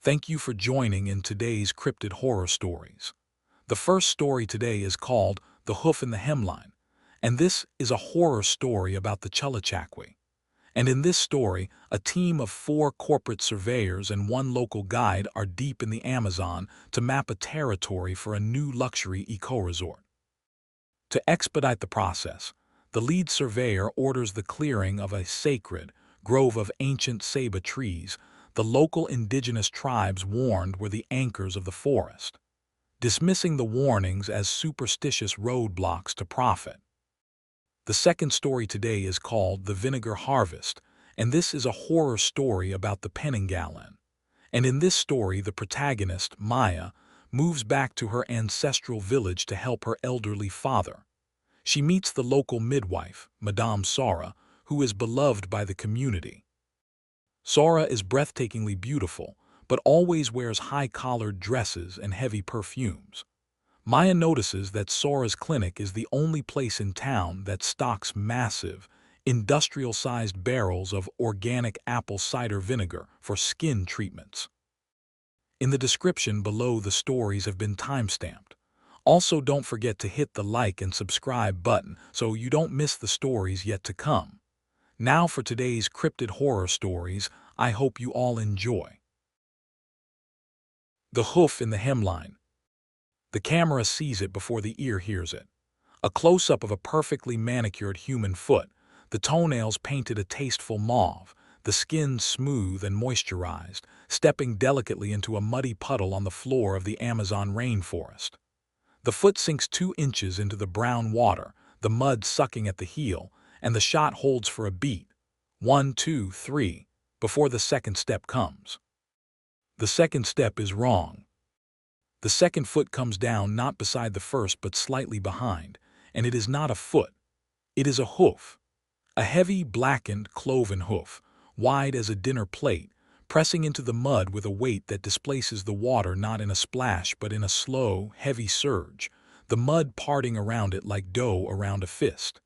Thank you for joining in today's Cryptid Horror Stories. The first story today is called The Hoof in the Hemline, and this is a horror story about the Chullachaki. And in this story, a team of 4 corporate surveyors and 1 local guide are deep in the Amazon to map a territory for a new luxury eco-resort. To expedite the process, the lead surveyor orders the clearing of a sacred grove of ancient ceiba trees the local indigenous tribes warned were the anchors of the forest, dismissing the warnings as superstitious roadblocks to profit. The second story today is called The Vinegar Harvest, and this is a horror story about the Penanggalan. And in this story, the protagonist, Maya, moves back to her ancestral village to help her elderly father. She meets the local midwife, Madame Sora, who is beloved by the community. Sora is breathtakingly beautiful, but always wears high-collared dresses and heavy perfumes. Maya notices that Sora's clinic is the only place in town that stocks massive, industrial-sized barrels of organic apple cider vinegar for skin treatments. In the description below, the stories have been timestamped. Also, don't forget to hit the like and subscribe button so you don't miss the stories yet to come. Now for today's cryptid horror stories, I hope you all enjoy. The Hoof in the Hemline. The camera sees it before the ear hears it. A close-up of a perfectly manicured human foot, the toenails painted a tasteful mauve, the skin smooth and moisturized, stepping delicately into a muddy puddle on the floor of the Amazon rainforest. The foot sinks 2 inches into the brown water, the mud sucking at the heel, and the shot holds for a beat, 1, 2, 3, before the second step comes. The second step is wrong. The second foot comes down not beside the first but slightly behind, and it is not a foot. It is a hoof. A heavy, blackened, cloven hoof, wide as a dinner plate, pressing into the mud with a weight that displaces the water not in a splash but in a slow, heavy surge, the mud parting around it like dough around a fist.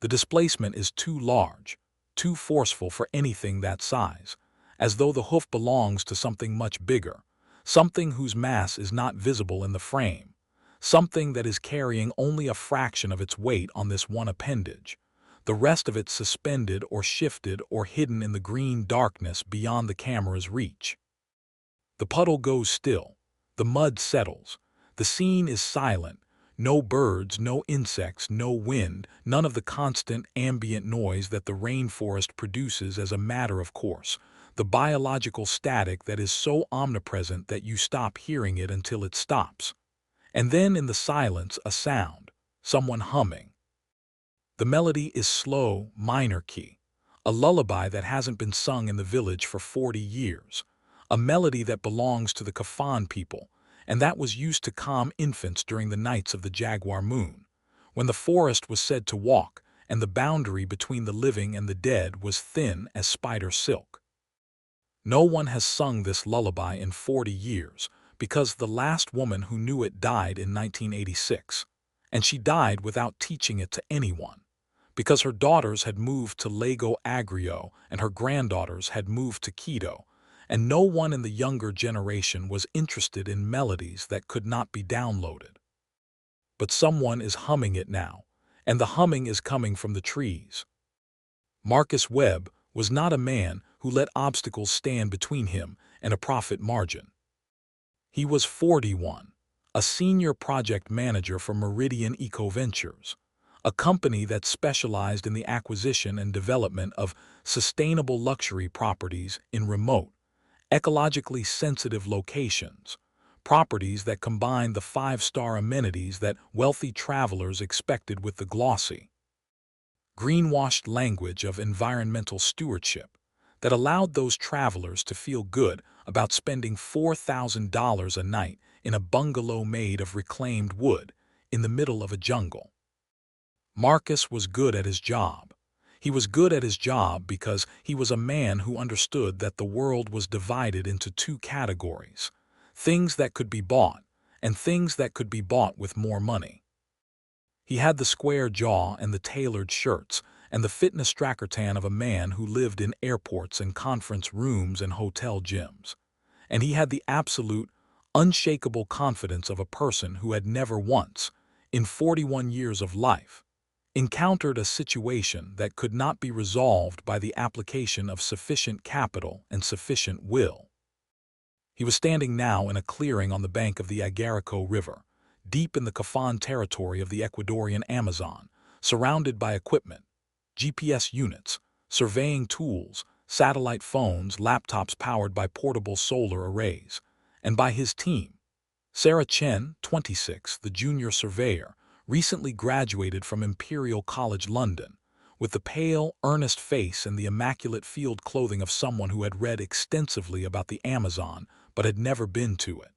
The displacement is too large, too forceful for anything that size, as though the hoof belongs to something much bigger, something whose mass is not visible in the frame, something that is carrying only a fraction of its weight on this one appendage, the rest of it suspended or shifted or hidden in the green darkness beyond the camera's reach. The puddle goes still, the mud settles, the scene is silent. No birds, no insects, no wind, none of the constant ambient noise that the rainforest produces as a matter of course, the biological static that is so omnipresent that you stop hearing it until it stops. And then in the silence, a sound, someone humming. The melody is slow, minor key, a lullaby that hasn't been sung in the village for 40 years, a melody that belongs to the Kafan people, and that was used to calm infants during the nights of the jaguar moon, when the forest was said to walk and the boundary between the living and the dead was thin as spider silk. No one has sung this lullaby in 40 years because the last woman who knew it died in 1986, and she died without teaching it to anyone, because her daughters had moved to Lago Agrio and her granddaughters had moved to Quito, and no one in the younger generation was interested in melodies that could not be downloaded. But someone is humming it now, and the humming is coming from the trees. Marcus Webb was not a man who let obstacles stand between him and a profit margin. He was 41, a senior project manager for Meridian Eco Ventures, a company that specialized in the acquisition and development of sustainable luxury properties in remote, ecologically sensitive locations, properties that combine the 5-star amenities that wealthy travelers expected with the glossy, greenwashed language of environmental stewardship that allowed those travelers to feel good about spending $4,000 a night in a bungalow made of reclaimed wood in the middle of a jungle. Marcus was good at his job. He was good at his job because he was a man who understood that the world was divided into 2 categories, things that could be bought and things that could be bought with more money. He had the square jaw and the tailored shirts and the fitness trackertan of a man who lived in airports and conference rooms and hotel gyms. and he had the absolute, unshakable confidence of a person who had never once, in 41 years of life, encountered a situation that could not be resolved by the application of sufficient capital and sufficient will. He was standing now in a clearing on the bank of the Agarico River, deep in the Kafan territory of the Ecuadorian Amazon, surrounded by equipment, GPS units, surveying tools, satellite phones, laptops powered by portable solar arrays, and by his team. Sarah Chen, 26, the junior surveyor, recently graduated from Imperial College London, with the pale, earnest face and the immaculate field clothing of someone who had read extensively about the Amazon but had never been to it.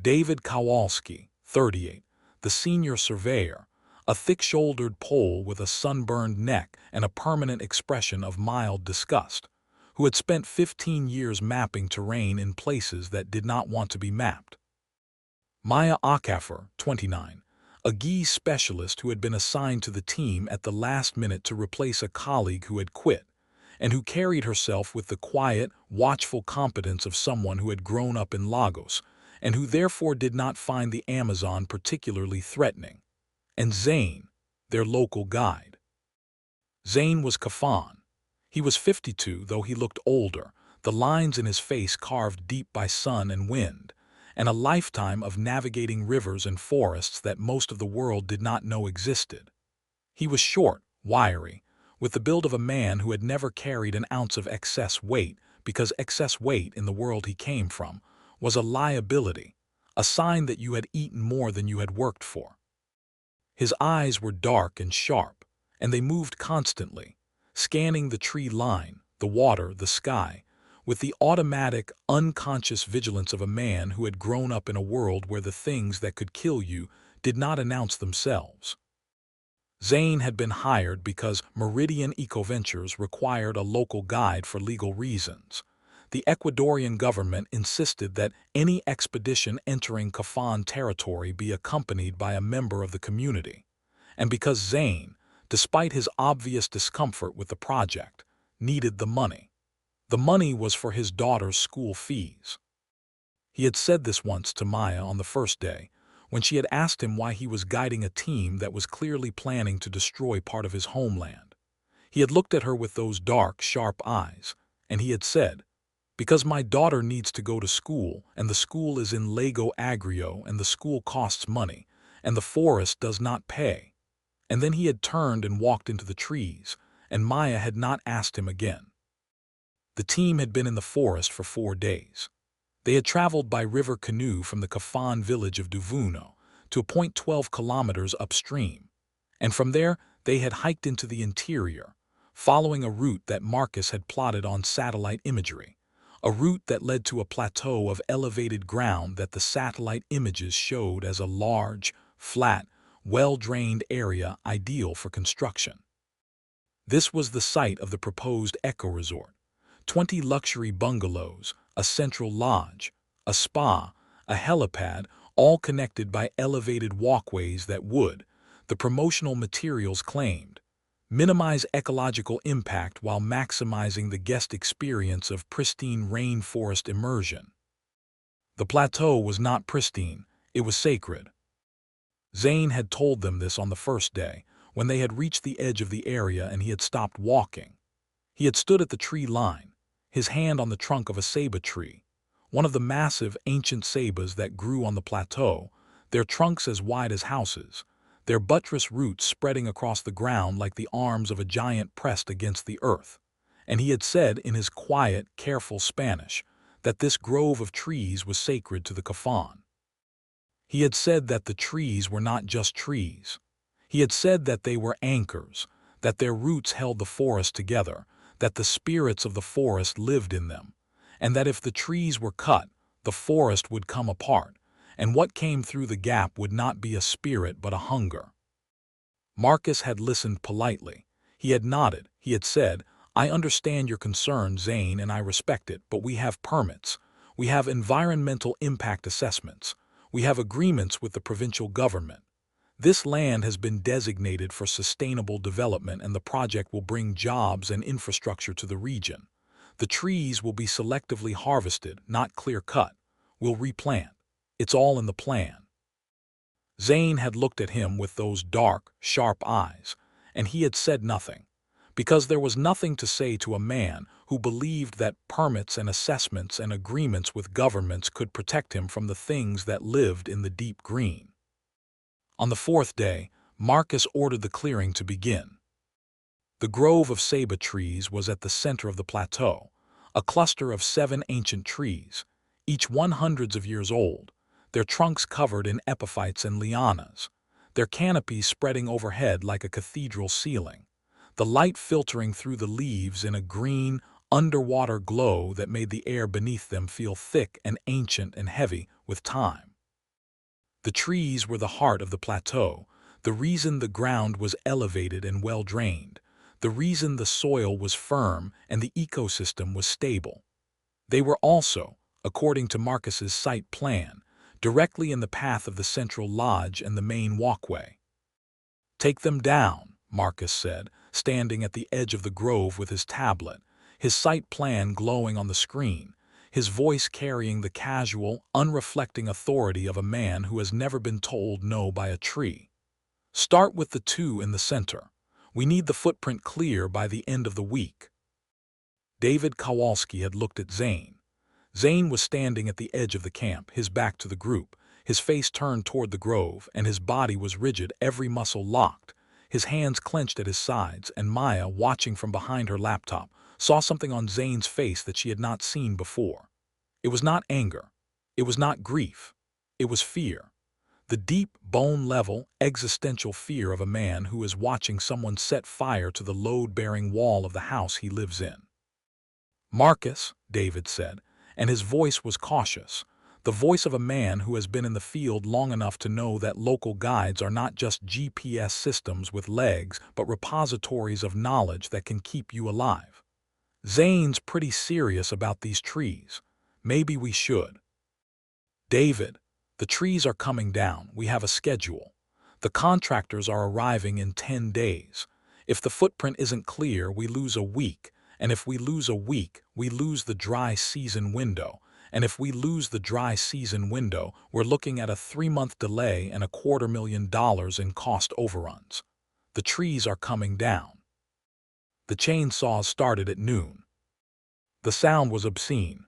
David Kowalski, 38, the senior surveyor, a thick-shouldered Pole with a sunburned neck and a permanent expression of mild disgust, who had spent 15 years mapping terrain in places that did not want to be mapped. Maya Okafor, 29, a geese specialist who had been assigned to the team at the last minute to replace a colleague who had quit, and who carried herself with the quiet, watchful competence of someone who had grown up in Lagos, and who therefore did not find the Amazon particularly threatening, and Zane, their local guide. Zane was Kafan. He was 52, though he looked older, the lines in his face carved deep by sun and wind, and a lifetime of navigating rivers and forests that most of the world did not know existed. He was short, wiry, with the build of a man who had never carried an ounce of excess weight, because excess weight in the world he came from was a liability, a sign that you had eaten more than you had worked for. His eyes were dark and sharp, and they moved constantly, scanning the tree line, the water, the sky, with the automatic, unconscious vigilance of a man who had grown up in a world where the things that could kill you did not announce themselves. Zane had been hired because Meridian Ecoventures required a local guide for legal reasons. The Ecuadorian government insisted that any expedition entering Kafan territory be accompanied by a member of the community, and because Zane, despite his obvious discomfort with the project, needed the money. The money was for his daughter's school fees. He had said this once to Maya on the first day, when she had asked him why he was guiding a team that was clearly planning to destroy part of his homeland. He had looked at her with those dark, sharp eyes, and he had said, "Because my daughter needs to go to school, and the school is in Lago Agrio, and the school costs money, and the forest does not pay." And then he had turned and walked into the trees, and Maya had not asked him again. The team had been in the forest for 4 days. They had traveled by river canoe from the Kafan village of Duvuno to a point 12 kilometers upstream, and from there they had hiked into the interior, following a route that Marcus had plotted on satellite imagery, a route that led to a plateau of elevated ground that the satellite images showed as a large, flat, well-drained area ideal for construction. This was the site of the proposed eco-resort. 20 luxury bungalows, a central lodge, a spa, a helipad, all connected by elevated walkways that would, the promotional materials claimed, minimize ecological impact while maximizing the guest experience of pristine rainforest immersion. The plateau was not pristine, it was sacred. Zane had told them this on the first day, when they had reached the edge of the area and he had stopped walking. He had stood at the tree line, his hand on the trunk of a ceiba tree, one of the massive ancient ceibas that grew on the plateau, their trunks as wide as houses, their buttress roots spreading across the ground like the arms of a giant pressed against the earth. And he had said in his quiet, careful Spanish that this grove of trees was sacred to the Kafan. He had said that the trees were not just trees. He had said that they were anchors, that their roots held the forest together, that the spirits of the forest lived in them, and that if the trees were cut, the forest would come apart, and what came through the gap would not be a spirit but a hunger. Marcus had listened politely. He had nodded. He had said, "I understand your concern, Zane, and I respect it, but we have permits. We have environmental impact assessments. We have agreements with the provincial government. This land has been designated for sustainable development, and the project will bring jobs and infrastructure to the region. The trees will be selectively harvested, not clear-cut. We'll replant. It's all in the plan. Zane had looked at him with those dark, sharp eyes, and he had said nothing, because there was nothing to say to a man who believed that permits and assessments and agreements with governments could protect him from the things that lived in the deep green. On the fourth day, Marcus ordered the clearing to begin. The grove of ceiba trees was at the center of the plateau, a cluster of 7 ancient trees, each 100s of years old, their trunks covered in epiphytes and lianas, their canopies spreading overhead like a cathedral ceiling, the light filtering through the leaves in a green, underwater glow that made the air beneath them feel thick and ancient and heavy with time. The trees were the heart of the plateau, the reason the ground was elevated and well-drained, the reason the soil was firm and the ecosystem was stable. They were also, according to Marcus's site plan, directly in the path of the central lodge and the main walkway. "Take them down," Marcus said, standing at the edge of the grove with his tablet, his site plan glowing on the screen, his voice carrying the casual, unreflecting authority of a man who has never been told no by a tree. "Start with the 2 in the center. We need the footprint clear by the end of the week." David Kowalski had looked at Zane. Zane was standing at the edge of the camp, his back to the group, his face turned toward the grove, and his body was rigid, every muscle locked, his hands clenched at his sides, and Maya, watching from behind her laptop, saw something on Zane's face that she had not seen before. It was not anger. It was not grief. It was fear. The deep, bone-level, existential fear of a man who is watching someone set fire to the load-bearing wall of the house he lives in. "Marcus," David said, and his voice was cautious, the voice of a man who has been in the field long enough to know that local guides are not just GPS systems with legs, but repositories of knowledge that can keep you alive. "Zane's pretty serious about these trees. Maybe we should." "David, the trees are coming down. We have a schedule. The contractors are arriving in 10 days. If the footprint isn't clear, we lose a week. And if we lose a week, we lose the dry season window. And if we lose the dry season window, we're looking at a 3-month delay and $250,000 in cost overruns. The trees are coming down." The chainsaws started at noon. The sound was obscene.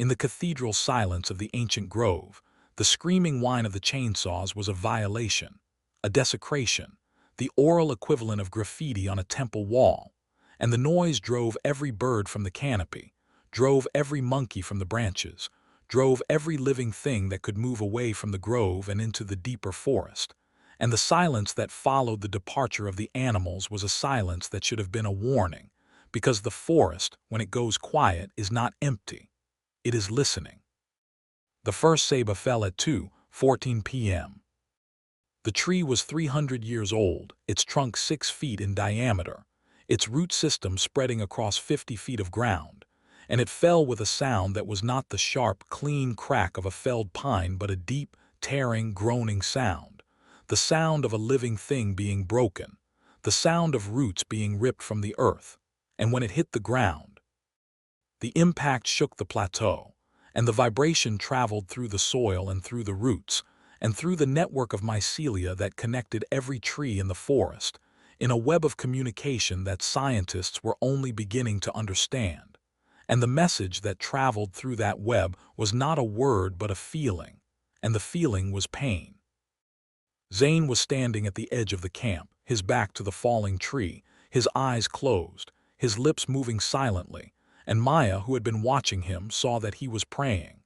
In the cathedral silence of the ancient grove, the screaming whine of the chainsaws was a violation, a desecration, the oral equivalent of graffiti on a temple wall. And the noise drove every bird from the canopy, drove every monkey from the branches, drove every living thing that could move away from the grove and into the deeper forest. And the silence that followed the departure of the animals was a silence that should have been a warning, because the forest, when it goes quiet, is not empty. It is listening. The first ceiba fell at 2:14 p.m. The tree was 300 years old, its trunk 6 feet in diameter, its root system spreading across 50 feet of ground, and it fell with a sound that was not the sharp, clean crack of a felled pine but a deep, tearing, groaning sound, the sound of a living thing being broken, the sound of roots being ripped from the earth. And when it hit the ground, the impact shook the plateau, and the vibration traveled through the soil and through the roots, and through the network of mycelia that connected every tree in the forest, in a web of communication that scientists were only beginning to understand. And the message that traveled through that web was not a word but a feeling, and the feeling was pain. Zane was standing at the edge of the camp, his back to the falling tree, his eyes closed, his lips moving silently, and Maya, who had been watching him, saw that he was praying.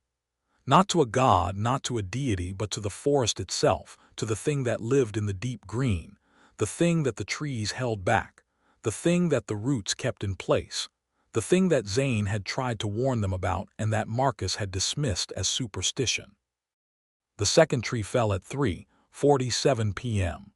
Not to a god, not to a deity, but to the forest itself, to the thing that lived in the deep green, the thing that the trees held back, the thing that the roots kept in place, the thing that Zane had tried to warn them about and that Marcus had dismissed as superstition. The second tree fell at 3:47 p.m.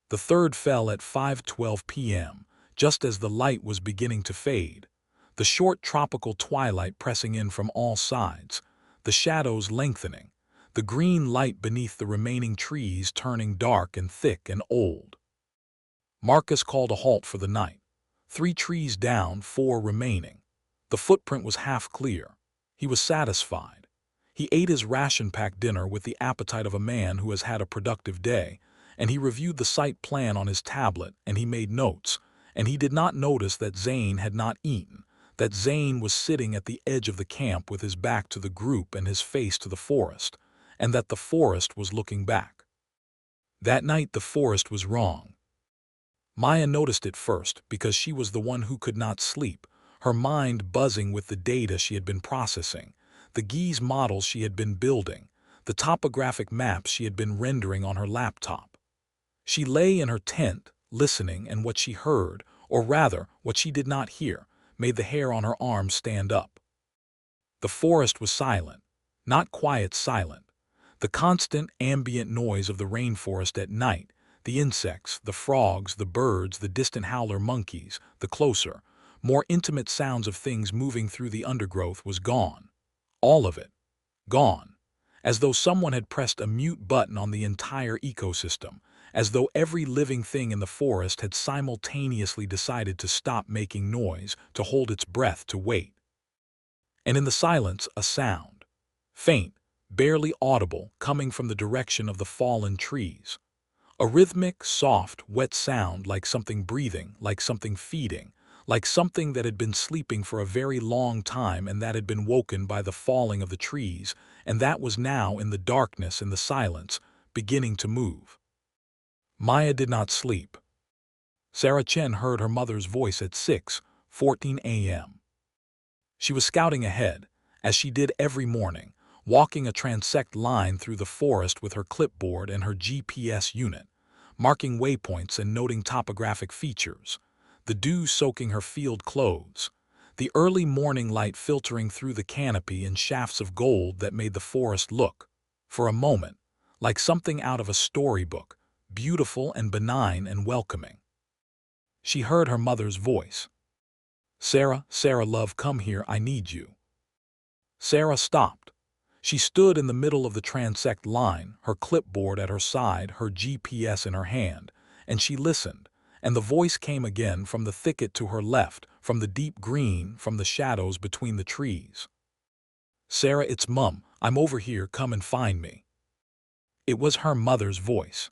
The third fell at 5:12 p.m., just as the light was beginning to fade, the short tropical twilight pressing in from all sides, the shadows lengthening, the green light beneath the remaining trees turning dark and thick and old. Marcus called a halt for the night. 3 trees down, 4 remaining. The footprint was half clear. He was satisfied. He ate his ration-packed dinner with the appetite of a man who has had a productive day, and he reviewed the site plan on his tablet, and he made notes, and he did not notice that Zane had not eaten, that Zane was sitting at the edge of the camp with his back to the group and his face to the forest, and that the forest was looking back. That night the forest was wrong. Maya noticed it first because she was the one who could not sleep, her mind buzzing with the data she had been processing, the geese models she had been building, the topographic maps she had been rendering on her laptop. She lay in her tent, listening, and what she heard, or rather, what she did not hear, made the hair on her arms stand up. The forest was silent, not quiet silent. The constant ambient noise of the rainforest at night, the insects, the frogs, the birds, the distant howler monkeys, the closer, more intimate sounds of things moving through the undergrowth was gone. All of it. Gone. As though someone had pressed a mute button on the entire ecosystem, as though every living thing in the forest had simultaneously decided to stop making noise, to hold its breath, to wait. And in the silence, a sound. Faint, barely audible, coming from the direction of the fallen trees. A rhythmic, soft, wet sound like something breathing, like something feeding, like something that had been sleeping for a very long time and that had been woken by the falling of the trees, and that was now in the darkness and the silence, beginning to move. Maya did not sleep. Sarah Chen heard her mother's voice at 6:14 a.m. She was scouting ahead, as she did every morning, walking a transect line through the forest with her clipboard and her GPS unit, marking waypoints and noting topographic features, the dew soaking her field clothes, the early morning light filtering through the canopy in shafts of gold that made the forest look, for a moment, like something out of a storybook, beautiful and benign and welcoming. She heard her mother's voice. "Sarah, Sarah love, come here, I need you." Sarah stopped. She stood in the middle of the transect line, her clipboard at her side, her GPS in her hand, and she listened, and the voice came again from the thicket to her left, from the deep green, from the shadows between the trees. "Sarah, it's Mum, I'm over here, come and find me." It was her mother's voice.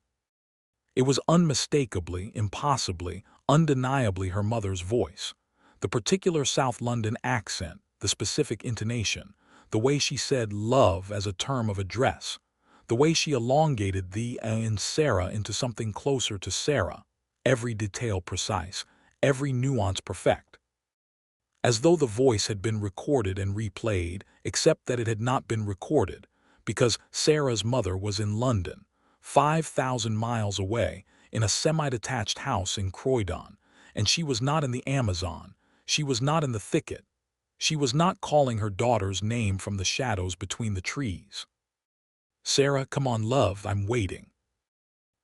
It was unmistakably, impossibly, undeniably her mother's voice. The particular South London accent, the specific intonation, the way she said love as a term of address, the way she elongated the in Sarah into something closer to Sarah, every detail precise, every nuance perfect. As though the voice had been recorded and replayed, except that it had not been recorded, because Sarah's mother was in London, 5,000 miles away, in a semi-detached house in Croydon, and she was not in the Amazon, she was not in the thicket, she was not calling her daughter's name from the shadows between the trees. "Sarah, come on, love, I'm waiting."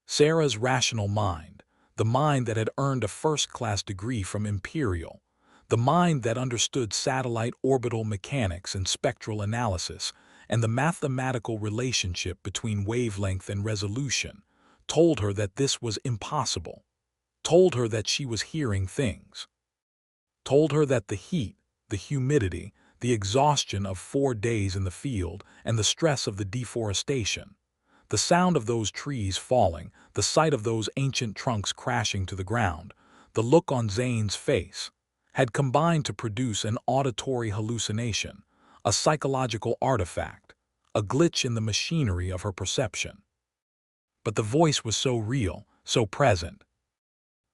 Sarah's rational mind, the mind that had earned a first-class degree from Imperial, the mind that understood satellite orbital mechanics and spectral analysis, and the mathematical relationship between wavelength and resolution, told her that this was impossible, told her that she was hearing things, told her that the heat, the humidity, the exhaustion of 4 days in the field, and the stress of the deforestation, the sound of those trees falling, the sight of those ancient trunks crashing to the ground, the look on Zane's face, had combined to produce an auditory hallucination, a psychological artifact, a glitch in the machinery of her perception. But the voice was so real, so present,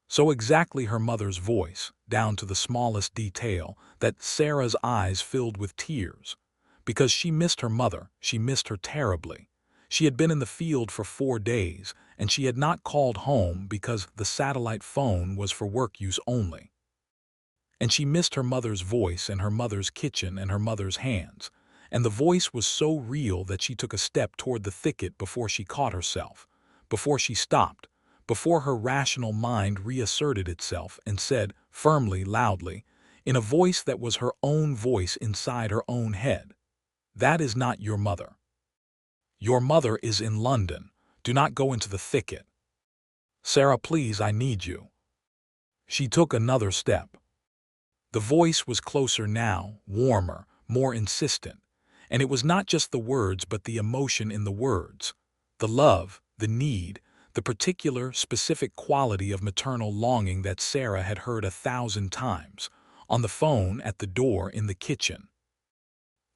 so exactly her mother's voice, down to the smallest detail, that Sarah's eyes filled with tears. Because she missed her mother, she missed her terribly. She had been in the field for 4 days, and she had not called home because the satellite phone was for work use only. And she missed her mother's voice and her mother's kitchen and her mother's hands, and the voice was so real that she took a step toward the thicket before she caught herself, before she stopped, before her rational mind reasserted itself and said, firmly, loudly, in a voice that was her own voice inside her own head, "That is not your mother. Your mother is in London. Do not go into the thicket. Sarah, please, I need you." She took another step. The voice was closer now, warmer, more insistent. And it was not just the words but the emotion in the words. The love, the need, the particular, specific quality of maternal longing that Sara had heard 1,000 times, on the phone, at the door, in the kitchen.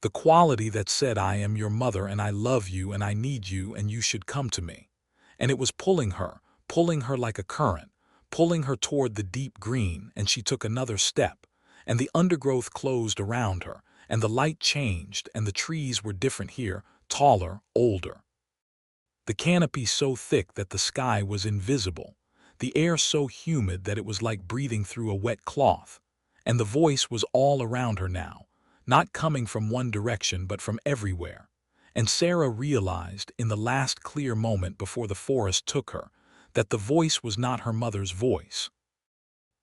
The quality that said, "I am your mother and I love you and I need you and you should come to me." And it was pulling her like a current, pulling her toward the deep green, and she took another step, and the undergrowth closed around her, and the light changed, and the trees were different here, taller, older. The canopy so thick that the sky was invisible, the air so humid that it was like breathing through a wet cloth, and the voice was all around her now, not coming from one direction but from everywhere. And Sara realized, in the last clear moment before the forest took her, that the voice was not her mother's voice,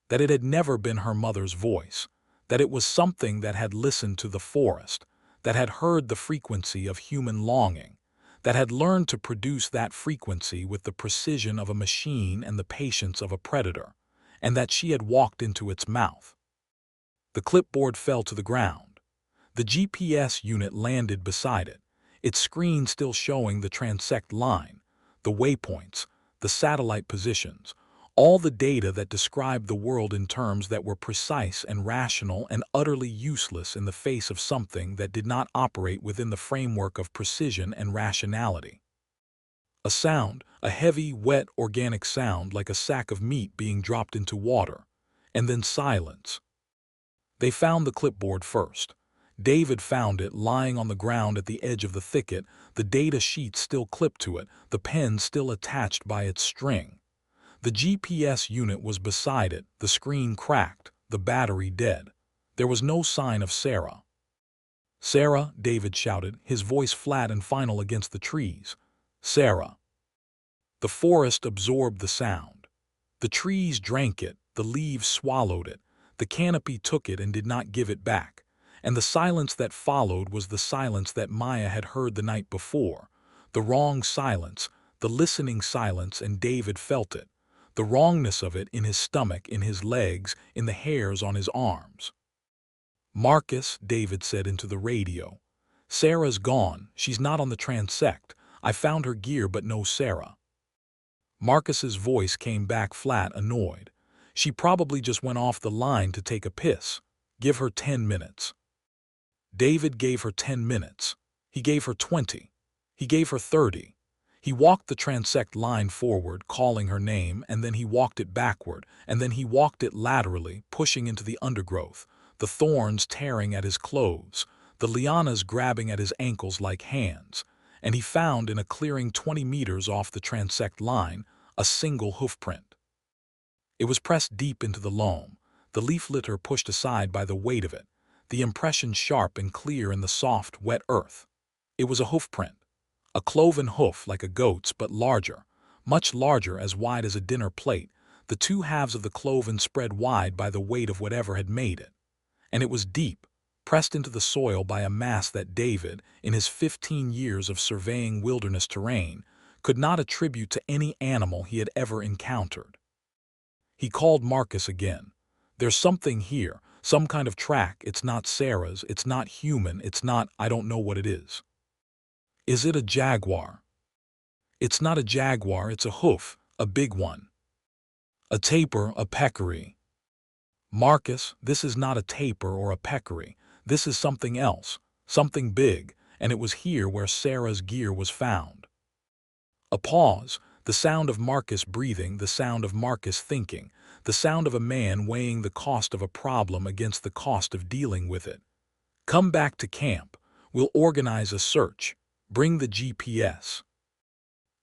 that it had never been her mother's voice, that it was something that had listened to the forest, that had heard the frequency of human longing, that had learned to produce that frequency with the precision of a machine and the patience of a predator, and that she had walked into its mouth. The clipboard fell to the ground. The GPS unit landed beside it, its screen still showing the transect line, the waypoints, the satellite positions, all the data that described the world in terms that were precise and rational and utterly useless in the face of something that did not operate within the framework of precision and rationality. A sound, a heavy, wet, organic sound like a sack of meat being dropped into water, and then silence. They found the clipboard first. David found it lying on the ground at the edge of the thicket, the data sheet still clipped to it, the pen still attached by its string. The GPS unit was beside it, the screen cracked, the battery dead. There was no sign of Sara. "Sara," David shouted, his voice flat and final against the trees. "Sara." The forest absorbed the sound. The trees drank it, the leaves swallowed it, the canopy took it and did not give it back. And the silence that followed was the silence that Maya had heard the night before. The wrong silence, the listening silence, and David felt it. The wrongness of it in his stomach, in his legs, in the hairs on his arms. "Marcus," David said into the radio. "Sara's gone. She's not on the transect. I found her gear but no Sara." Marcus's voice came back flat, annoyed. "She probably just went off the line to take a piss. Give her 10 minutes. David gave her 10 minutes. He gave her 20. He gave her 30. He walked the transect line forward, calling her name, and then he walked it backward, and then he walked it laterally, pushing into the undergrowth, the thorns tearing at his clothes, the lianas grabbing at his ankles like hands, and he found in a clearing 20 meters off the transect line a single hoof print. It was pressed deep into the loam, the leaf litter pushed aside by the weight of it, the impression sharp and clear in the soft, wet earth. It was a hoof print. A cloven hoof like a goat's, but larger, much larger, as wide as a dinner plate, the two halves of the cloven spread wide by the weight of whatever had made it. And it was deep, pressed into the soil by a mass that David, in his 15 years of surveying wilderness terrain, could not attribute to any animal he had ever encountered. He called Marcus again. "There's something here, some kind of track. It's not Sara's, it's not human, it's not, I don't know what it is." "Is it a jaguar?" "It's not a jaguar, it's a hoof, a big one." "A tapir, a peccary." "Marcus, this is not a tapir or a peccary. This is something else, something big, and it was here where Sara's gear was found." A pause, the sound of Marcus breathing, the sound of Marcus thinking, the sound of a man weighing the cost of a problem against the cost of dealing with it. "Come back to camp. We'll organize a search. Bring the GPS."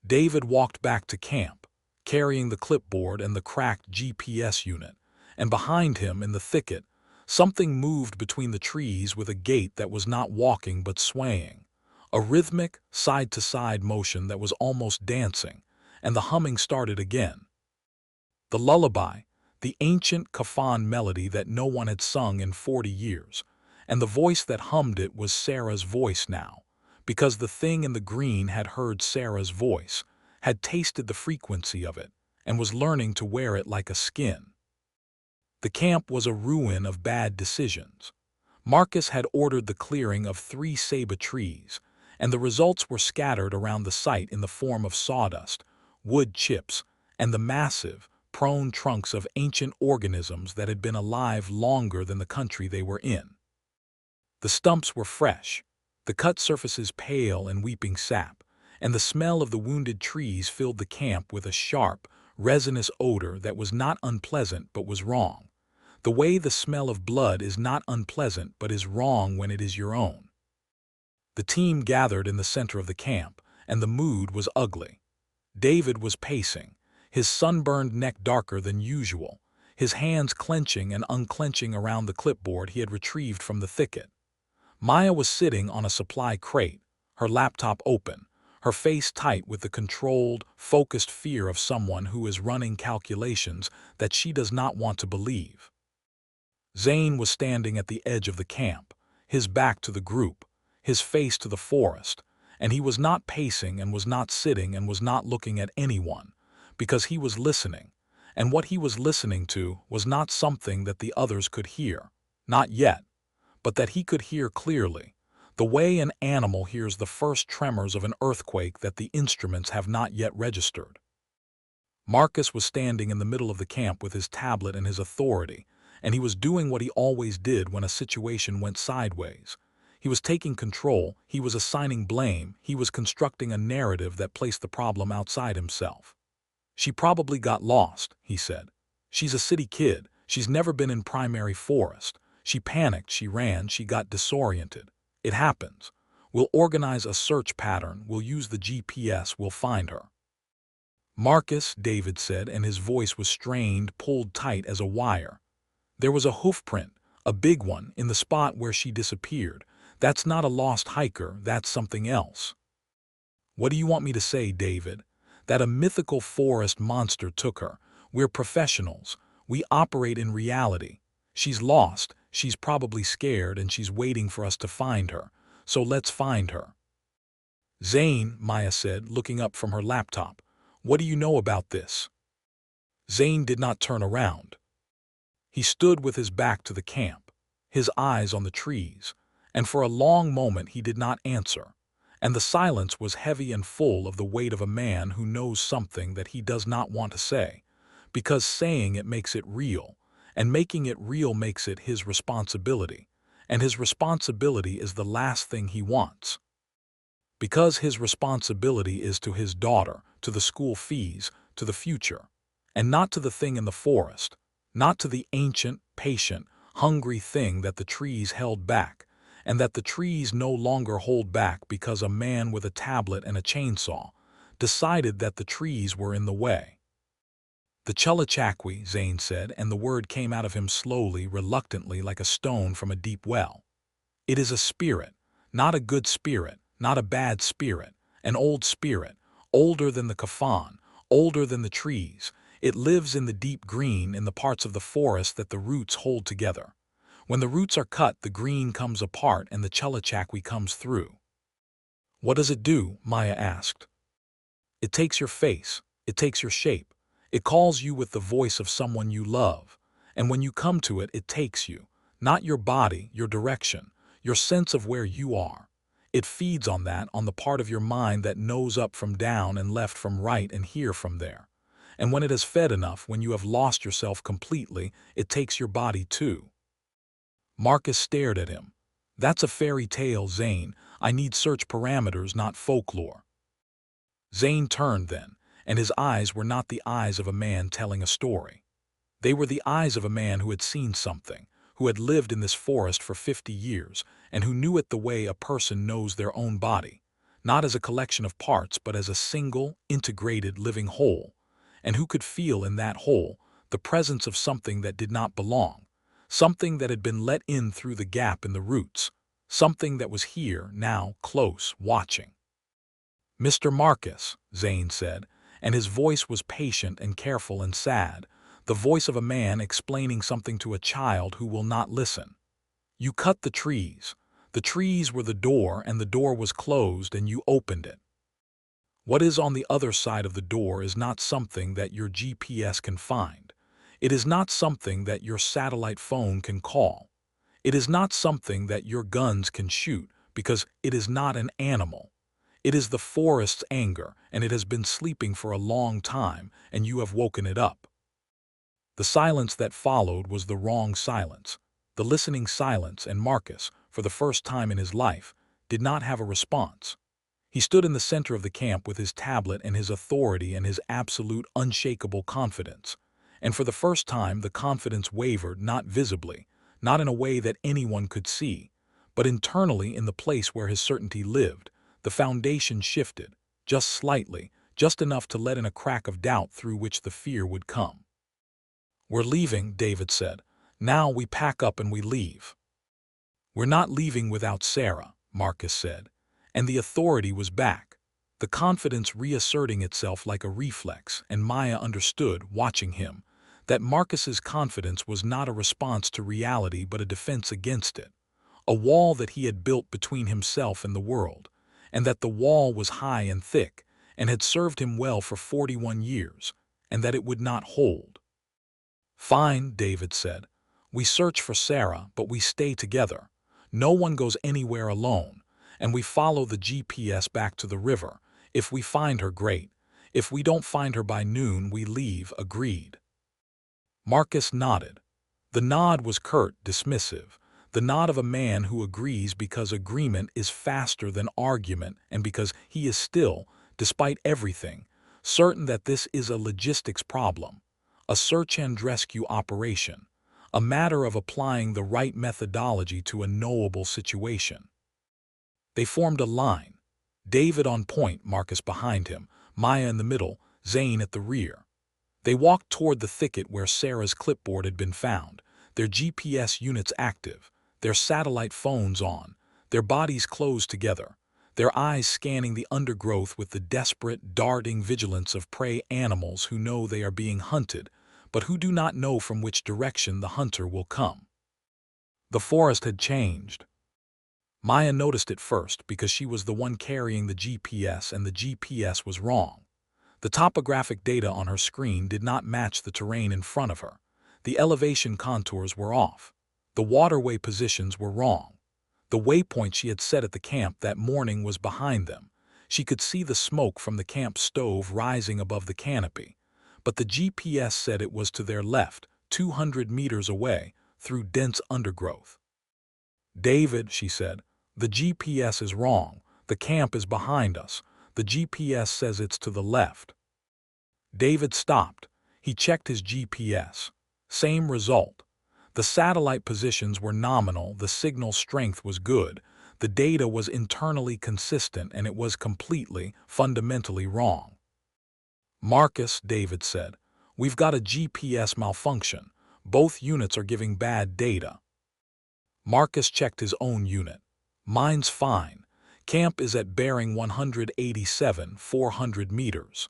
David walked back to camp, carrying the clipboard and the cracked GPS unit, and behind him in the thicket, something moved between the trees with a gait that was not walking but swaying, a rhythmic, side-to-side motion that was almost dancing, and the humming started again. The lullaby, the ancient kafan melody that no one had sung in 40 years, and the voice that hummed it was Sara's voice now, because the thing in the green had heard Sara's voice, had tasted the frequency of it, and was learning to wear it like a skin. The camp was a ruin of bad decisions. Marcus had ordered the clearing of 3 ceiba trees, and the results were scattered around the site in the form of sawdust, wood chips, and the massive, prone trunks of ancient organisms that had been alive longer than the country they were in. The stumps were fresh, the cut surfaces pale and weeping sap, and the smell of the wounded trees filled the camp with a sharp, resinous odor that was not unpleasant but was wrong. The way the smell of blood is not unpleasant but is wrong when it is your own. The team gathered in the center of the camp, and the mood was ugly. David was pacing, his sunburned neck darker than usual, his hands clenching and unclenching around the clipboard he had retrieved from the thicket. Maya was sitting on a supply crate, her laptop open, her face tight with the controlled, focused fear of someone who is running calculations that she does not want to believe. Zane was standing at the edge of the camp, his back to the group, his face to the forest, and he was not pacing and was not sitting and was not looking at anyone, because he was listening, and what he was listening to was not something that the others could hear, not yet, but that he could hear clearly, the way an animal hears the first tremors of an earthquake that the instruments have not yet registered. Marcus was standing in the middle of the camp with his tablet and his authority, and he was doing what he always did when a situation went sideways. He was taking control, he was assigning blame, he was constructing a narrative that placed the problem outside himself. "She probably got lost," he said. "She's a city kid, she's never been in primary forest. She panicked, she ran, she got disoriented. It happens. We'll organize a search pattern, we'll use the GPS, we'll find her." "Marcus," David said, and his voice was strained, pulled tight as a wire. "There was a hoof print, a big one, in the spot where she disappeared. That's not a lost hiker, that's something else." "What do you want me to say, David? That a mythical forest monster took her. We're professionals. We operate in reality. She's lost, she's probably scared, and she's waiting for us to find her. So let's find her." "Zane," Maya said, looking up from her laptop, "what do you know about this?" Zane did not turn around. He stood with his back to the camp, his eyes on the trees, and for a long moment he did not answer, and the silence was heavy and full of the weight of a man who knows something that he does not want to say, because saying it makes it real, and making it real makes it his responsibility, and his responsibility is the last thing he wants. Because his responsibility is to his daughter, to the school fees, to the future, and not to the thing in the forest, not to the ancient, patient, hungry thing that the trees held back, and that the trees no longer hold back because a man with a tablet and a chainsaw decided that the trees were in the way. "The Chullachaki," Zane said, and the word came out of him slowly, reluctantly, like a stone from a deep well. "It is a spirit, not a good spirit, not a bad spirit, an old spirit, older than the kafan, older than the trees. It lives in the deep green in the parts of the forest that the roots hold together. When the roots are cut, the green comes apart and the Chullachaki comes through." "What does it do?" Maya asked. "It takes your face, it takes your shape. It calls you with the voice of someone you love, and when you come to it, it takes you, not your body, your direction, your sense of where you are. It feeds on that, on the part of your mind that knows up from down and left from right and here from there. And when it has fed enough, when you have lost yourself completely, it takes your body too." Marcus stared at him. "That's a fairy tale, Zane. I need search parameters, not folklore." Zane turned then, and his eyes were not the eyes of a man telling a story. They were the eyes of a man who had seen something, who had lived in this forest for 50 years, and who knew it the way a person knows their own body, not as a collection of parts but as a single, integrated, living whole, and who could feel in that whole the presence of something that did not belong, something that had been let in through the gap in the roots, something that was here, now, close, watching. "Mr. Marcus," Zane said, and his voice was patient and careful and sad, the voice of a man explaining something to a child who will not listen. "You cut the trees. The trees were the door, and the door was closed, and you opened it. What is on the other side of the door is not something that your GPS can find. It is not something that your satellite phone can call. It is not something that your guns can shoot, because it is not an animal. It is the forest's anger, and it has been sleeping for a long time, and you have woken it up. The silence that followed was the wrong silence, the listening silence, and Marcus, for the first time in his life, did not have a response. He stood in the center of the camp with his tablet and his authority and his absolute unshakable confidence. And for the first time the confidence wavered, not visibly, not in a way that anyone could see, but internally in the place where his certainty lived. The foundation shifted, just slightly, just enough to let in a crack of doubt through which the fear would come. "We're leaving," David said. "Now we pack up and we leave." "We're not leaving without Sarah," Marcus said. And the authority was back, the confidence reasserting itself like a reflex, and Maya understood, watching him, that Marcus's confidence was not a response to reality but a defense against it, a wall that he had built between himself and the world, and that the wall was high and thick, and had served him well for 41 years, and that it would not hold. "Fine," David said. "We search for Sarah, but we stay together. No one goes anywhere alone. And we follow the GPS back to the river. If we find her, great. If we don't find her by noon, we leave." "Agreed." Marcus nodded. The nod was curt, dismissive, the nod of a man who agrees because agreement is faster than argument and because he is still, despite everything, certain that this is a logistics problem, a search and rescue operation, a matter of applying the right methodology to a knowable situation. They formed a line, David on point, Marcus behind him, Maya in the middle, Zane at the rear. They walked toward the thicket where Sarah's clipboard had been found, their GPS units active, their satellite phones on, their bodies closed together, their eyes scanning the undergrowth with the desperate, darting vigilance of prey animals who know they are being hunted, but who do not know from which direction the hunter will come. The forest had changed. Maya noticed it first because she was the one carrying the GPS, and the GPS was wrong. The topographic data on her screen did not match the terrain in front of her. The elevation contours were off. The waterway positions were wrong. The waypoint she had set at the camp that morning was behind them. She could see the smoke from the camp stove rising above the canopy, but the GPS said it was to their left, 200 meters away, through dense undergrowth. "David," she said, "the GPS is wrong. The camp is behind us. The GPS says it's to the left." David stopped. He checked his GPS. Same result. The satellite positions were nominal, the signal strength was good, the data was internally consistent, and it was completely, fundamentally wrong. "Marcus," David said, "we've got a GPS malfunction. Both units are giving bad data." Marcus checked his own unit. "Mine's fine. Camp is at bearing 187, 400 meters.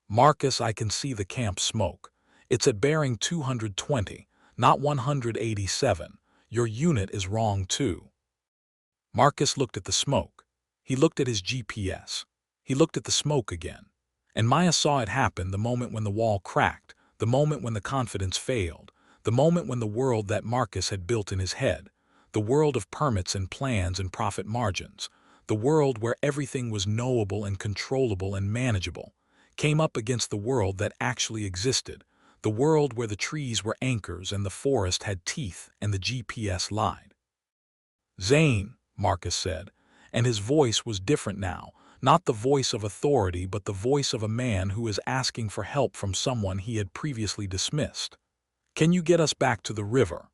"Marcus, I can see the camp smoke. It's at bearing 220, not 187. Your unit is wrong too." Marcus looked at the smoke. He looked at his GPS. He looked at the smoke again. And Maya saw it happen the moment when the wall cracked, the moment when the confidence failed, the moment when the world that Marcus had built in his head, the world of permits and plans and profit margins, the world where everything was knowable and controllable and manageable, came up against the world that actually existed, the world where the trees were anchors and the forest had teeth and the GPS lied. "Zane," Marcus said, and his voice was different now, not the voice of authority but the voice of a man who is asking for help from someone he had previously dismissed. "Can you get us back to the river?"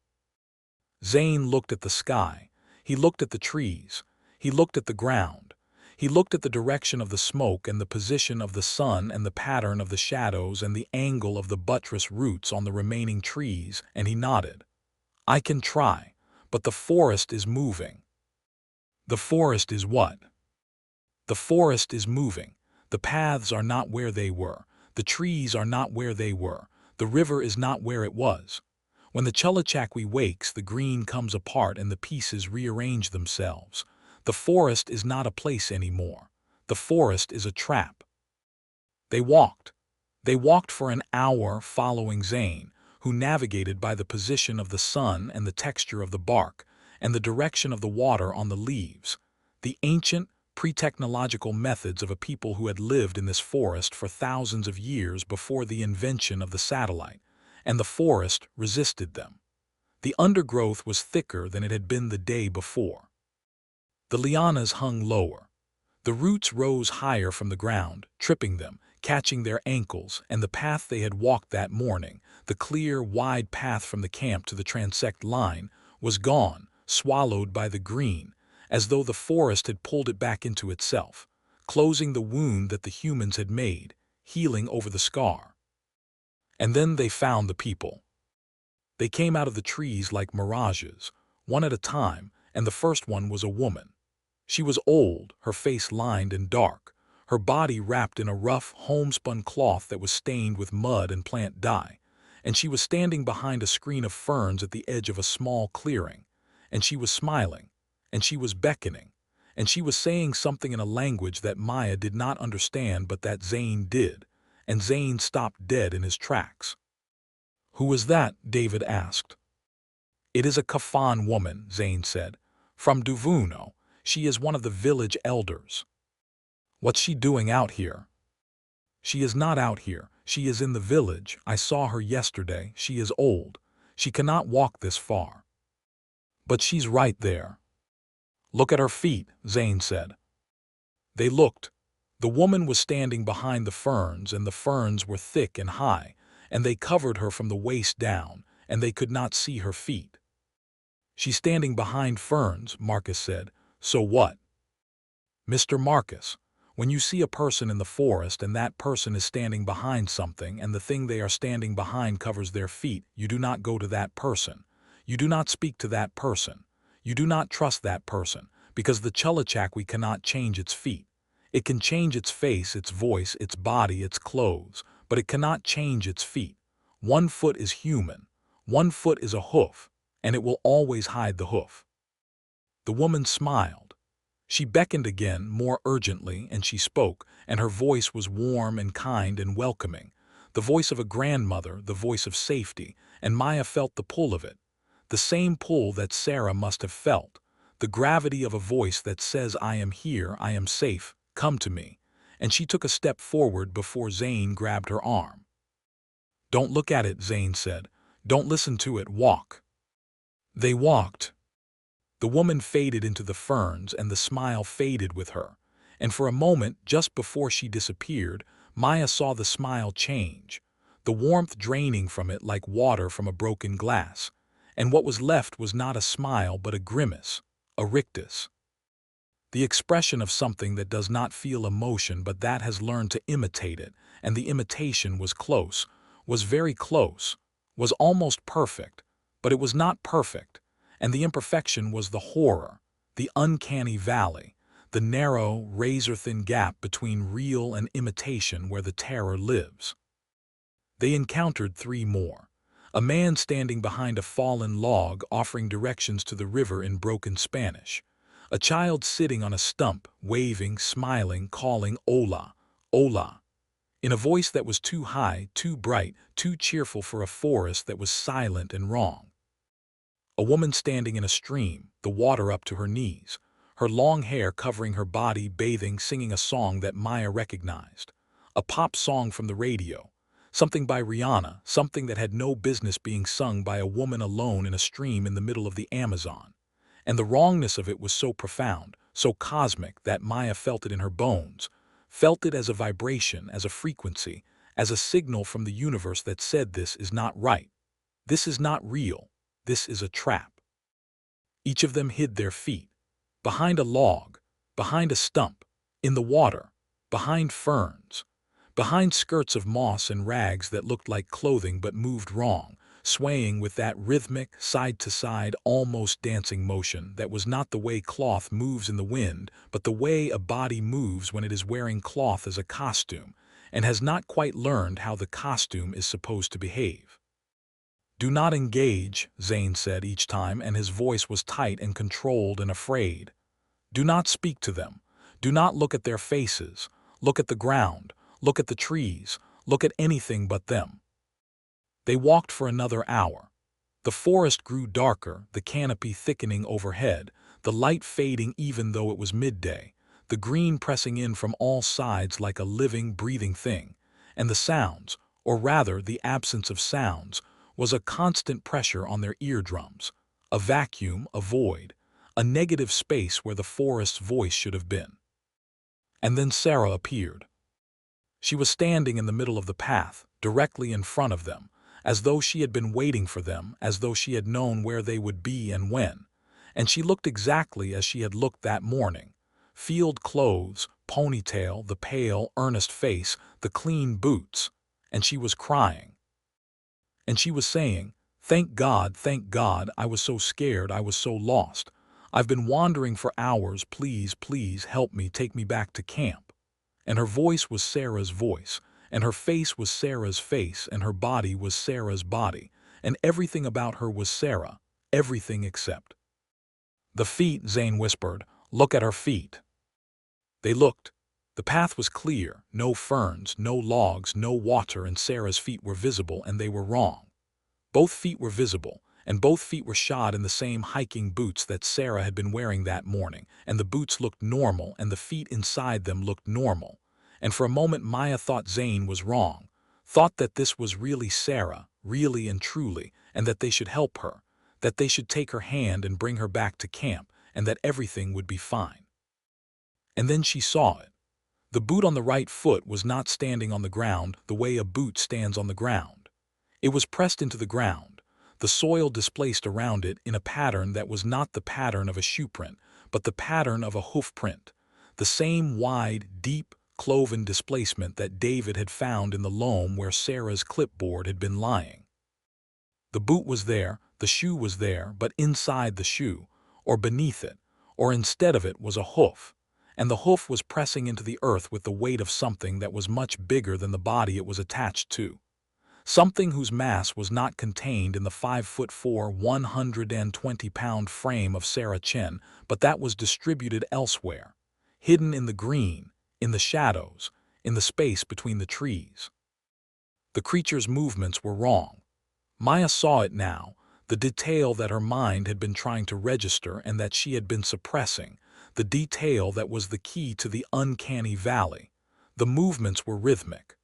Zane looked at the sky. He looked at the trees. He looked at the ground. He looked at the direction of the smoke and the position of the sun and the pattern of the shadows and the angle of the buttress roots on the remaining trees, and he nodded. "I can try, but the forest is moving." "The forest is what?" "The forest is moving. The paths are not where they were. The trees are not where they were. The river is not where it was. When the Chullachaki wakes, the green comes apart and the pieces rearrange themselves. The forest is not a place anymore. The forest is a trap." They walked. They walked for an hour following Zane, who navigated by the position of the sun and the texture of the bark, and the direction of the water on the leaves, the ancient, pre-technological methods of a people who had lived in this forest for thousands of years before the invention of the satellite, and the forest resisted them. The undergrowth was thicker than it had been the day before. The lianas hung lower. The roots rose higher from the ground, tripping them, catching their ankles, and the path they had walked that morning, the clear, wide path from the camp to the transect line, was gone, swallowed by the green, as though the forest had pulled it back into itself, closing the wound that the humans had made, healing over the scar. And then they found the people. They came out of the trees like mirages, one at a time, and the first one was a woman. She was old, her face lined and dark, her body wrapped in a rough, homespun cloth that was stained with mud and plant dye, and she was standing behind a screen of ferns at the edge of a small clearing, and she was smiling, and she was beckoning, and she was saying something in a language that Maya did not understand but that Zane did, and Zane stopped dead in his tracks. "Who is that?" David asked. "It is a Kafan woman," Zane said. "From Duvuno. She is one of the village elders." "What's she doing out here?" "She is not out here. She is in the village. I saw her yesterday. She is old. She cannot walk this far." "But she's right there." "Look at her feet," Zane said. They looked. The woman was standing behind the ferns, and the ferns were thick and high, and they covered her from the waist down, and they could not see her feet. "She's standing behind ferns," Marcus said. "So what?" "Mr. Marcus, when you see a person in the forest and that person is standing behind something and the thing they are standing behind covers their feet, you do not go to that person. You do not speak to that person. You do not trust that person, because the Chullachaki cannot change its feet. It can change its face, its voice, its body, its clothes, but it cannot change its feet. One foot is human. One foot is a hoof, and it will always hide the hoof." The woman smiled. She beckoned again, more urgently, and she spoke, and her voice was warm and kind and welcoming, the voice of a grandmother, the voice of safety, and Maya felt the pull of it, the same pull that Sarah must have felt, the gravity of a voice that says, "I am here, I am safe, come to me," and she took a step forward before Zane grabbed her arm. "Don't look at it," Zane said. "Don't listen to it, walk." They walked. The woman faded into the ferns, and the smile faded with her, and for a moment, just before she disappeared, Maya saw the smile change, the warmth draining from it like water from a broken glass, and what was left was not a smile but a grimace, a rictus. The expression of something that does not feel emotion but that has learned to imitate it, and the imitation was close, was very close, was almost perfect, but it was not perfect, and the imperfection was the horror, the uncanny valley, the narrow, razor-thin gap between real and imitation where the terror lives. They encountered three more. A man standing behind a fallen log offering directions to the river in broken Spanish. A child sitting on a stump, waving, smiling, calling "Hola, hola," in a voice that was too high, too bright, too cheerful for a forest that was silent and wrong. A woman standing in a stream, the water up to her knees, her long hair covering her body, bathing, singing a song that Maya recognized. A pop song from the radio. Something by Rihanna, something that had no business being sung by a woman alone in a stream in the middle of the Amazon. And the wrongness of it was so profound, so cosmic, that Maya felt it in her bones, felt it as a vibration, as a frequency, as a signal from the universe that said this is not right. This is not real. This is a trap. Each of them hid their feet. Behind a log, behind a stump, in the water, behind ferns, behind skirts of moss and rags that looked like clothing but moved wrong, swaying with that rhythmic, side-to-side, almost dancing motion that was not the way cloth moves in the wind, but the way a body moves when it is wearing cloth as a costume, and has not quite learned how the costume is supposed to behave. "Do not engage," Zane said each time, and his voice was tight and controlled and afraid. "Do not speak to them. Do not look at their faces. Look at the ground. Look at the trees. Look at anything but them." They walked for another hour. The forest grew darker, the canopy thickening overhead, the light fading even though it was midday, the green pressing in from all sides like a living, breathing thing, and the sounds, or rather the absence of sounds, was a constant pressure on their eardrums, a vacuum, a void, a negative space where the forest's voice should have been. And then Sora appeared. She was standing in the middle of the path, directly in front of them, as though she had been waiting for them, as though she had known where they would be and when. And she looked exactly as she had looked that morning. Field clothes, ponytail, the pale, earnest face, the clean boots. And she was crying. And she was saying, thank God, I was so scared, I was so lost. I've been wandering for hours, please, please help me, take me back to camp. And her voice was Sora's voice, and her face was Sora's face, and her body was Sora's body, and everything about her was Sora, everything except. The feet, Zane whispered, look at her feet. They looked. The path was clear, no ferns, no logs, no water, and Sora's feet were visible, and they were wrong. Both feet were visible, and both feet were shod in the same hiking boots that Sora had been wearing that morning, and the boots looked normal, and the feet inside them looked normal. And for a moment Maya thought Zane was wrong, thought that this was really Sora, really and truly, and that they should help her, that they should take her hand and bring her back to camp, and that everything would be fine. And then she saw it. The boot on the right foot was not standing on the ground the way a boot stands on the ground. It was pressed into the ground, the soil displaced around it in a pattern that was not the pattern of a shoe print, but the pattern of a hoof print, the same wide, deep, cloven displacement that David had found in the loam where Sora's clipboard had been lying. The boot was there, the shoe was there, but inside the shoe, or beneath it, or instead of it was a hoof, and the hoof was pressing into the earth with the weight of something that was much bigger than the body it was attached to. Something whose mass was not contained in the 5'4", 120-pound frame of Sora Chen, but that was distributed elsewhere, hidden in the green, in the shadows, in the space between the trees. The creature's movements were wrong. Maya saw it now, the detail that her mind had been trying to register and that she had been suppressing, the detail that was the key to the uncanny valley. The movements were rhythmic.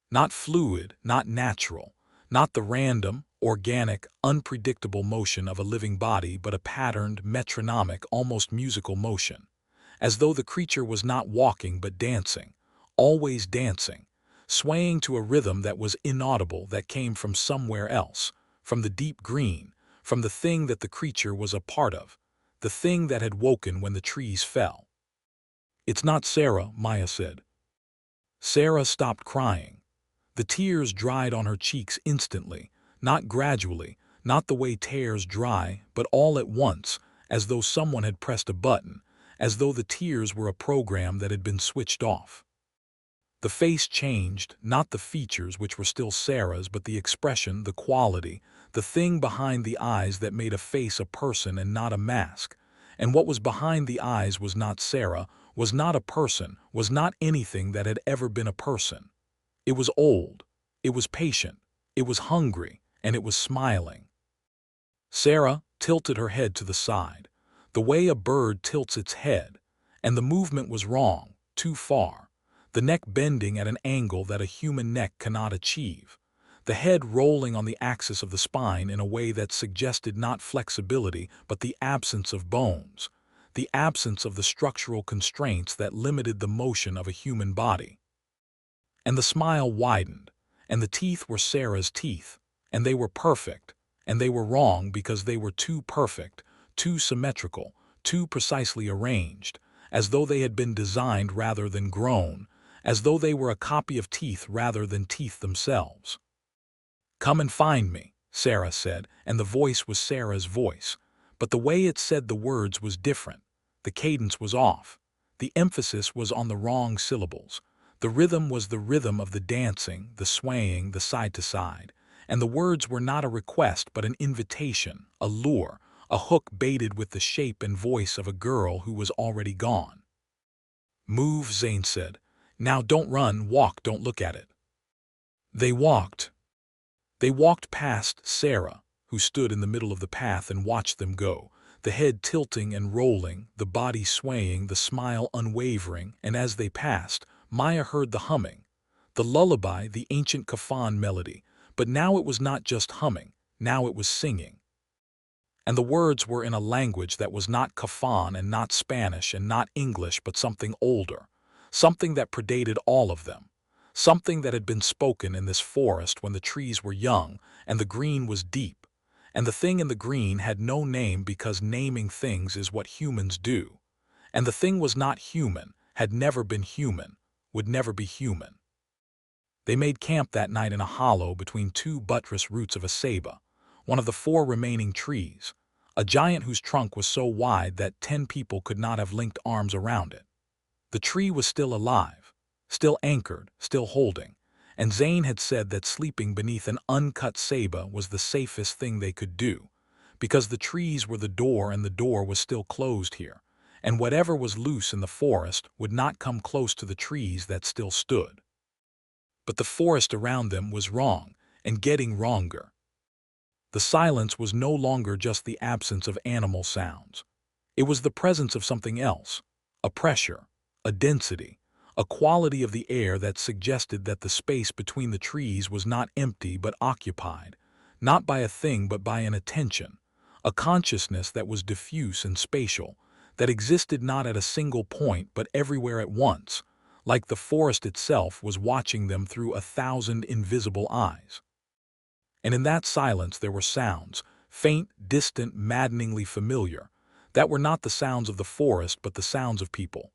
Not fluid, not natural, not the random, organic, unpredictable motion of a living body, but a patterned, metronomic, almost musical motion, as though the creature was not walking but dancing, always dancing, swaying to a rhythm that was inaudible, that came from somewhere else, from the deep green, from the thing that the creature was a part of, the thing that had woken when the trees fell. It's not Sora, Maya said. Sora stopped crying. The tears dried on her cheeks instantly, not gradually, not the way tears dry, but all at once, as though someone had pressed a button, as though the tears were a program that had been switched off. The face changed, not the features which were still Sora's, but the expression, the quality, the thing behind the eyes that made a face a person and not a mask. And what was behind the eyes was not Sora, was not a person, was not anything that had ever been a person. It was old, it was patient, it was hungry, and it was smiling. Sora tilted her head to the side, the way a bird tilts its head, and the movement was wrong, too far, the neck bending at an angle that a human neck cannot achieve, the head rolling on the axis of the spine in a way that suggested not flexibility but the absence of bones, the absence of the structural constraints that limited the motion of a human body. And the smile widened, and the teeth were Sora's teeth, and they were perfect, and they were wrong because they were too perfect, too symmetrical, too precisely arranged, as though they had been designed rather than grown, as though they were a copy of teeth rather than teeth themselves. "Come and find me," Sora said, and the voice was Sora's voice, but the way it said the words was different. The cadence was off. The emphasis was on the wrong syllables. The rhythm was the rhythm of the dancing, the swaying, the side to side, and the words were not a request but an invitation, a lure, a hook baited with the shape and voice of a girl who was already gone. "Move," Zane said. "Now don't run, walk, don't look at it." They walked. They walked past Sora, who stood in the middle of the path and watched them go, the head tilting and rolling, the body swaying, the smile unwavering, and as they passed, Maya heard the humming, the lullaby, the ancient kafan melody, but now it was not just humming, now it was singing. And the words were in a language that was not kafan and not Spanish and not English, but something older, something that predated all of them, something that had been spoken in this forest when the trees were young and the green was deep, and the thing in the green had no name because naming things is what humans do, and the thing was not human, had never been human, would never be human. They made camp that night in a hollow between two buttress roots of a ceiba, one of the 4 remaining trees, a giant whose trunk was so wide that 10 people could not have linked arms around it. The tree was still alive, still anchored, still holding, and Zane had said that sleeping beneath an uncut ceiba was the safest thing they could do, because the trees were the door and the door was still closed here, and whatever was loose in the forest would not come close to the trees that still stood. But the forest around them was wrong, and getting wronger. The silence was no longer just the absence of animal sounds. It was the presence of something else, a pressure, a density, a quality of the air that suggested that the space between the trees was not empty but occupied, not by a thing but by an attention, a consciousness that was diffuse and spatial, that existed not at a single point but everywhere at once, like the forest itself was watching them through 1,000 invisible eyes. And in that silence there were sounds, faint, distant, maddeningly familiar, that were not the sounds of the forest but the sounds of people.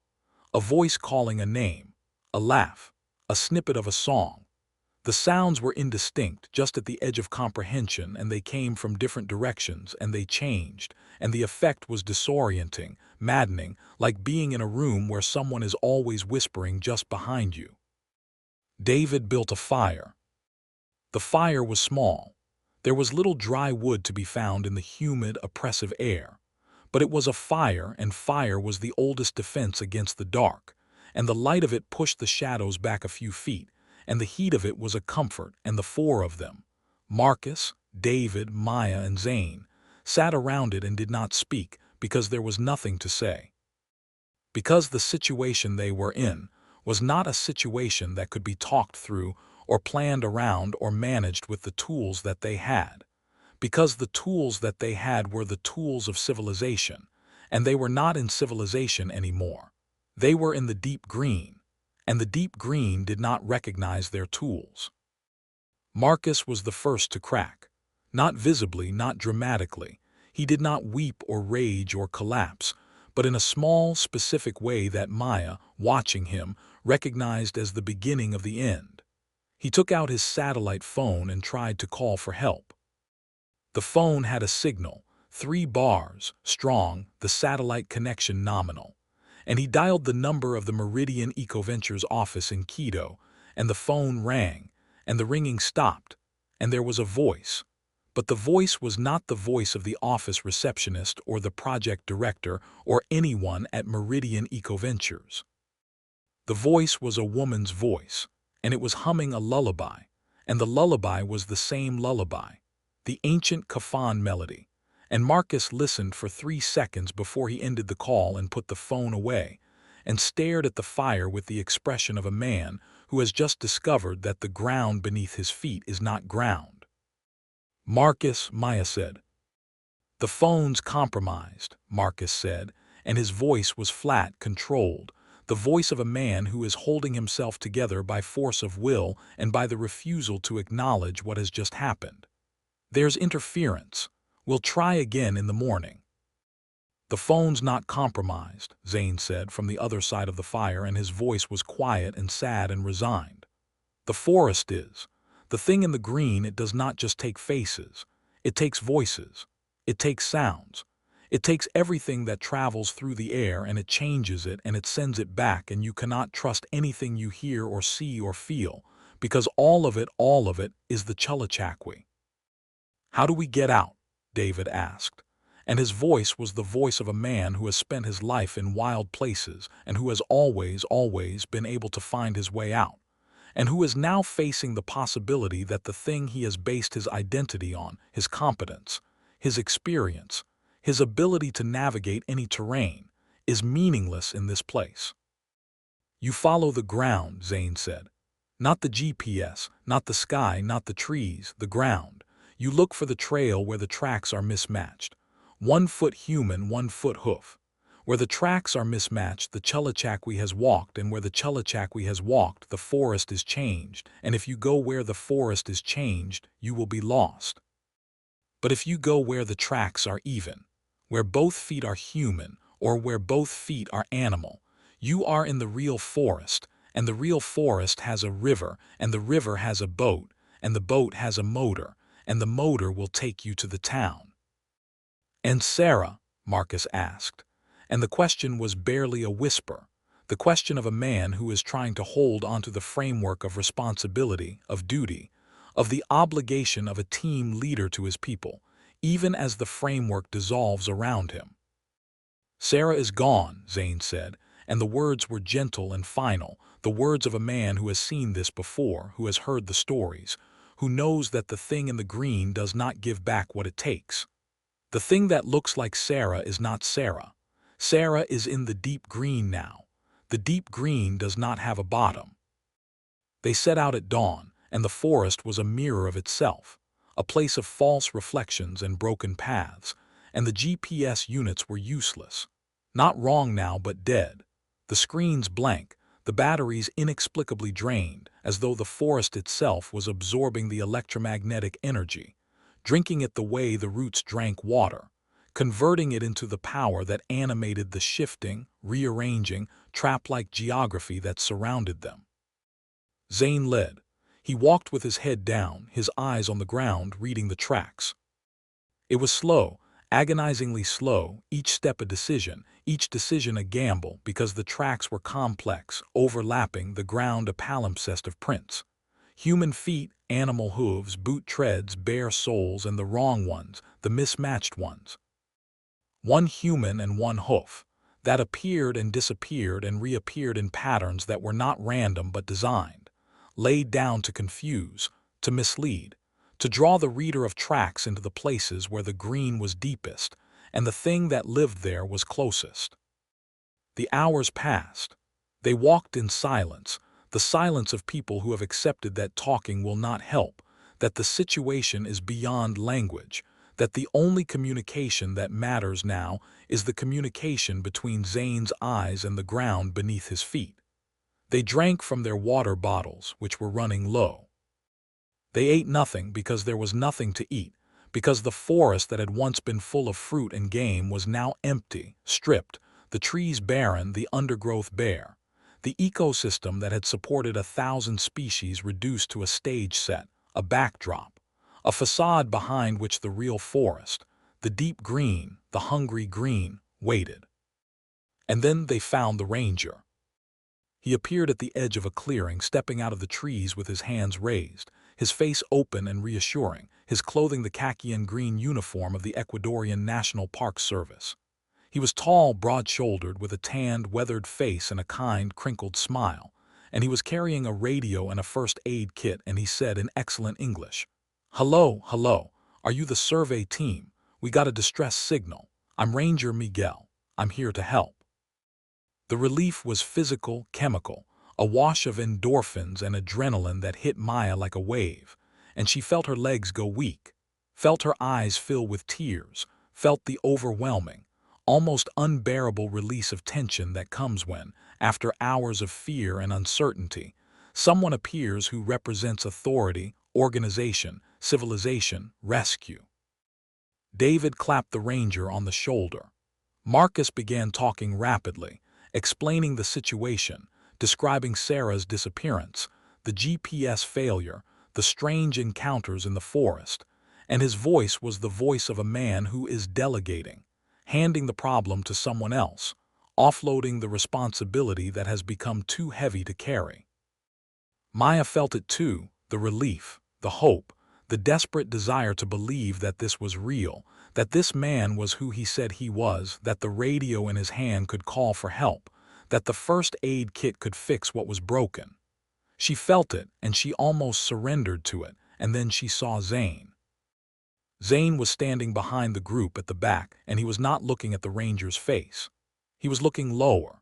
A voice calling a name, a laugh, a snippet of a song. The sounds were indistinct, just at the edge of comprehension, and they came from different directions, and they changed, and the effect was disorienting, maddening, like being in a room where someone is always whispering just behind you. David built a fire. The fire was small. There was little dry wood to be found in the humid, oppressive air. But it was a fire, and fire was the oldest defense against the dark, and the light of it pushed the shadows back a few feet, and the heat of it was a comfort, and the 4 of them, Marcus, David, Maya, and Zane, sat around it and did not speak because there was nothing to say. Because the situation they were in was not a situation that could be talked through or planned around or managed with the tools that they had, because the tools that they had were the tools of civilization, and they were not in civilization anymore. They were in the deep green, and the deep green did not recognize their tools. Marcus was the first to crack. Not visibly, not dramatically. He did not weep or rage or collapse, but in a small, specific way that Maya, watching him, recognized as the beginning of the end. He took out his satellite phone and tried to call for help. The phone had a signal, 3 bars, strong, the satellite connection nominal, and he dialed the number of the Meridian EcoVentures office in Quito, and the phone rang, and the ringing stopped, and there was a voice. But the voice was not the voice of the office receptionist or the project director or anyone at Meridian EcoVentures. The voice was a woman's voice, and it was humming a lullaby, and the lullaby was the same lullaby, the ancient kafan melody, and Marcus listened for 3 seconds before he ended the call and put the phone away, and stared at the fire with the expression of a man who has just discovered that the ground beneath his feet is not ground. Marcus, Maya said. The phone's compromised, Marcus said, and his voice was flat, controlled, the voice of a man who is holding himself together by force of will and by the refusal to acknowledge what has just happened. There's interference. We'll try again in the morning. The phone's not compromised, Zane said from the other side of the fire, and his voice was quiet and sad and resigned. The forest is. The thing in the green, it does not just take faces. It takes voices. It takes sounds. It takes everything that travels through the air, and it changes it and it sends it back, and you cannot trust anything you hear or see or feel, because all of it is the Chullachaki. How do we get out? David asked, and his voice was the voice of a man who has spent his life in wild places and who has always been able to find his way out. and who is now facing the possibility that the thing he has based his identity on, his competence, his experience, his ability to navigate any terrain, is meaningless in this place. You follow the ground, Zane said. Not the GPS, not the sky, not the trees, the ground. You look for the trail where the tracks are mismatched. 1 foot human, 1 foot hoof. Where the tracks are mismatched, the Chullachaki has walked, and where the Chullachaki has walked, the forest is changed, and if you go where the forest is changed, you will be lost. But if you go where the tracks are even, where both feet are human, or where both feet are animal, you are in the real forest, and the real forest has a river, and the river has a boat, and the boat has a motor, and the motor will take you to the town. And Sora? Marcus asked. And the question was barely a whisper, the question of a man who is trying to hold onto the framework of responsibility, of duty, of the obligation of a team leader to his people, even as the framework dissolves around him. Sora is gone, Zane said, and the words were gentle and final, the words of a man who has seen this before, who has heard the stories, who knows that the thing in the green does not give back what it takes. The thing that looks like Sora is not Sora. Sora is in the deep green now. The deep green does not have a bottom. They set out at dawn, and the forest was a mirror of itself, a place of false reflections and broken paths, and the GPS units were useless. Not wrong now, but dead. The screens blank, the batteries inexplicably drained, as though the forest itself was absorbing the electromagnetic energy, drinking it the way the roots drank water, converting it into the power that animated the shifting, rearranging, trap-like geography that surrounded them. Zane led. He walked with his head down, his eyes on the ground, reading the tracks. It was slow, agonizingly slow, each step a decision a gamble, because the tracks were complex, overlapping, the ground a palimpsest of prints. Human feet, animal hooves, boot treads, bare soles, and the wrong ones, the mismatched ones. 1 human and 1 hoof, that appeared and disappeared and reappeared in patterns that were not random but designed, laid down to confuse, to mislead, to draw the reader of tracks into the places where the green was deepest and the thing that lived there was closest. The hours passed. They walked in silence, the silence of people who have accepted that talking will not help, that the situation is beyond language, that the only communication that matters now is the communication between Zane's eyes and the ground beneath his feet. They drank from their water bottles, which were running low. They ate nothing because there was nothing to eat, because the forest that had once been full of fruit and game was now empty, stripped, the trees barren, the undergrowth bare. The ecosystem that had supported 1,000 species reduced to a stage set, a backdrop, a facade behind which the real forest, the deep green, the hungry green, waited. And then they found the ranger. He appeared at the edge of a clearing, stepping out of the trees with his hands raised, his face open and reassuring, his clothing the khaki and green uniform of the Ecuadorian National Park Service. He was tall, broad-shouldered, with a tanned, weathered face and a kind, crinkled smile, and he was carrying a radio and a first aid kit, and he said in excellent English, "Hello, hello, are you the survey team? We got a distress signal. I'm Ranger Miguel. I'm here to help." The relief was physical, chemical, a wash of endorphins and adrenaline that hit Maya like a wave, and she felt her legs go weak, felt her eyes fill with tears, felt the overwhelming, almost unbearable release of tension that comes when, after hours of fear and uncertainty, someone appears who represents authority, organization, civilization, rescue. David clapped the ranger on the shoulder. Marcus began talking rapidly, explaining the situation, describing Sarah's disappearance, the GPS failure, the strange encounters in the forest, and his voice was the voice of a man who is delegating, handing the problem to someone else, offloading the responsibility that has become too heavy to carry. Maya felt it too, the relief, the hope, the desperate desire to believe that this was real, that this man was who he said he was, that the radio in his hand could call for help, that the first aid kit could fix what was broken. She felt it, and she almost surrendered to it, and then she saw Zane. Zane was standing behind the group at the back, and he was not looking at the ranger's face. He was looking lower.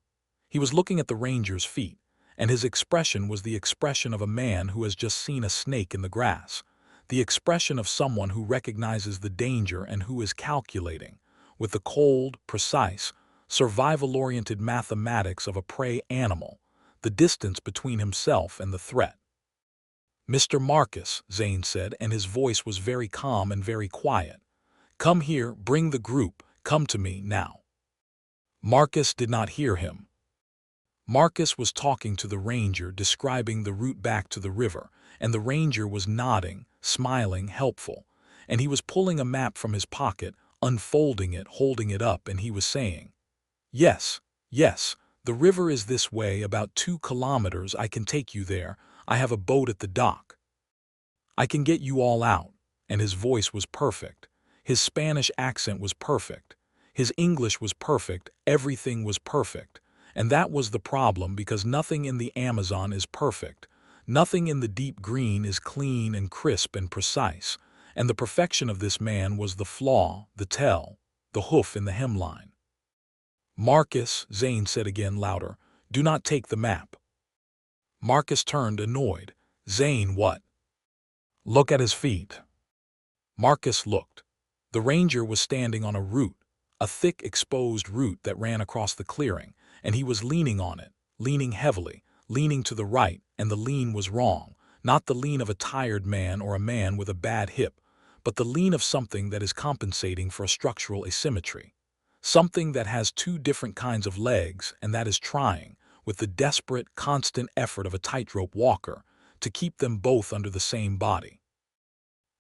He was looking at the ranger's feet, and his expression was the expression of a man who has just seen a snake in the grass, the expression of someone who recognizes the danger and who is calculating, with the cold, precise, survival-oriented mathematics of a prey animal, the distance between himself and the threat. "Mr. Marcus," Zane said, and his voice was very calm and very quiet. "Come here, bring the group, come to me, now." Marcus did not hear him. Marcus was talking to the ranger, describing the route back to the river, and the ranger was nodding, smiling, helpful, and he was pulling a map from his pocket, unfolding it, holding it up, and he was saying, "Yes, yes, the river is this way, about 2 kilometers. I can take you there. I have a boat at the dock. I can get you all out." And his voice was perfect. His Spanish accent was perfect. His English was perfect. Everything was perfect. And that was the problem, because nothing in the Amazon is perfect. Nothing in the deep green is clean and crisp and precise. And the perfection of this man was the flaw, the tell, the hoof in the hemline. "Marcus," Zane said again louder, "do not take the map." Marcus turned, annoyed. "Zane, what?" "Look at his feet." Marcus looked. The ranger was standing on a root, a thick exposed root that ran across the clearing, and he was leaning on it, leaning heavily, leaning to the right, and the lean was wrong, not the lean of a tired man or a man with a bad hip, but the lean of something that is compensating for a structural asymmetry. Something that has 2 different kinds of legs, and that is trying, with the desperate, constant effort of a tightrope walker, to keep them both under the same body.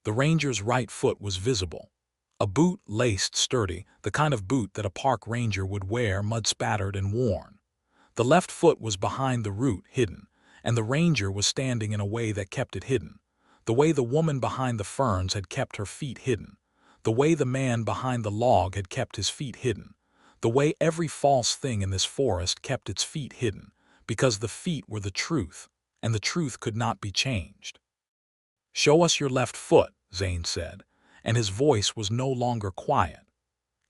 The ranger's right foot was visible. A boot, laced, sturdy, the kind of boot that a park ranger would wear, mud-spattered and worn. The left foot was behind the root, hidden, and the ranger was standing in a way that kept it hidden, the way the woman behind the ferns had kept her feet hidden, the way the man behind the log had kept his feet hidden, the way every false thing in this forest kept its feet hidden, because the feet were the truth, and the truth could not be changed. "Show us your left foot," Zane said, and his voice was no longer quiet.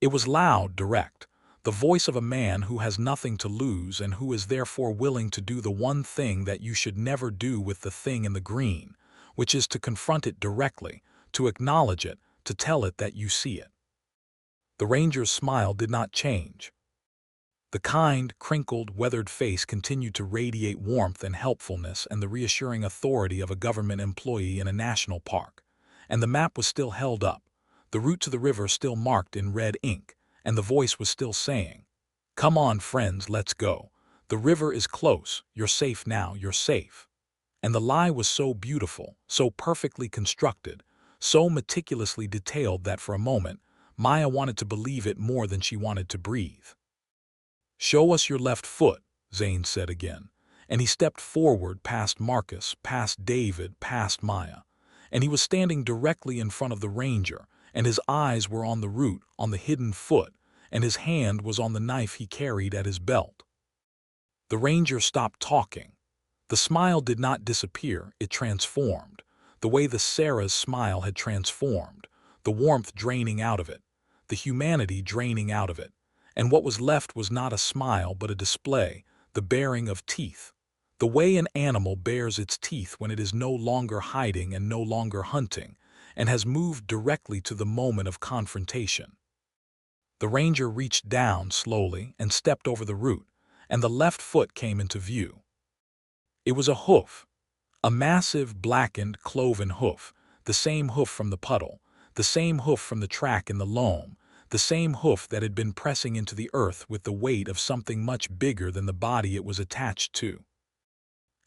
It was loud, direct, the voice of a man who has nothing to lose and who is therefore willing to do the one thing that you should never do with the thing in the green, which is to confront it directly, to acknowledge it, to tell it that you see it. The ranger's smile did not change. The kind, crinkled, weathered face continued to radiate warmth and helpfulness and the reassuring authority of a government employee in a national park. And the map was still held up, the route to the river still marked in red ink, and the voice was still saying, "Come on, friends, let's go. The river is close. You're safe now, you're safe." And the lie was so beautiful, so perfectly constructed, so meticulously detailed that for a moment, Maya wanted to believe it more than she wanted to breathe. "Show us your left foot," Zane said again, and he stepped forward past Marcus, past David, past Maya, and he was standing directly in front of the ranger, and his eyes were on the root, on the hidden foot, and his hand was on the knife he carried at his belt. The ranger stopped talking. The smile did not disappear, it transformed, the way the Sarah's smile had transformed, the warmth draining out of it, the humanity draining out of it, and what was left was not a smile but a display, the baring of teeth, the way an animal bares its teeth when it is no longer hiding and no longer hunting, and has moved directly to the moment of confrontation. The ranger reached down slowly and stepped over the root, and the left foot came into view. It was a hoof, a massive, blackened, cloven hoof, the same hoof from the puddle, the same hoof from the track in the loam, the same hoof that had been pressing into the earth with the weight of something much bigger than the body it was attached to.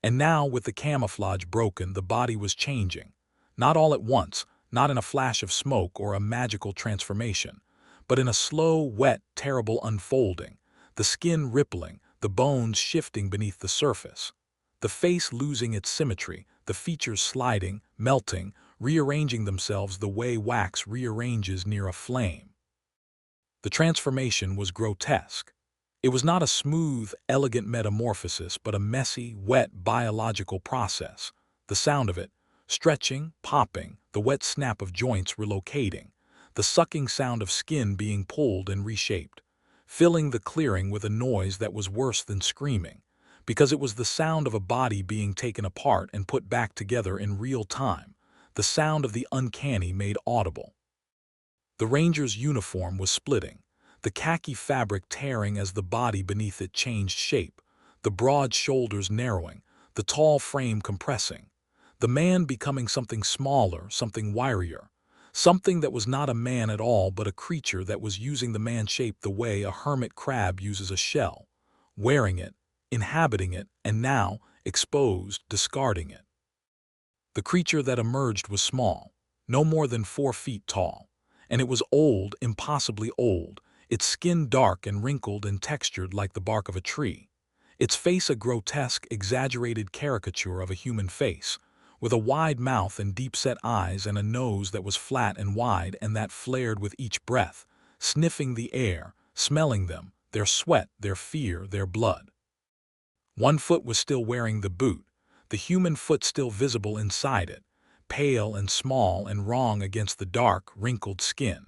And now, with the camouflage broken, the body was changing, not all at once, not in a flash of smoke or a magical transformation, but in a slow, wet, terrible unfolding, the skin rippling, the bones shifting beneath the surface, the face losing its symmetry, the features sliding, melting, rearranging themselves the way wax rearranges near a flame. The transformation was grotesque. It was not a smooth, elegant metamorphosis, but a messy, wet biological process. The sound of it, stretching, popping, the wet snap of joints relocating, the sucking sound of skin being pulled and reshaped, filling the clearing with a noise that was worse than screaming, because it was the sound of a body being taken apart and put back together in real time, the sound of the uncanny made audible. The ranger's uniform was splitting, the khaki fabric tearing as the body beneath it changed shape, the broad shoulders narrowing, the tall frame compressing, the man becoming something smaller, something wirier, something that was not a man at all but a creature that was using the man shape the way a hermit crab uses a shell, wearing it, inhabiting it, and now, exposed, discarding it. The creature that emerged was small, no more than 4 feet tall, and it was old, impossibly old, its skin dark and wrinkled and textured like the bark of a tree, its face a grotesque, exaggerated caricature of a human face, with a wide mouth and deep-set eyes and a nose that was flat and wide and that flared with each breath, sniffing the air, smelling them, their sweat, their fear, their blood. One foot was still wearing the boot, the human foot still visible inside it, pale and small and wrong against the dark, wrinkled skin.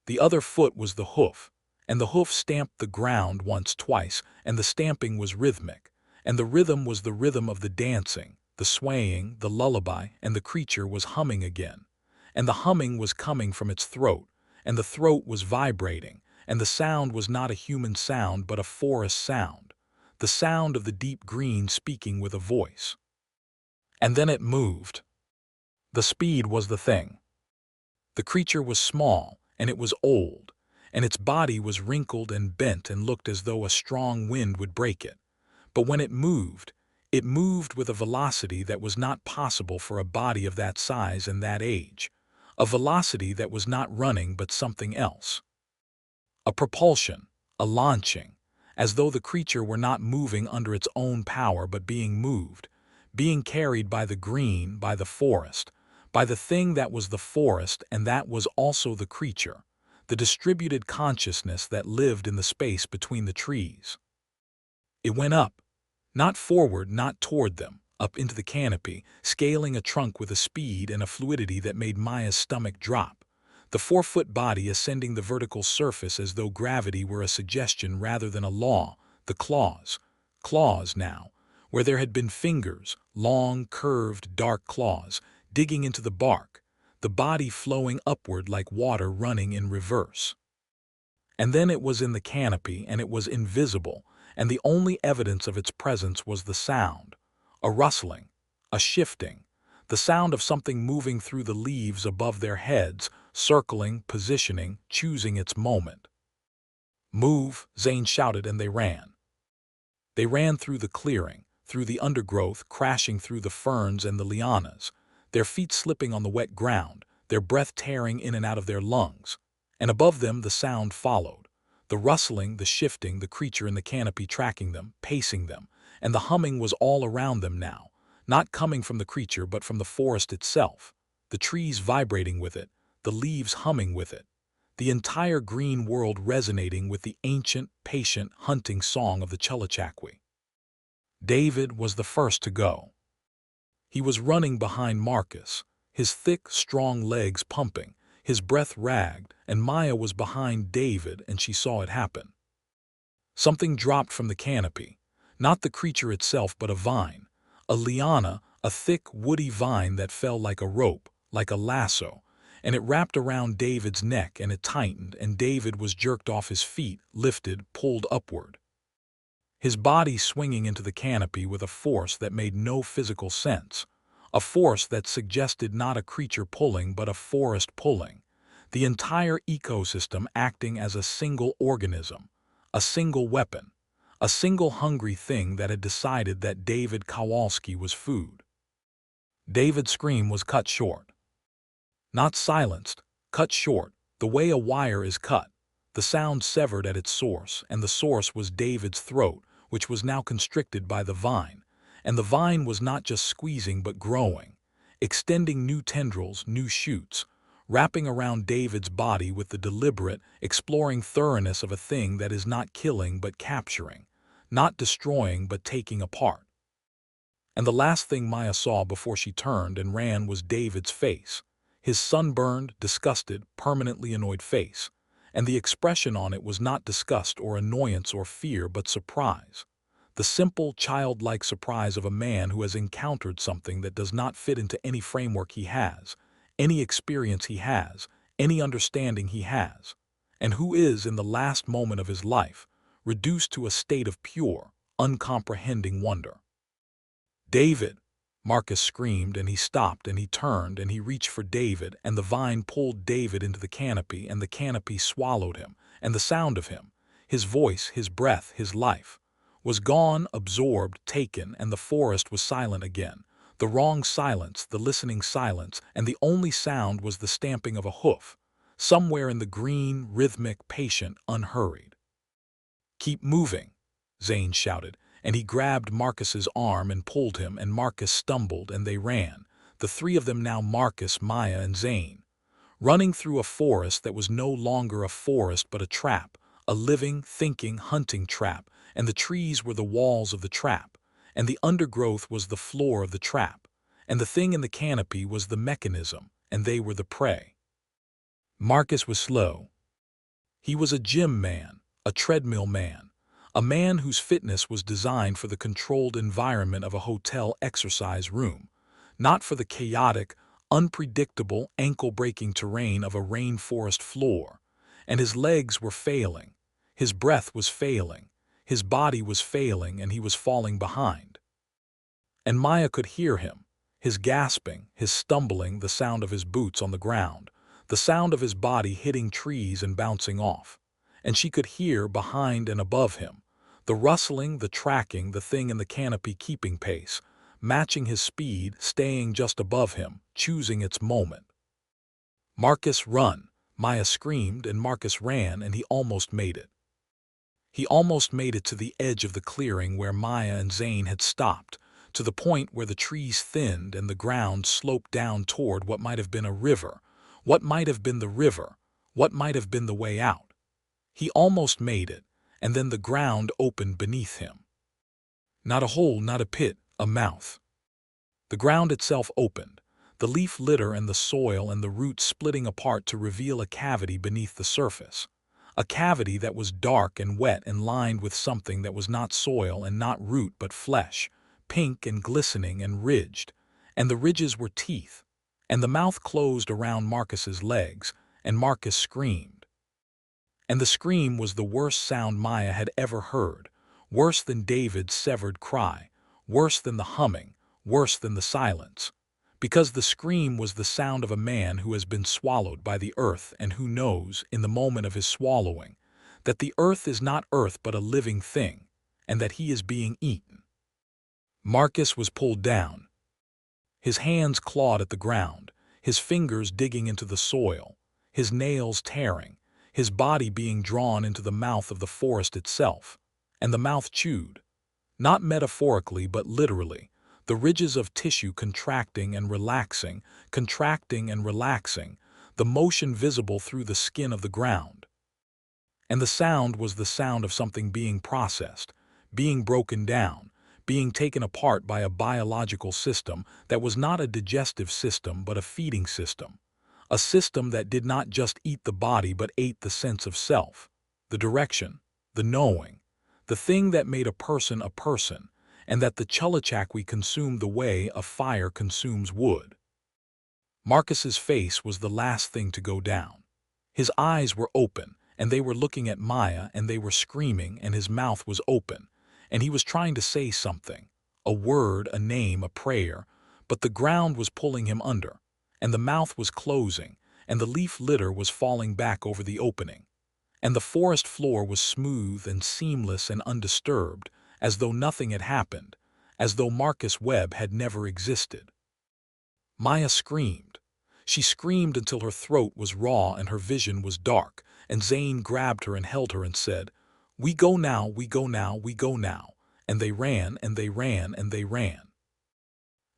The other foot was the hoof, and the hoof stamped the ground once, twice, and the stamping was rhythmic, and the rhythm was the rhythm of the dancing, the swaying, the lullaby, and the creature was humming again, and the humming was coming from its throat, and the throat was vibrating, and the sound was not a human sound but a forest sound, the sound of the deep green speaking with a voice. And then it moved. The speed was the thing. The creature was small, and it was old, and its body was wrinkled and bent and looked as though a strong wind would break it. But when it moved with a velocity that was not possible for a body of that size and that age, a velocity that was not running but something else. A propulsion, a launching, as though the creature were not moving under its own power but being moved, being carried by the green, by the forest, by the thing that was the forest and that was also the creature, the distributed consciousness that lived in the space between the trees. It went up, not forward, not toward them, up into the canopy, scaling a trunk with a speed and a fluidity that made Maya's stomach drop, the 4-foot body ascending the vertical surface as though gravity were a suggestion rather than a law, the claws now, where there had been fingers, long, curved, dark claws, digging into the bark, the body flowing upward like water running in reverse. And then it was in the canopy, and it was invisible, and the only evidence of its presence was the sound, a rustling, a shifting, the sound of something moving through the leaves above their heads, circling, positioning, choosing its moment. "Move," Zane shouted, and they ran. They ran through the clearing, through the undergrowth, crashing through the ferns and the lianas, their feet slipping on the wet ground, their breath tearing in and out of their lungs. And above them the sound followed, the rustling, the shifting, the creature in the canopy tracking them, pacing them, and the humming was all around them now, not coming from the creature but from the forest itself, the trees vibrating with it, the leaves humming with it, the entire green world resonating with the ancient, patient hunting song of the Chullachaki. David was the first to go. He was running behind Marcus, his thick, strong legs pumping, his breath ragged, and Maya was behind David, and she saw it happen. Something dropped from the canopy, not the creature itself but a vine, a liana, a thick, woody vine that fell like a rope, like a lasso, and it wrapped around David's neck and it tightened, and David was jerked off his feet, lifted, pulled upward. His body swinging into the canopy with a force that made no physical sense, a force that suggested not a creature pulling but a forest pulling, the entire ecosystem acting as a single organism, a single weapon, a single hungry thing that had decided that David Kowalski was food. David's scream was cut short. Not silenced, cut short, the way a wire is cut, the sound severed at its source, and the source was David's throat, which was now constricted by the vine, and the vine was not just squeezing but growing, extending new tendrils, new shoots, wrapping around David's body with the deliberate, exploring thoroughness of a thing that is not killing but capturing, not destroying but taking apart. And the last thing Maya saw before she turned and ran was David's face, his sunburned, disgusted, permanently annoyed face, and the expression on it was not disgust or annoyance or fear but surprise. The simple, childlike surprise of a man who has encountered something that does not fit into any framework he has, any experience he has, any understanding he has, and who is, in the last moment of his life, reduced to a state of pure, uncomprehending wonder. "David!" Marcus screamed, and he stopped, and he turned, and he reached for David, and the vine pulled David into the canopy, and the canopy swallowed him, and the sound of him, his voice, his breath, his life, was gone, absorbed, taken, and the forest was silent again, the wrong silence, the listening silence, and the only sound was the stamping of a hoof, somewhere in the green, rhythmic, patient, unhurried. "Keep moving," Zane shouted, and he grabbed Marcus's arm and pulled him, and Marcus stumbled, and they ran, the three of them now, Marcus, Maya, and Zane, running through a forest that was no longer a forest but a trap, a living, thinking, hunting trap, and the trees were the walls of the trap, and the undergrowth was the floor of the trap, and the thing in the canopy was the mechanism, and they were the prey. Marcus was slow. He was a gym man, a treadmill man, a man whose fitness was designed for the controlled environment of a hotel exercise room, not for the chaotic, unpredictable, ankle-breaking terrain of a rainforest floor, and his legs were failing, his breath was failing, his body was failing, and he was falling behind. And Maya could hear him, his gasping, his stumbling, the sound of his boots on the ground, the sound of his body hitting trees and bouncing off, and she could hear, behind and above him, the rustling, the tracking, the thing in the canopy keeping pace, matching his speed, staying just above him, choosing its moment. "Marcus, run!" Maya screamed, and Marcus ran, and he almost made it. He almost made it to the edge of the clearing where Maya and Zane had stopped, to the point where the trees thinned and the ground sloped down toward what might have been a river, what might have been the river, what might have been the way out. He almost made it, and then the ground opened beneath him. Not a hole, not a pit, a mouth. The ground itself opened, the leaf litter and the soil and the roots splitting apart to reveal a cavity beneath the surface. A cavity that was dark and wet and lined with something that was not soil and not root but flesh, pink and glistening and ridged, and the ridges were teeth, and the mouth closed around Marcus's legs, and Marcus screamed. And the scream was the worst sound Maya had ever heard, worse than David's severed cry, worse than the humming, worse than the silence, because the scream was the sound of a man who has been swallowed by the earth and who knows, in the moment of his swallowing, that the earth is not earth but a living thing, and that he is being eaten. Marcus was pulled down. His hands clawed at the ground, his fingers digging into the soil, his nails tearing, his body being drawn into the mouth of the forest itself, and the mouth chewed, not metaphorically but literally, the ridges of tissue contracting and relaxing, the motion visible through the skin of the ground. And the sound was the sound of something being processed, being broken down, being taken apart by a biological system that was not a digestive system but a feeding system, a system that did not just eat the body but ate the sense of self, the direction, the knowing, the thing that made a person, and that the Chullachaki consumed the way a fire consumes wood. Marcus's face was the last thing to go down. His eyes were open, and they were looking at Maya, and they were screaming, and his mouth was open, and he was trying to say something, a word, a name, a prayer, but the ground was pulling him under, and the mouth was closing, and the leaf litter was falling back over the opening, and the forest floor was smooth and seamless and undisturbed, as though nothing had happened, as though Marcus Webb had never existed. Maya screamed. She screamed until her throat was raw and her vision was dark, and Zane grabbed her and held her and said, "We go now, we go now, we go now." And they ran, and they ran, and they ran.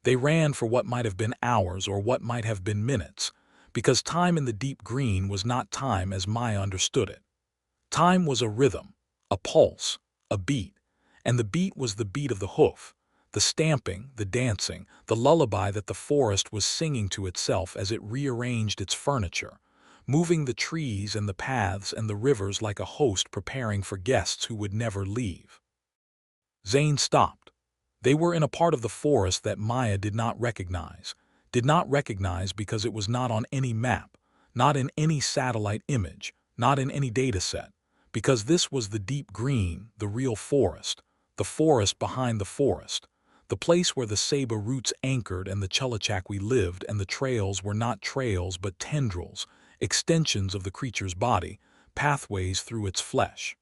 They ran for what might have been hours or what might have been minutes, because time in the deep green was not time as Maya understood it. Time was a rhythm, a pulse, a beat, and the beat was the beat of the hoof, the stamping, the dancing, the lullaby that the forest was singing to itself as it rearranged its furniture, moving the trees and the paths and the rivers like a host preparing for guests who would never leave. Zane stopped. They were in a part of the forest that Maya did not recognize because it was not on any map, not in any satellite image, not in any dataset, because this was the deep green, the real forest, the forest behind the forest, the place where the ceiba roots anchored and the Chullachaki lived, and the trails were not trails but tendrils, extensions of the creature's body, pathways through its flesh.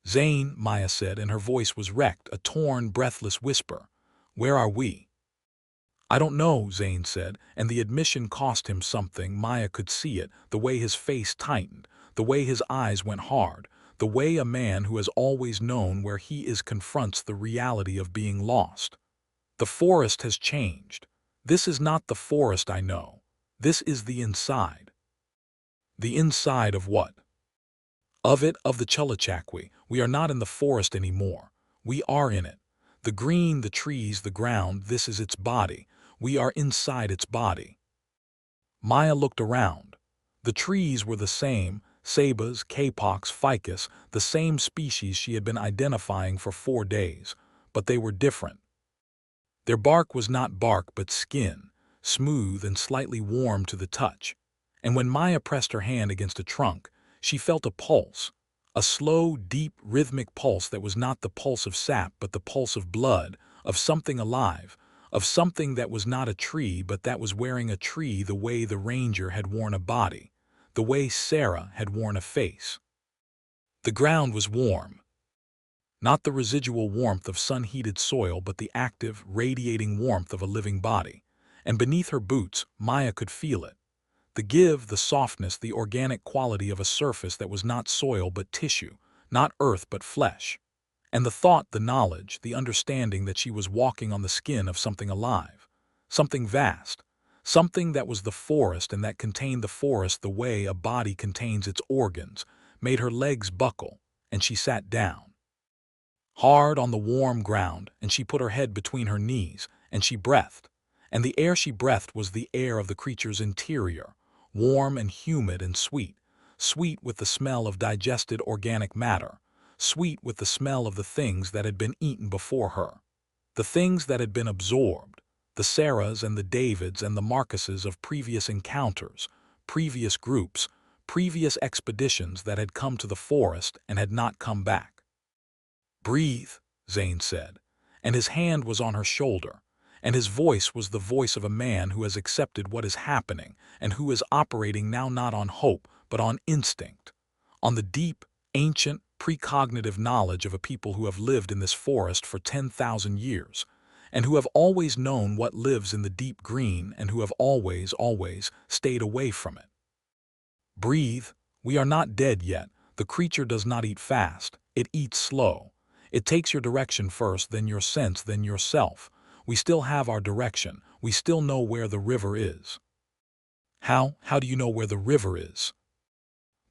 Zane, Maya said, and her voice was wrecked, a torn, breathless whisper. Where are we? I don't know, Zane said, and the admission cost him something. Maya could see it, the way his face tightened, the way his eyes went hard, the way a man who has always known where he is confronts the reality of being lost. The forest has changed. This is not the forest I know. This is the inside. The inside of what? Of the Chullachaki. We are not in the forest anymore. We are in it. The green, the trees, the ground, this is its body. We are inside its body. Maya looked around. The trees were the same, ceibas, kapok's, ficus, the same species she had been identifying for 4 days, but they were different. Their bark was not bark but skin, smooth and slightly warm to the touch, and when Maya pressed her hand against a trunk, she felt a pulse, a slow, deep, rhythmic pulse that was not the pulse of sap but the pulse of blood, of something alive, of something that was not a tree but that was wearing a tree the way the ranger had worn a body, the way Sora had worn a face. The ground was warm. Not the residual warmth of sun-heated soil but the active, radiating warmth of a living body, and beneath her boots Maya could feel it. The give, the softness, the organic quality of a surface that was not soil but tissue, not earth but flesh. And the thought, the knowledge, the understanding that she was walking on the skin of something alive, something vast, something that was the forest and that contained the forest the way a body contains its organs, made her legs buckle, and she sat down. Hard on the warm ground, and she put her head between her knees, and she breathed. And the air she breathed was the air of the creature's interior, warm and humid and sweet, sweet with the smell of digested organic matter, sweet with the smell of the things that had been eaten before her, the things that had been absorbed, the Soras and the Davids and the Marcuses of previous encounters, previous groups, previous expeditions that had come to the forest and had not come back. Breathe, Zane said, and his hand was on her shoulder, and his voice was the voice of a man who has accepted what is happening and who is operating now not on hope but on instinct, on the deep, ancient, precognitive knowledge of a people who have lived in this forest for 10,000 years, and who have always known what lives in the deep green and who have always, always stayed away from it. Breathe, we are not dead yet. The creature does not eat fast, it eats slow. It takes your direction first, then your sense, then yourself. We still have our direction. We still know where the river is. How do you know where the river is?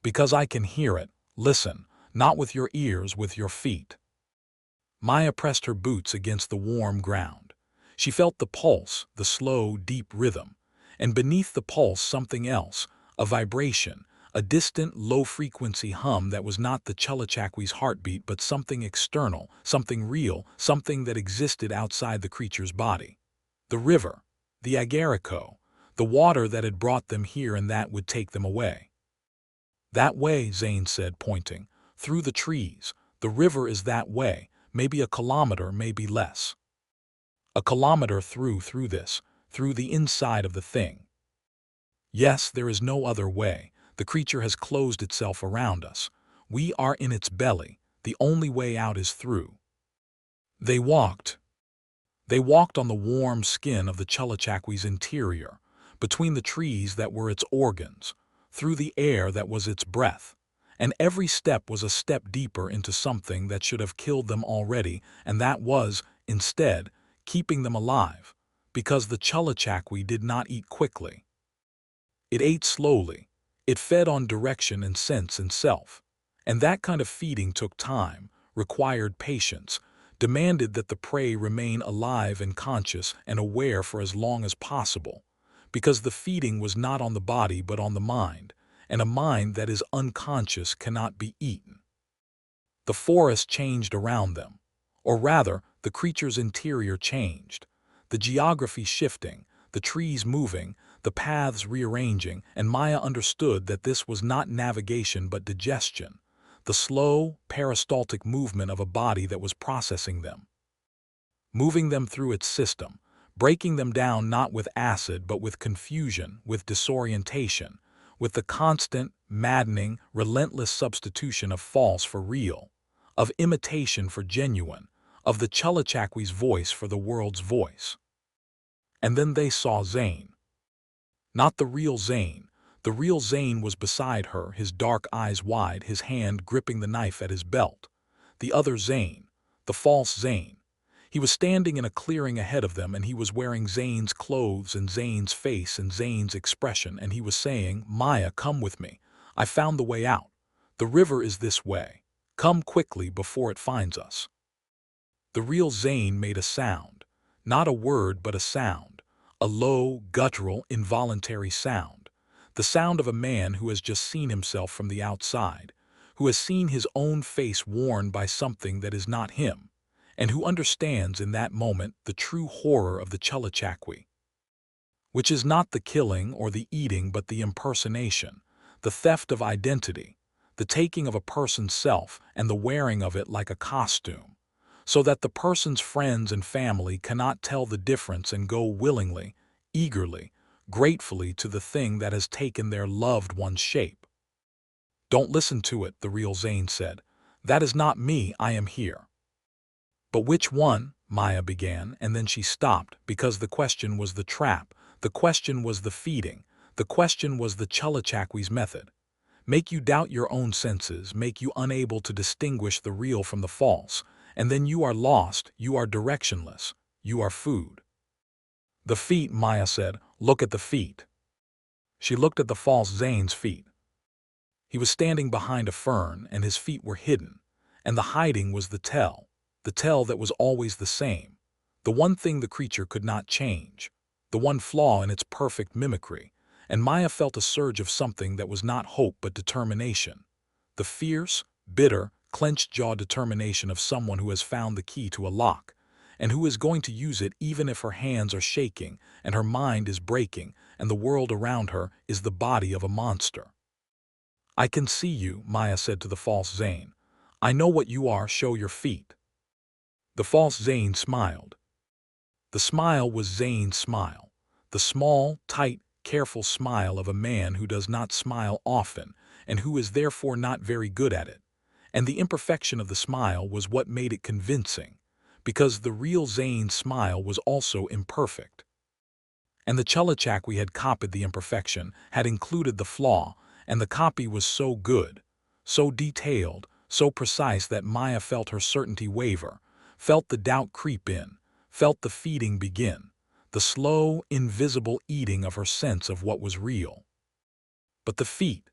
Because I can hear it. Listen, not with your ears, with your feet. Maya pressed her boots against the warm ground. She felt the pulse, the slow, deep rhythm, and beneath the pulse something else, a vibration, a distant, low-frequency hum that was not the Chullachaki's heartbeat but something external, something real, something that existed outside the creature's body. The river, the agarico, the water that had brought them here and that would take them away. That way, Zane said, pointing, through the trees. The river is that way, maybe a kilometer, maybe less. A kilometer through this, through the inside of the thing. Yes, there is no other way. The creature has closed itself around us. We are in its belly. The only way out is through. They walked. They walked on the warm skin of the Chullachaki's interior, between the trees that were its organs, through the air that was its breath, and every step was a step deeper into something that should have killed them already, and that was, instead, keeping them alive, because the Chullachaki did not eat quickly. It ate slowly. It fed on direction and sense and self. And that kind of feeding took time, required patience, demanded that the prey remain alive and conscious and aware for as long as possible, because the feeding was not on the body but on the mind, and a mind that is unconscious cannot be eaten. The forest changed around them, or rather, the creature's interior changed, the geography shifting, the trees moving, the paths rearranging, and Maya understood that this was not navigation but digestion, the slow, peristaltic movement of a body that was processing them, moving them through its system, breaking them down not with acid but with confusion, with disorientation, with the constant, maddening, relentless substitution of false for real, of imitation for genuine, of the Chullachaki's voice for the world's voice. And then they saw Zane. Not the real Zane. The real Zane was beside her, his dark eyes wide, his hand gripping the knife at his belt. The other Zane, the false Zane. He was standing in a clearing ahead of them, and he was wearing Zane's clothes and Zane's face and Zane's expression, and he was saying, "Maya, come with me. I found the way out. The river is this way. Come quickly before it finds us." The real Zane made a sound. Not a word, but a sound. A low, guttural, involuntary sound. The sound of a man who has just seen himself from the outside, who has seen his own face worn by something that is not him, and who understands in that moment the true horror of the Chullachaki, which is not the killing or the eating but the impersonation, the theft of identity, the taking of a person's self and the wearing of it like a costume, so that the person's friends and family cannot tell the difference and go willingly, eagerly, gratefully to the thing that has taken their loved one's shape. "Don't listen to it," the real Zane said. "That is not me, I am here." "But which one?" Maya began, and then she stopped, because the question was the trap, the question was the feeding, the question was the Chullachaki's method. Make you doubt your own senses, make you unable to distinguish the real from the false, and then you are lost, you are directionless, you are food. "The feet," Maya said. "Look at the feet." She looked at the false Zane's feet. He was standing behind a fern, and his feet were hidden, and the hiding was the tell that was always the same, the one thing the creature could not change, the one flaw in its perfect mimicry, and Maya felt a surge of something that was not hope but determination, the fierce, bitter, clenched-jaw determination of someone who has found the key to a lock, and who is going to use it even if her hands are shaking and her mind is breaking and the world around her is the body of a monster. "I can see you," Maya said to the false Zane. "I know what you are, show your feet." The false Zane smiled. The smile was Zane's smile, the small, tight, careful smile of a man who does not smile often and who is therefore not very good at it. And the imperfection of the smile was what made it convincing, because the real Zane's smile was also imperfect. And the Chullachaki had copied the imperfection, had included the flaw, and the copy was so good, so detailed, so precise that Maya felt her certainty waver, felt the doubt creep in, felt the feeding begin, the slow, invisible eating of her sense of what was real. But the feet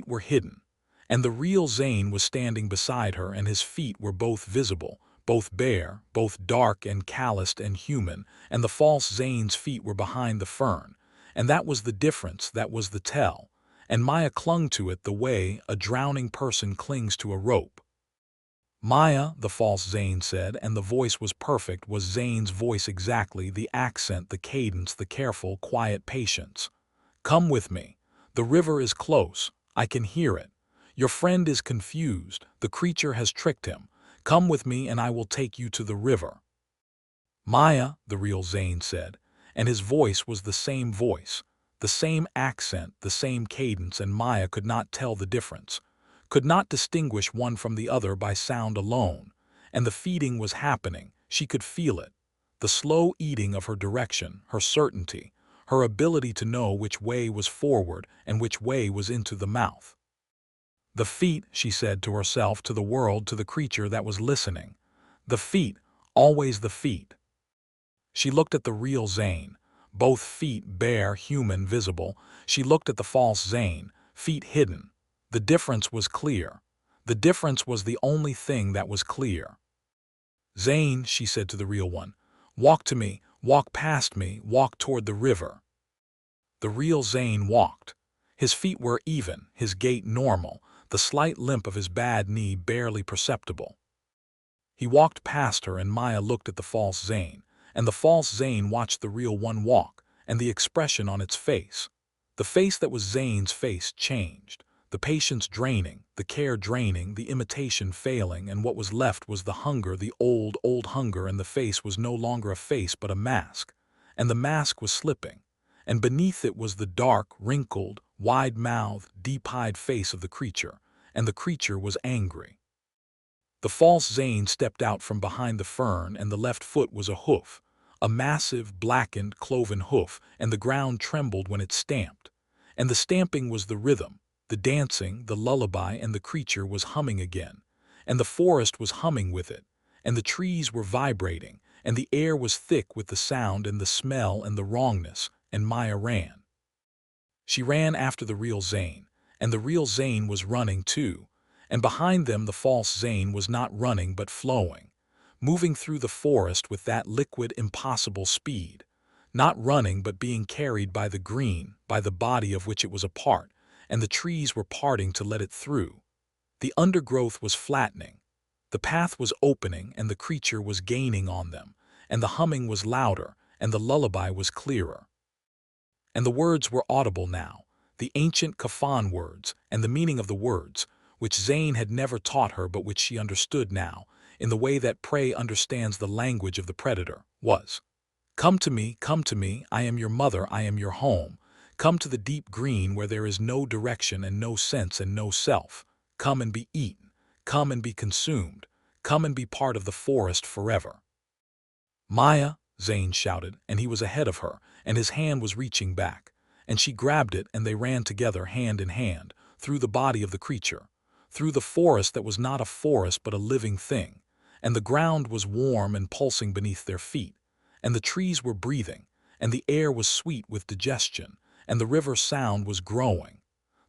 were hidden, and the real Zane was standing beside her, and his feet were both visible, both bare, both dark and calloused and human, and the false Zane's feet were behind the fern, and that was the difference, that was the tell, and Maya clung to it the way a drowning person clings to a rope. "Maya," the false Zane said, and the voice was perfect, was Zane's voice exactly, the accent, the cadence, the careful, quiet patience. "Come with me. The river is close. I can hear it. Your friend is confused. The creature has tricked him. Come with me and I will take you to the river." "Maya," the real Zane said, and his voice was the same voice, the same accent, the same cadence, and Maya could not tell the difference, could not distinguish one from the other by sound alone, and the feeding was happening, she could feel it, the slow eating of her direction, her certainty, her ability to know which way was forward and which way was into the mouth. "The feet," she said to herself, to the world, to the creature that was listening. "The feet, always the feet." She looked at the real Zane. both feet bare, human, visible. She looked at the false Zane, feet hidden. The difference was clear. The difference was the only thing that was clear. "Zane," she said to the real one, "walk to me, walk past me, walk toward the river." The real Zane walked. His feet were even, his gait normal, the slight limp of his bad knee barely perceptible. He walked past her, and Maya looked at the false Zane, and the false Zane watched the real one walk, and the expression on its face. The face that was Zane's face changed. The patience draining, the care draining, the imitation failing, and what was left was the hunger, the old, old hunger, and the face was no longer a face but a mask. And the mask was slipping, and beneath it was the dark, wrinkled, wide-mouthed, deep-eyed face of the creature, and the creature was angry. The false Zane stepped out from behind the fern, and the left foot was a hoof, a massive, blackened, cloven hoof, and the ground trembled when it stamped. And the stamping was the rhythm, the dancing, the lullaby, and the creature was humming again, and the forest was humming with it, and the trees were vibrating, and the air was thick with the sound and the smell and the wrongness, and Maya ran. She ran after the real Zane, and the real Zane was running too, and behind them the false Zane was not running but flowing, moving through the forest with that liquid, impossible speed, not running but being carried by the green, by the body of which it was a part, and the trees were parting to let it through. The undergrowth was flattening. The path was opening, and the creature was gaining on them, and the humming was louder, and the lullaby was clearer. And the words were audible now, the ancient Kafan words, and the meaning of the words, which Zane had never taught her but which she understood now, in the way that prey understands the language of the predator, was, come to me, I am your mother, I am your home. Come to the deep green where there is no direction and no sense and no self. Come and be eaten. Come and be consumed. Come and be part of the forest forever." "Maya," Zane shouted, and he was ahead of her, and his hand was reaching back. And she grabbed it, and they ran together, hand in hand, through the body of the creature, through the forest that was not a forest but a living thing, and the ground was warm and pulsing beneath their feet, and the trees were breathing, and the air was sweet with digestion, and the river sound was growing,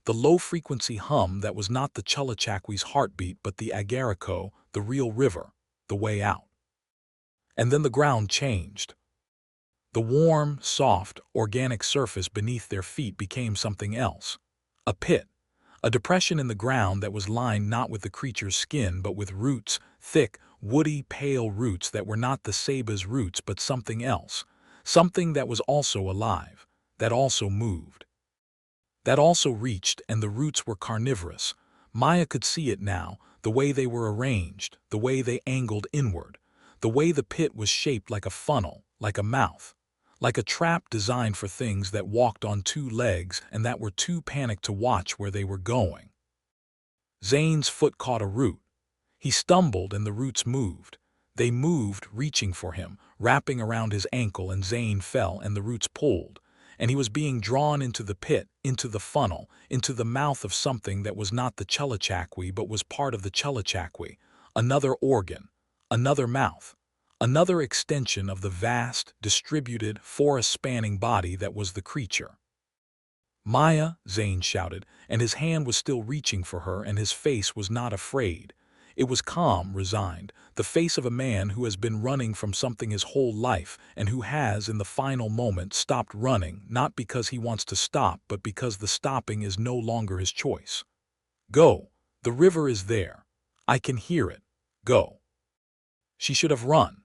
the low-frequency hum that was not the Chullachaki's heartbeat but the Agarico, the real river, the way out. And then the ground changed. The warm, soft, organic surface beneath their feet became something else. A pit, a depression in the ground that was lined not with the creature's skin but with roots, thick, woody, pale roots that were not the Saba's roots but something else, something that was also alive, that also moved, that also reached, and the roots were carnivorous. Maya could see it now, the way they were arranged, the way they angled inward, the way the pit was shaped like a funnel, like a mouth, like a trap designed for things that walked on two legs and that were too panicked to watch where they were going. Zane's foot caught a root. He stumbled and the roots moved. They moved, reaching for him, wrapping around his ankle, and Zane fell and the roots pulled, and he was being drawn into the pit, into the funnel, into the mouth of something that was not the Chullachaki but was part of the Chullachaki, another organ, another mouth, another extension of the vast, distributed, forest-spanning body that was the creature. "Maya," Zane shouted, and his hand was still reaching for her, and his face was not afraid. It was calm, resigned, the face of a man who has been running from something his whole life and who has, in the final moment, stopped running, not because he wants to stop, but because the stopping is no longer his choice. "Go. The river is there. I can hear it. Go." She should have run.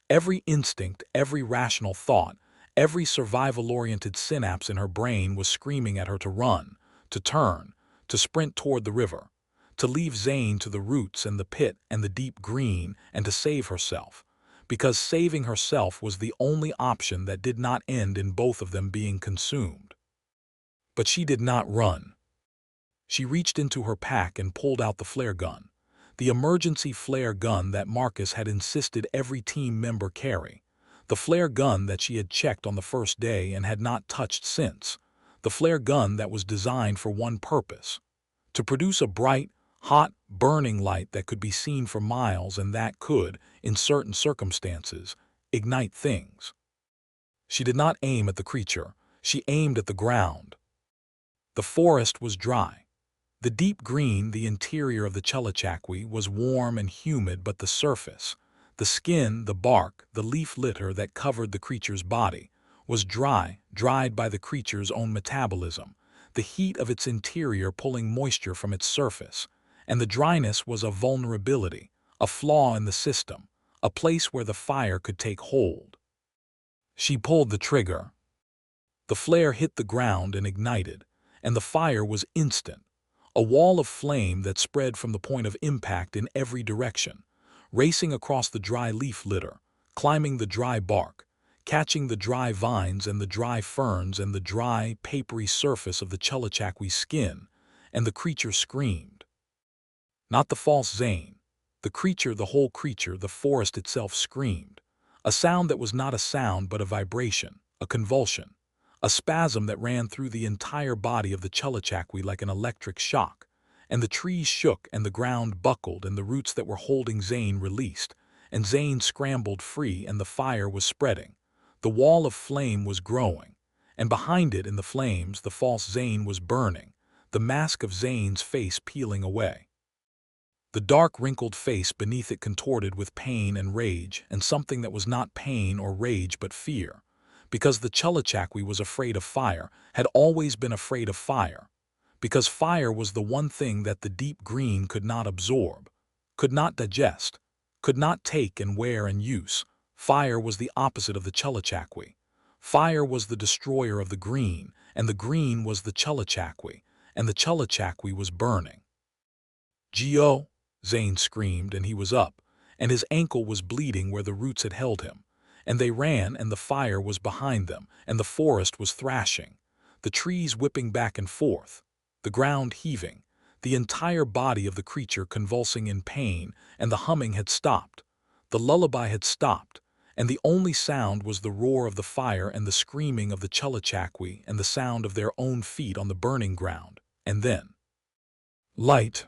Every instinct, every rational thought, every survival-oriented synapse in her brain was screaming at her to run, to turn, to sprint toward the river, to leave Zane to the roots and the pit and the deep green, and to save herself, because saving herself was the only option that did not end in both of them being consumed. But she did not run. She reached into her pack and pulled out the flare gun, the emergency flare gun that Marcus had insisted every team member carry, the flare gun that she had checked on the first day and had not touched since, the flare gun that was designed for one purpose: to produce a bright, hot, burning light that could be seen for miles and that could, in certain circumstances, ignite things. She did not aim at the creature, she aimed at the ground. The forest was dry. The deep green, the interior of the Chullachaki, was warm and humid, but the surface, the skin, the bark, the leaf litter that covered the creature's body, was dry, dried by the creature's own metabolism, the heat of its interior pulling moisture from its surface, and the dryness was a vulnerability, a flaw in the system, a place where the fire could take hold. She pulled the trigger. The flare hit the ground and ignited, and the fire was instant, a wall of flame that spread from the point of impact in every direction, racing across the dry leaf litter, climbing the dry bark, catching the dry vines and the dry ferns and the dry, papery surface of the Chullachaki's skin, and the creature screamed. Not the false Zane. The creature, the whole creature, the forest itself screamed. A sound that was not a sound but a vibration, a convulsion, a spasm that ran through the entire body of the Chullachaki like an electric shock, and the trees shook and the ground buckled and the roots that were holding Zane released, and Zane scrambled free and the fire was spreading. The wall of flame was growing, and behind it in the flames the false Zane was burning, the mask of Zane's face peeling away. The dark wrinkled face beneath it contorted with pain and rage and something that was not pain or rage but fear, because the Chullachaki was afraid of fire, had always been afraid of fire, because fire was the one thing that the deep green could not absorb, could not digest, could not take and wear and use. Fire was the opposite of the Chullachaki. Fire was the destroyer of the green, and the green was the Chullachaki, and the Chullachaki was burning. "Geo!" Zane screamed, and he was up, and his ankle was bleeding where the roots had held him, and they ran, and the fire was behind them, and the forest was thrashing, the trees whipping back and forth, the ground heaving, the entire body of the creature convulsing in pain, and the humming had stopped, the lullaby had stopped, and the only sound was the roar of the fire and the screaming of the Chullachaki and the sound of their own feet on the burning ground, and then light.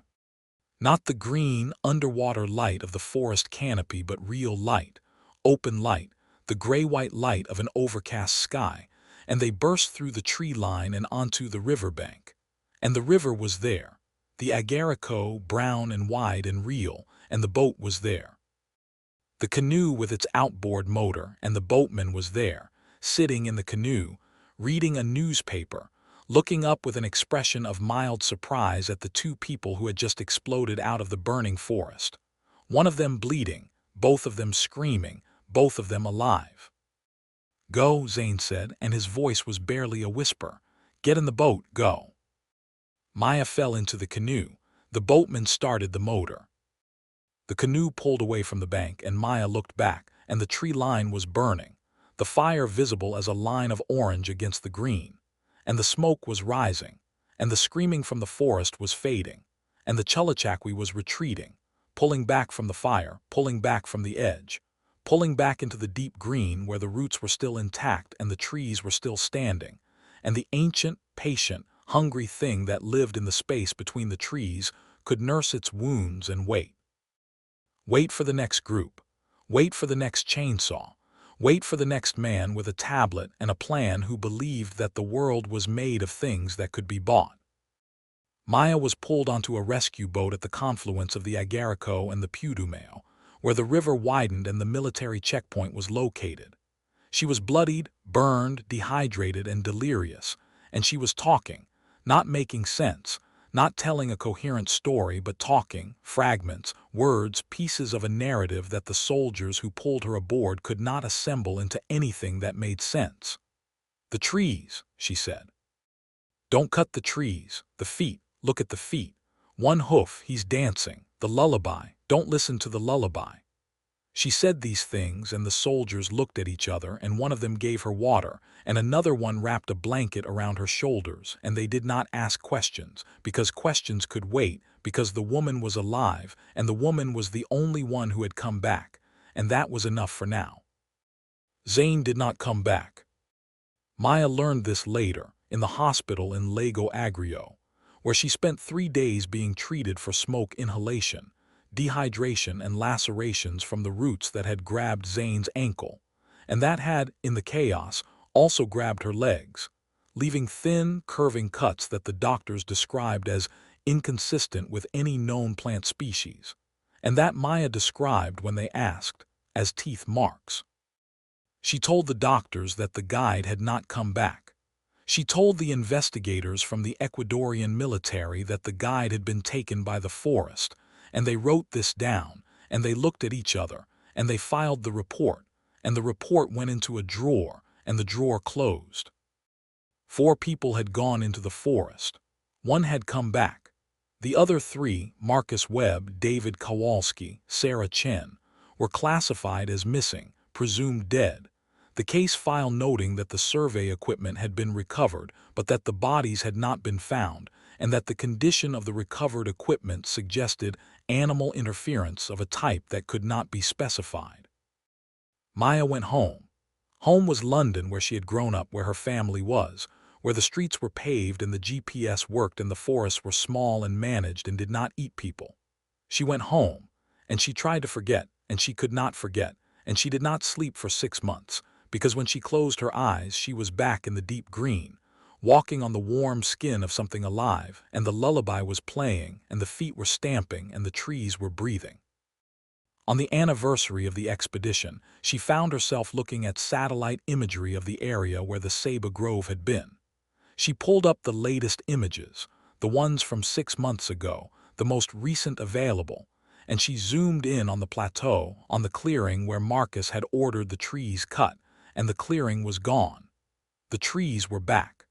Not the green, underwater light of the forest canopy, but real light, open light, the gray-white light of an overcast sky, and they burst through the tree line and onto the river bank. And the river was there, the agarico, brown and wide and real, and the boat was there. The canoe with its outboard motor, and the boatman was there, sitting in the canoe, reading a newspaper, looking up with an expression of mild surprise at the two people who had just exploded out of the burning forest. One of them bleeding, both of them screaming, both of them alive. "Go," Zane said, and his voice was barely a whisper. "Get in the boat, go." Maya fell into the canoe. The boatman started the motor. The canoe pulled away from the bank, and Maya looked back, and the tree line was burning, the fire visible as a line of orange against the green, and the smoke was rising, and the screaming from the forest was fading, and the Chullachaki was retreating, pulling back from the fire, pulling back from the edge, pulling back into the deep green where the roots were still intact and the trees were still standing, and the ancient, patient, hungry thing that lived in the space between the trees could nurse its wounds and wait. Wait for the next group. Wait for the next chainsaw. Wait for the next man with a tablet and a plan who believed that the world was made of things that could be bought. Maya was pulled onto a rescue boat at the confluence of the Agarico and the Putumayo, where the river widened and the military checkpoint was located. She was bloodied, burned, dehydrated, and delirious, and she was talking, not making sense, not telling a coherent story, but talking, fragments, words, pieces of a narrative that the soldiers who pulled her aboard could not assemble into anything that made sense. "The trees," she said. "Don't cut the trees. The feet, look at the feet. One hoof, he's dancing. The lullaby, don't listen to the lullaby." She said these things, and the soldiers looked at each other, and one of them gave her water, and another one wrapped a blanket around her shoulders, and they did not ask questions, because questions could wait, because the woman was alive, and the woman was the only one who had come back, and that was enough for now. Zane did not come back. Maya learned this later, in the hospital in Lago Agrio, where she spent 3 days being treated for smoke inhalation, dehydration and lacerations from the roots that had grabbed Zane's ankle, and that had, in the chaos, also grabbed her legs, leaving thin, curving cuts that the doctors described as inconsistent with any known plant species, and that Maya described when they asked, as teeth marks. She told the doctors that the guide had not come back. She told the investigators from the Ecuadorian military that the guide had been taken by the forest, and they wrote this down, and they looked at each other, and they filed the report, and the report went into a drawer, and the drawer closed. 4 people had gone into the forest. 1 had come back. The other 3, Marcus Webb, David Kowalski, Sarah Chen, were classified as missing, presumed dead. The case file noting that the survey equipment had been recovered, but that the bodies had not been found, and that the condition of the recovered equipment suggested animal interference of a type that could not be specified. Maya went home. Home was London, where she had grown up, where her family was, where the streets were paved and the GPS worked and the forests were small and managed and did not eat people. She went home, and she tried to forget, and she could not forget, and she did not sleep for 6 months, because when she closed her eyes she was back in the deep green, walking on the warm skin of something alive, and the lullaby was playing, and the feet were stamping, and the trees were breathing. On the anniversary of the expedition, she found herself looking at satellite imagery of the area where the Ceiba Grove had been. She pulled up the latest images, the ones from 6 months ago, the most recent available, and she zoomed in on the plateau, on the clearing where Marcus had ordered the trees cut, and the clearing was gone. The trees were back.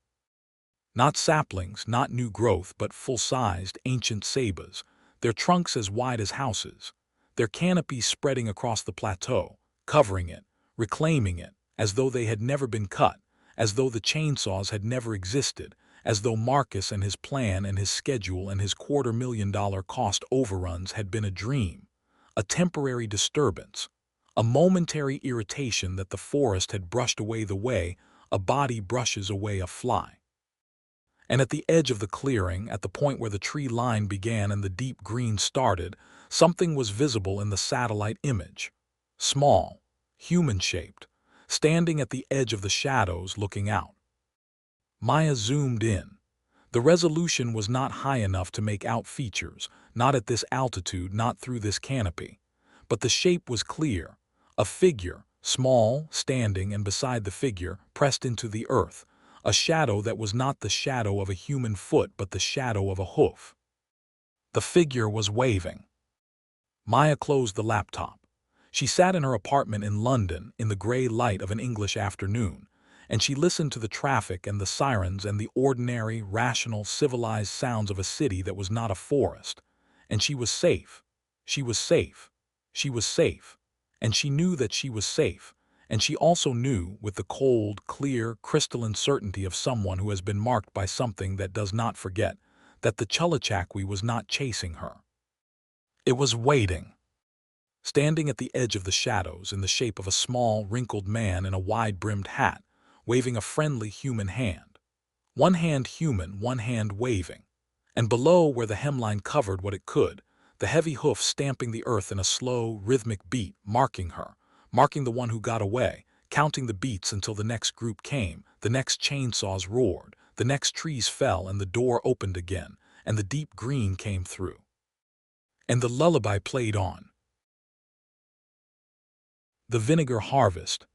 Not saplings, not new growth, but full-sized ancient ceibas, their trunks as wide as houses, their canopies spreading across the plateau, covering it, reclaiming it, as though they had never been cut, as though the chainsaws had never existed, as though Marcus and his plan and his schedule and his $250,000 cost overruns had been a dream, a temporary disturbance, a momentary irritation that the forest had brushed away the way a body brushes away a fly. And at the edge of the clearing, at the point where the tree line began and the deep green started, something was visible in the satellite image. Small, human-shaped, standing at the edge of the shadows looking out. Maya zoomed in. The resolution was not high enough to make out features, not at this altitude, not through this canopy. But the shape was clear. A figure, small, standing, and beside the figure, pressed into the earth, a shadow that was not the shadow of a human foot but the shadow of a hoof. The figure was waving. Maya closed the laptop. She sat in her apartment in London in the gray light of an English afternoon, and she listened to the traffic and the sirens and the ordinary, rational, civilized sounds of a city that was not a forest. And she was safe. She was safe. She was safe. And she knew that she was safe, and she also knew, with the cold, clear, crystalline certainty of someone who has been marked by something that does not forget, that the Chullachaki was not chasing her. It was waiting. Standing at the edge of the shadows in the shape of a small, wrinkled man in a wide-brimmed hat, waving a friendly human hand. One hand human, one hand waving. And below, where the hemline covered what it could, the heavy hoof stamping the earth in a slow, rhythmic beat, marking her, marking the one who got away, counting the beats until the next group came, the next chainsaws roared, the next trees fell and the door opened again, and the deep green came through. And the lullaby played on. The Vinegar Harvest.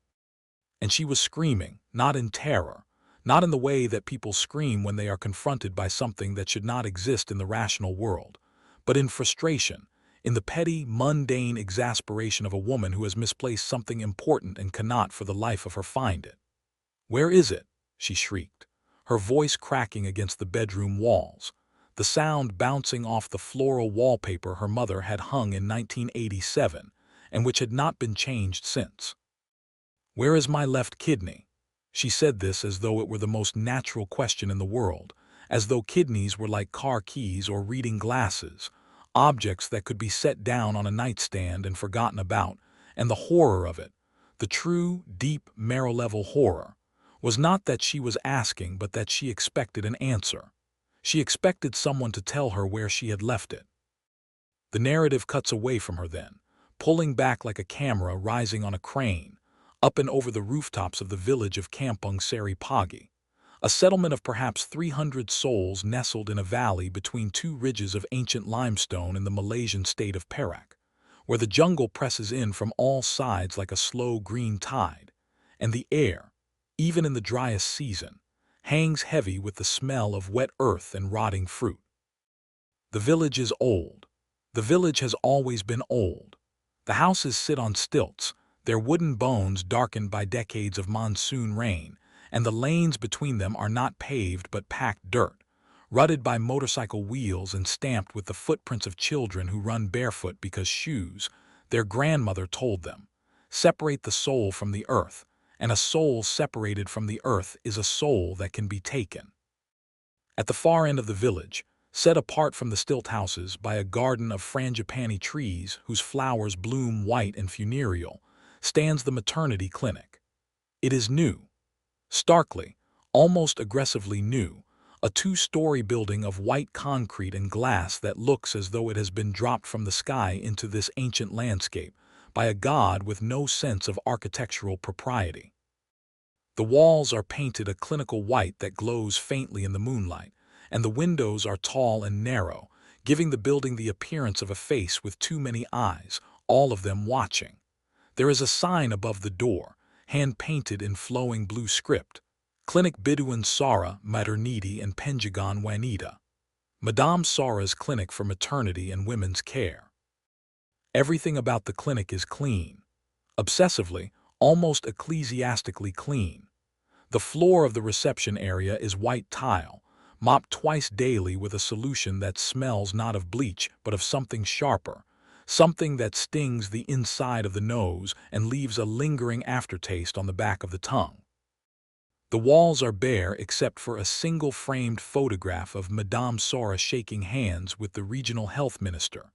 And she was screaming, not in terror, not in the way that people scream when they are confronted by something that should not exist in the rational world, but in frustration, in the petty, mundane exasperation of a woman who has misplaced something important and cannot for the life of her find it. "Where is it?" she shrieked, her voice cracking against the bedroom walls, the sound bouncing off the floral wallpaper her mother had hung in 1987 and which had not been changed since. "Where is my left kidney?" She said this as though it were the most natural question in the world, as though kidneys were like car keys or reading glasses, objects that could be set down on a nightstand and forgotten about, and the horror of it, the true, deep, marrow-level horror, was not that she was asking but that she expected an answer. She expected someone to tell her where she had left it. The narrative cuts away from her then, pulling back like a camera rising on a crane, up and over the rooftops of the village of Kampong Seri Pagi, a settlement of perhaps 300 souls nestled in a valley between two ridges of ancient limestone in the Malaysian state of Perak, where the jungle presses in from all sides like a slow green tide, and the air, even in the driest season, hangs heavy with the smell of wet earth and rotting fruit. The village is old. The village has always been old. The houses sit on stilts, their wooden bones darkened by decades of monsoon rain, and the lanes between them are not paved but packed dirt, rutted by motorcycle wheels and stamped with the footprints of children who run barefoot because shoes, their grandmother told them, separate the soul from the earth, and a soul separated from the earth is a soul that can be taken. At the far end of the village, set apart from the stilt houses by a garden of frangipani trees whose flowers bloom white and funereal, stands the maternity clinic. It is new, starkly, almost aggressively new, a two-story building of white concrete and glass that looks as though it has been dropped from the sky into this ancient landscape by a god with no sense of architectural propriety. The walls are painted a clinical white that glows faintly in the moonlight, and the windows are tall and narrow, giving the building the appearance of a face with too many eyes, all of them watching. There is a sign above the door, hand-painted in flowing blue script, Clinic Biduan Sora Maternity and Penanggalan Wanita. Madame Sora's clinic for maternity and women's care. Everything about the clinic is clean. Obsessively, almost ecclesiastically clean. The floor of the reception area is white tile, mopped twice daily with a solution that smells not of bleach but of something sharper, something that stings the inside of the nose and leaves a lingering aftertaste on the back of the tongue. The walls are bare except for a single framed photograph of Madame Sora shaking hands with the regional health minister,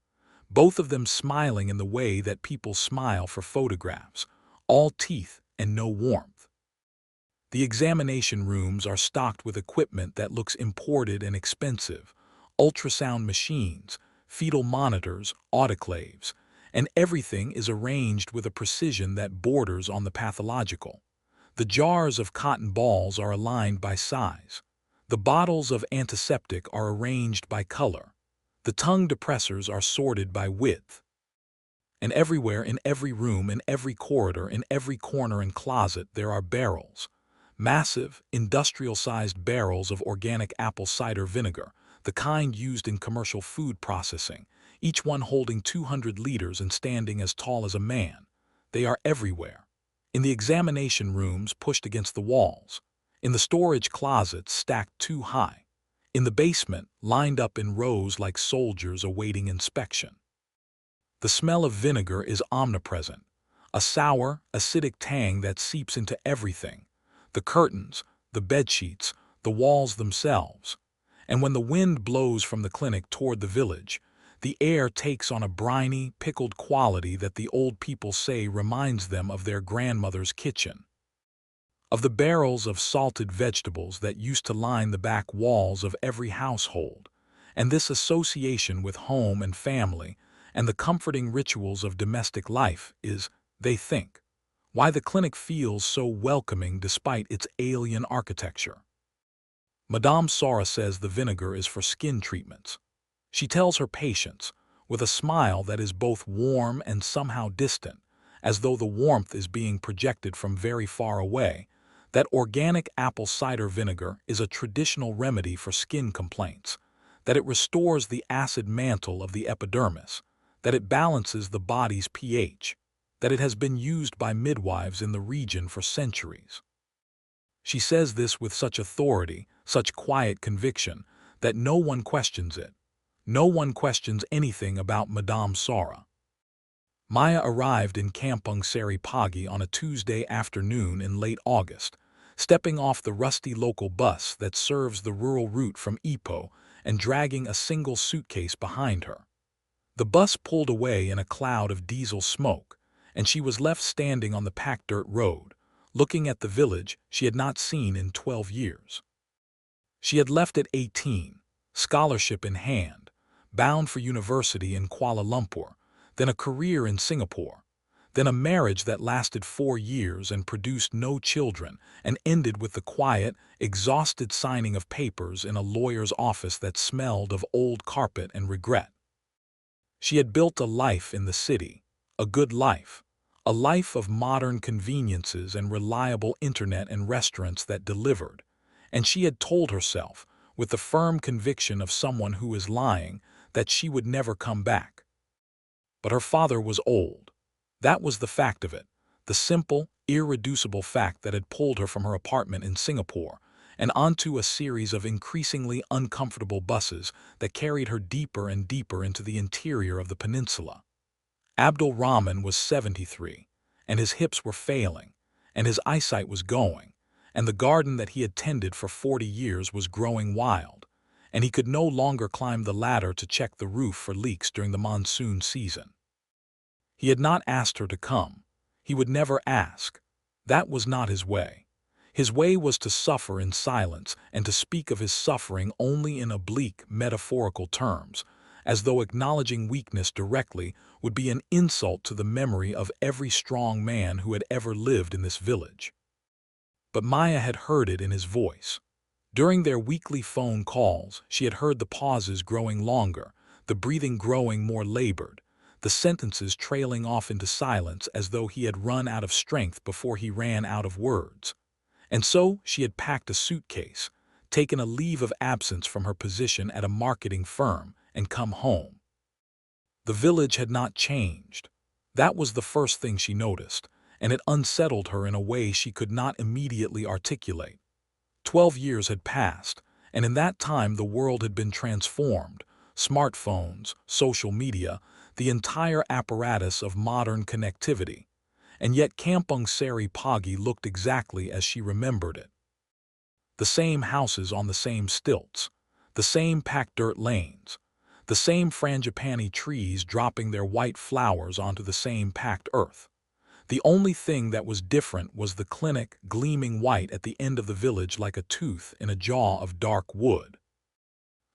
both of them smiling in the way that people smile for photographs, all teeth and no warmth. The examination rooms are stocked with equipment that looks imported and expensive, ultrasound machines, fetal monitors, autoclaves, and everything is arranged with a precision that borders on the pathological. The jars of cotton balls are aligned by size. The bottles of antiseptic are arranged by color. The tongue depressors are sorted by width. And everywhere, in every room, in every corridor, in every corner and closet, there are barrels. Massive, industrial-sized barrels of organic apple cider vinegar, the kind used in commercial food processing, each one holding 200 liters and standing as tall as a man. They are everywhere. In the examination rooms pushed against the walls. In the storage closets stacked too high. In the basement, lined up in rows like soldiers awaiting inspection. The smell of vinegar is omnipresent, a sour, acidic tang that seeps into everything. The curtains, the bedsheets, the walls themselves. And when the wind blows from the clinic toward the village, the air takes on a briny, pickled quality that the old people say reminds them of their grandmother's kitchen. Of the barrels of salted vegetables that used to line the back walls of every household, and this association with home and family, and the comforting rituals of domestic life is, they think, why the clinic feels so welcoming despite its alien architecture. Madame Sora says the vinegar is for skin treatments. She tells her patients, with a smile that is both warm and somehow distant, as though the warmth is being projected from very far away, that organic apple cider vinegar is a traditional remedy for skin complaints, that it restores the acid mantle of the epidermis, that it balances the body's pH, that it has been used by midwives in the region for centuries. She says this with such authority, such quiet conviction, that no one questions it. No one questions anything about Madame Sora. Maya arrived in Kampong Seri Pagi on a Tuesday afternoon in late August, stepping off the rusty local bus that serves the rural route from Ipoh and dragging a single suitcase behind her. The bus pulled away in a cloud of diesel smoke, and she was left standing on the packed dirt road, looking at the village she had not seen in 12 years. She had left at 18, scholarship in hand, bound for university in Kuala Lumpur, then a career in Singapore, Then a marriage that lasted 4 years and produced no children and ended with the quiet, exhausted signing of papers in a lawyer's office that smelled of old carpet and regret. She had built a life in the city, a good life, a life of modern conveniences and reliable internet and restaurants that delivered, and she had told herself, with the firm conviction of someone who is lying, that she would never come back. But her father was old. That was the fact of it, the simple, irreducible fact that had pulled her from her apartment in Singapore and onto a series of increasingly uncomfortable buses that carried her deeper and deeper into the interior of the peninsula. Abdul Rahman was 73, and his hips were failing, and his eyesight was going, and the garden that he had tended for 40 years was growing wild, and he could no longer climb the ladder to check the roof for leaks during the monsoon season. He had not asked her to come. He would never ask. That was not his way. His way was to suffer in silence and to speak of his suffering only in oblique, metaphorical terms, as though acknowledging weakness directly would be an insult to the memory of every strong man who had ever lived in this village. But Maya had heard it in his voice. During their weekly phone calls, she had heard the pauses growing longer, the breathing growing more labored, the sentences trailing off into silence as though he had run out of strength before he ran out of words. And so she had packed a suitcase, taken a leave of absence from her position at a marketing firm, and come home. The village had not changed. That was the first thing she noticed, and it unsettled her in a way she could not immediately articulate. 12 years had passed, and in that time the world had been transformed. Smartphones, social media, the entire apparatus of modern connectivity. And yet Kampong Seri Pagi looked exactly as she remembered it. The same houses on the same stilts, the same packed dirt lanes, the same frangipani trees dropping their white flowers onto the same packed earth. The only thing that was different was the clinic gleaming white at the end of the village like a tooth in a jaw of dark wood.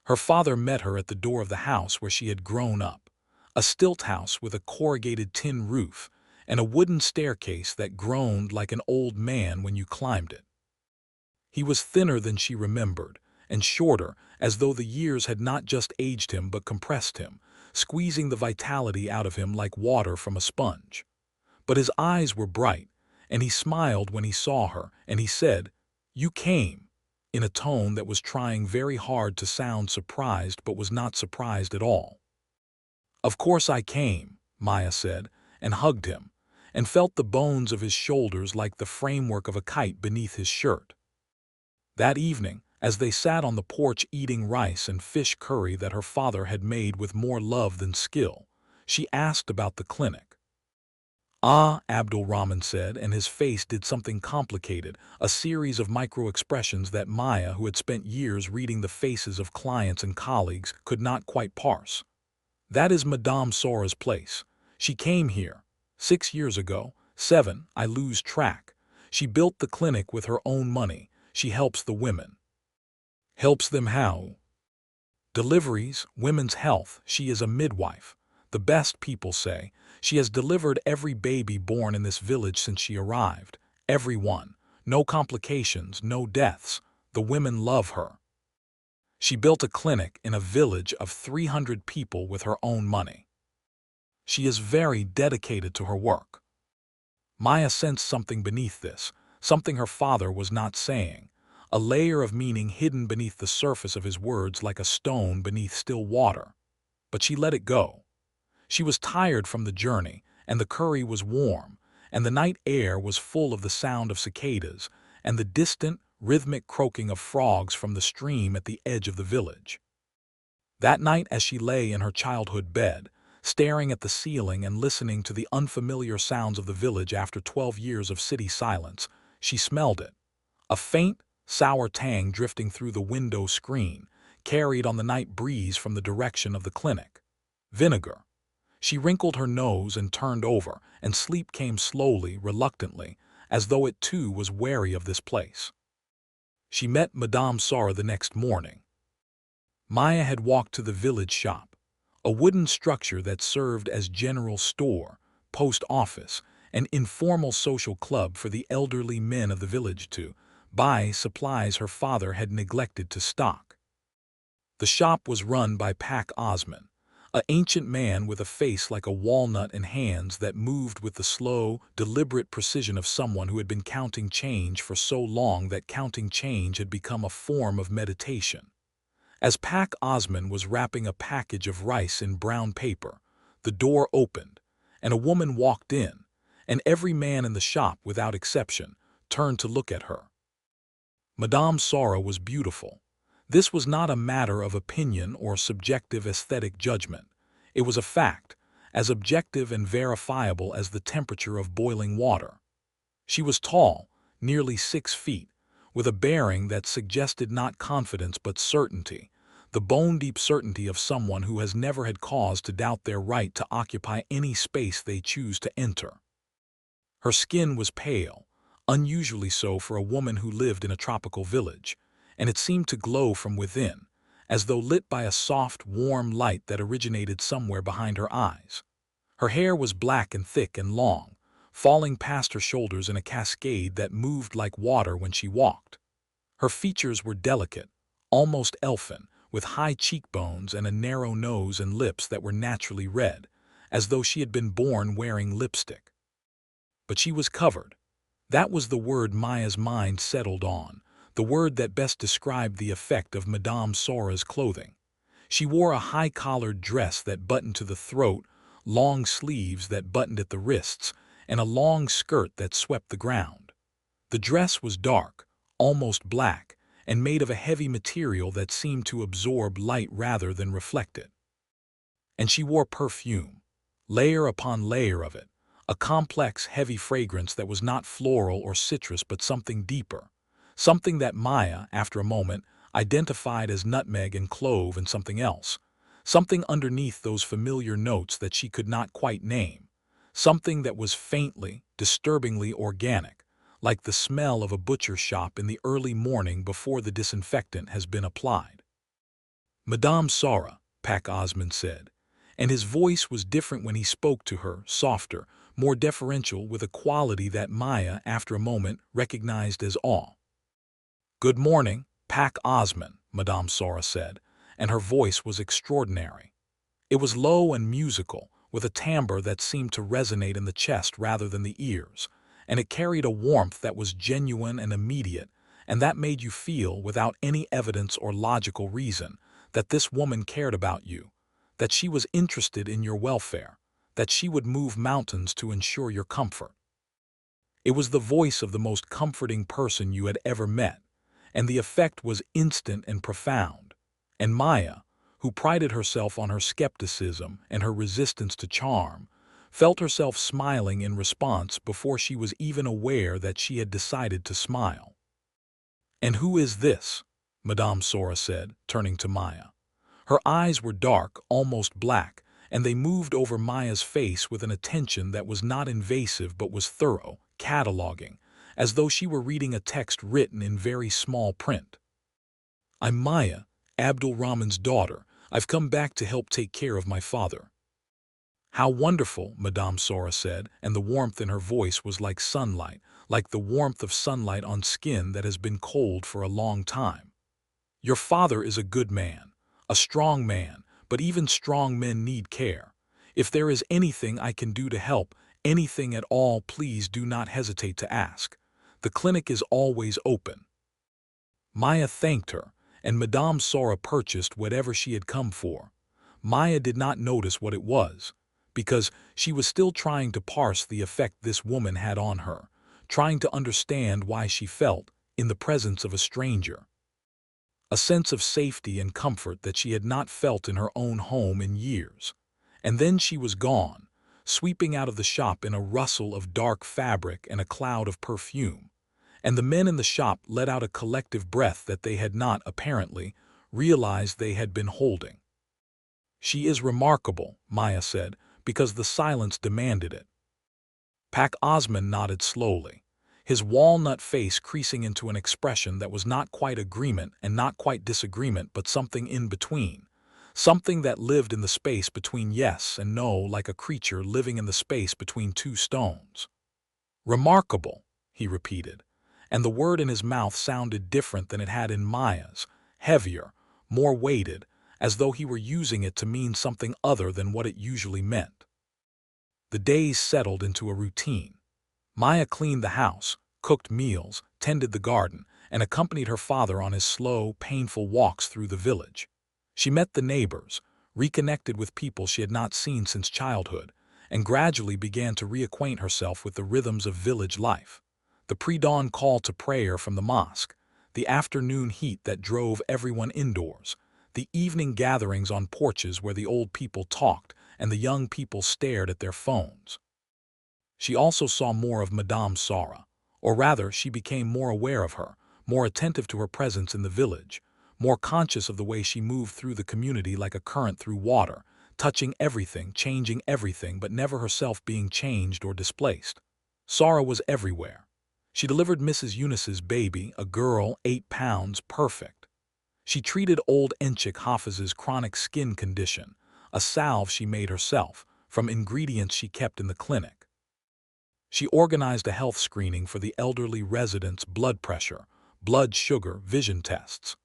Her father met her at the door of the house where she had grown up, a stilt house with a corrugated tin roof and a wooden staircase that groaned like an old man when you climbed it. He was thinner than she remembered, and shorter, as though the years had not just aged him but compressed him, squeezing the vitality out of him like water from a sponge. But his eyes were bright, and he smiled when he saw her, and he said, "You came," in a tone that was trying very hard to sound surprised but was not surprised at all. "Of course I came," Maya said, and hugged him, and felt the bones of his shoulders like the framework of a kite beneath his shirt. That evening, as they sat on the porch eating rice and fish curry that her father had made with more love than skill, she asked about the clinic. "Ah," Abdul Rahman said, and his face did something complicated, a series of micro-expressions that Maya, who had spent years reading the faces of clients and colleagues, could not quite parse. "That is Madame Sora's place. She came here 6 years ago, 7, I lose track. She built the clinic with her own money. She helps the women." "Helps them how?" "Deliveries, women's health. She is a midwife. The best, people say. She has delivered every baby born in this village since she arrived. Every one. No complications, no deaths. The women love her. She built a clinic in a village of 300 people with her own money. She is very dedicated to her work." Maya sensed something beneath this, something her father was not saying, a layer of meaning hidden beneath the surface of his words like a stone beneath still water. But she let it go. She was tired from the journey, and the curry was warm, and the night air was full of the sound of cicadas and the distant, rhythmic croaking of frogs from the stream at the edge of the village. That night, as she lay in her childhood bed, staring at the ceiling and listening to the unfamiliar sounds of the village after 12 years of city silence, she smelled it. A faint, sour tang drifting through the window screen, carried on the night breeze from the direction of the clinic. Vinegar. She wrinkled her nose and turned over, and sleep came slowly, reluctantly, as though it too was wary of this place. She met Madame Sora the next morning. Maya had walked to the village shop, a wooden structure that served as general store, post office, an informal social club for the elderly men of the village to buy supplies her father had neglected to stock. The shop was run by Pac Osman, an ancient man with a face like a walnut and hands that moved with the slow, deliberate precision of someone who had been counting change for so long that counting change had become a form of meditation. As Pac Osman was wrapping a package of rice in brown paper, the door opened, and a woman walked in, and every man in the shop, without exception, turned to look at her. Madame Sora was beautiful. This was not a matter of opinion or subjective aesthetic judgment. It was a fact, as objective and verifiable as the temperature of boiling water. She was tall, nearly 6 feet, with a bearing that suggested not confidence but certainty, the bone-deep certainty of someone who has never had cause to doubt their right to occupy any space they choose to enter. Her skin was pale, unusually so for a woman who lived in a tropical village, and it seemed to glow from within, as though lit by a soft, warm light that originated somewhere behind her eyes. Her hair was black and thick and long, falling past her shoulders in a cascade that moved like water when she walked. Her features were delicate, almost elfin, with high cheekbones and a narrow nose and lips that were naturally red, as though she had been born wearing lipstick. But she was covered. That was the word Maya's mind settled on, the word that best described the effect of Madame Sora's clothing. She wore a high-collared dress that buttoned to the throat, long sleeves that buttoned at the wrists, and a long skirt that swept the ground. The dress was dark, almost black, and made of a heavy material that seemed to absorb light rather than reflect it. And she wore perfume, layer upon layer of it, a complex, heavy fragrance that was not floral or citrus but something deeper, something that Maya, after a moment, identified as nutmeg and clove and something else, something underneath those familiar notes that she could not quite name, something that was faintly, disturbingly organic, like the smell of a butcher shop in the early morning before the disinfectant has been applied. Madame Sora, Pac Osman said, and his voice was different when he spoke to her, softer, more deferential, with a quality that Maya, after a moment, recognized as awe. "Good morning, Pac Osman," Madame Sora said, and her voice was extraordinary. It was low and musical, with a timbre that seemed to resonate in the chest rather than the ears, and it carried a warmth that was genuine and immediate, and that made you feel, without any evidence or logical reason, that this woman cared about you, that she was interested in your welfare, that she would move mountains to ensure your comfort. It was the voice of the most comforting person you had ever met, and the effect was instant and profound. And Maya, who prided herself on her skepticism and her resistance to charm, felt herself smiling in response before she was even aware that she had decided to smile. "And who is this?" Madame Sora said, turning to Maya. Her eyes were dark, almost black, and they moved over Maya's face with an attention that was not invasive but was thorough, cataloging, as though she were reading a text written in very small print. "I'm Maya, Abdul Rahman's daughter. I've come back to help take care of my father." "How wonderful," Madame Sora said, and the warmth in her voice was like sunlight, like the warmth of sunlight on skin that has been cold for a long time. "Your father is a good man, a strong man, but even strong men need care. If there is anything I can do to help, anything at all, please do not hesitate to ask. The clinic is always open." Maya thanked her, and Madame Sora purchased whatever she had come for. Maya did not notice what it was, because she was still trying to parse the effect this woman had on her, trying to understand why she felt, in the presence of a stranger, a sense of safety and comfort that she had not felt in her own home in years. And then she was gone, sweeping out of the shop in a rustle of dark fabric and a cloud of perfume, and the men in the shop let out a collective breath that they had not, apparently, realized they had been holding. "She is remarkable," Maya said, because the silence demanded it. Pac Osman nodded slowly, his walnut face creasing into an expression that was not quite agreement and not quite disagreement but something in between, something that lived in the space between yes and no like a creature living in the space between two stones. Remarkable, he repeated, and the word in his mouth sounded different than it had in Maya's, heavier, more weighted, as though he were using it to mean something other than what it usually meant. The days settled into a routine. Maya cleaned the house, cooked meals, tended the garden, and accompanied her father on his slow, painful walks through the village. She met the neighbors, reconnected with people she had not seen since childhood, and gradually began to reacquaint herself with the rhythms of village life. The pre-dawn call to prayer from the mosque, the afternoon heat that drove everyone indoors, the evening gatherings on porches where the old people talked and the young people stared at their phones. She also saw more of Madame Sora, or rather, she became more aware of her, more attentive to her presence in the village, more conscious of the way she moved through the community like a current through water, touching everything, changing everything, but never herself being changed or displaced. Sora was everywhere. She delivered Mrs. Eunice's baby, a girl, 8 pounds, perfect. She treated old Enchik Hafiz's chronic skin condition, a salve she made herself, from ingredients she kept in the clinic. She organized a health screening for the elderly residents' blood pressure, blood sugar, vision tests.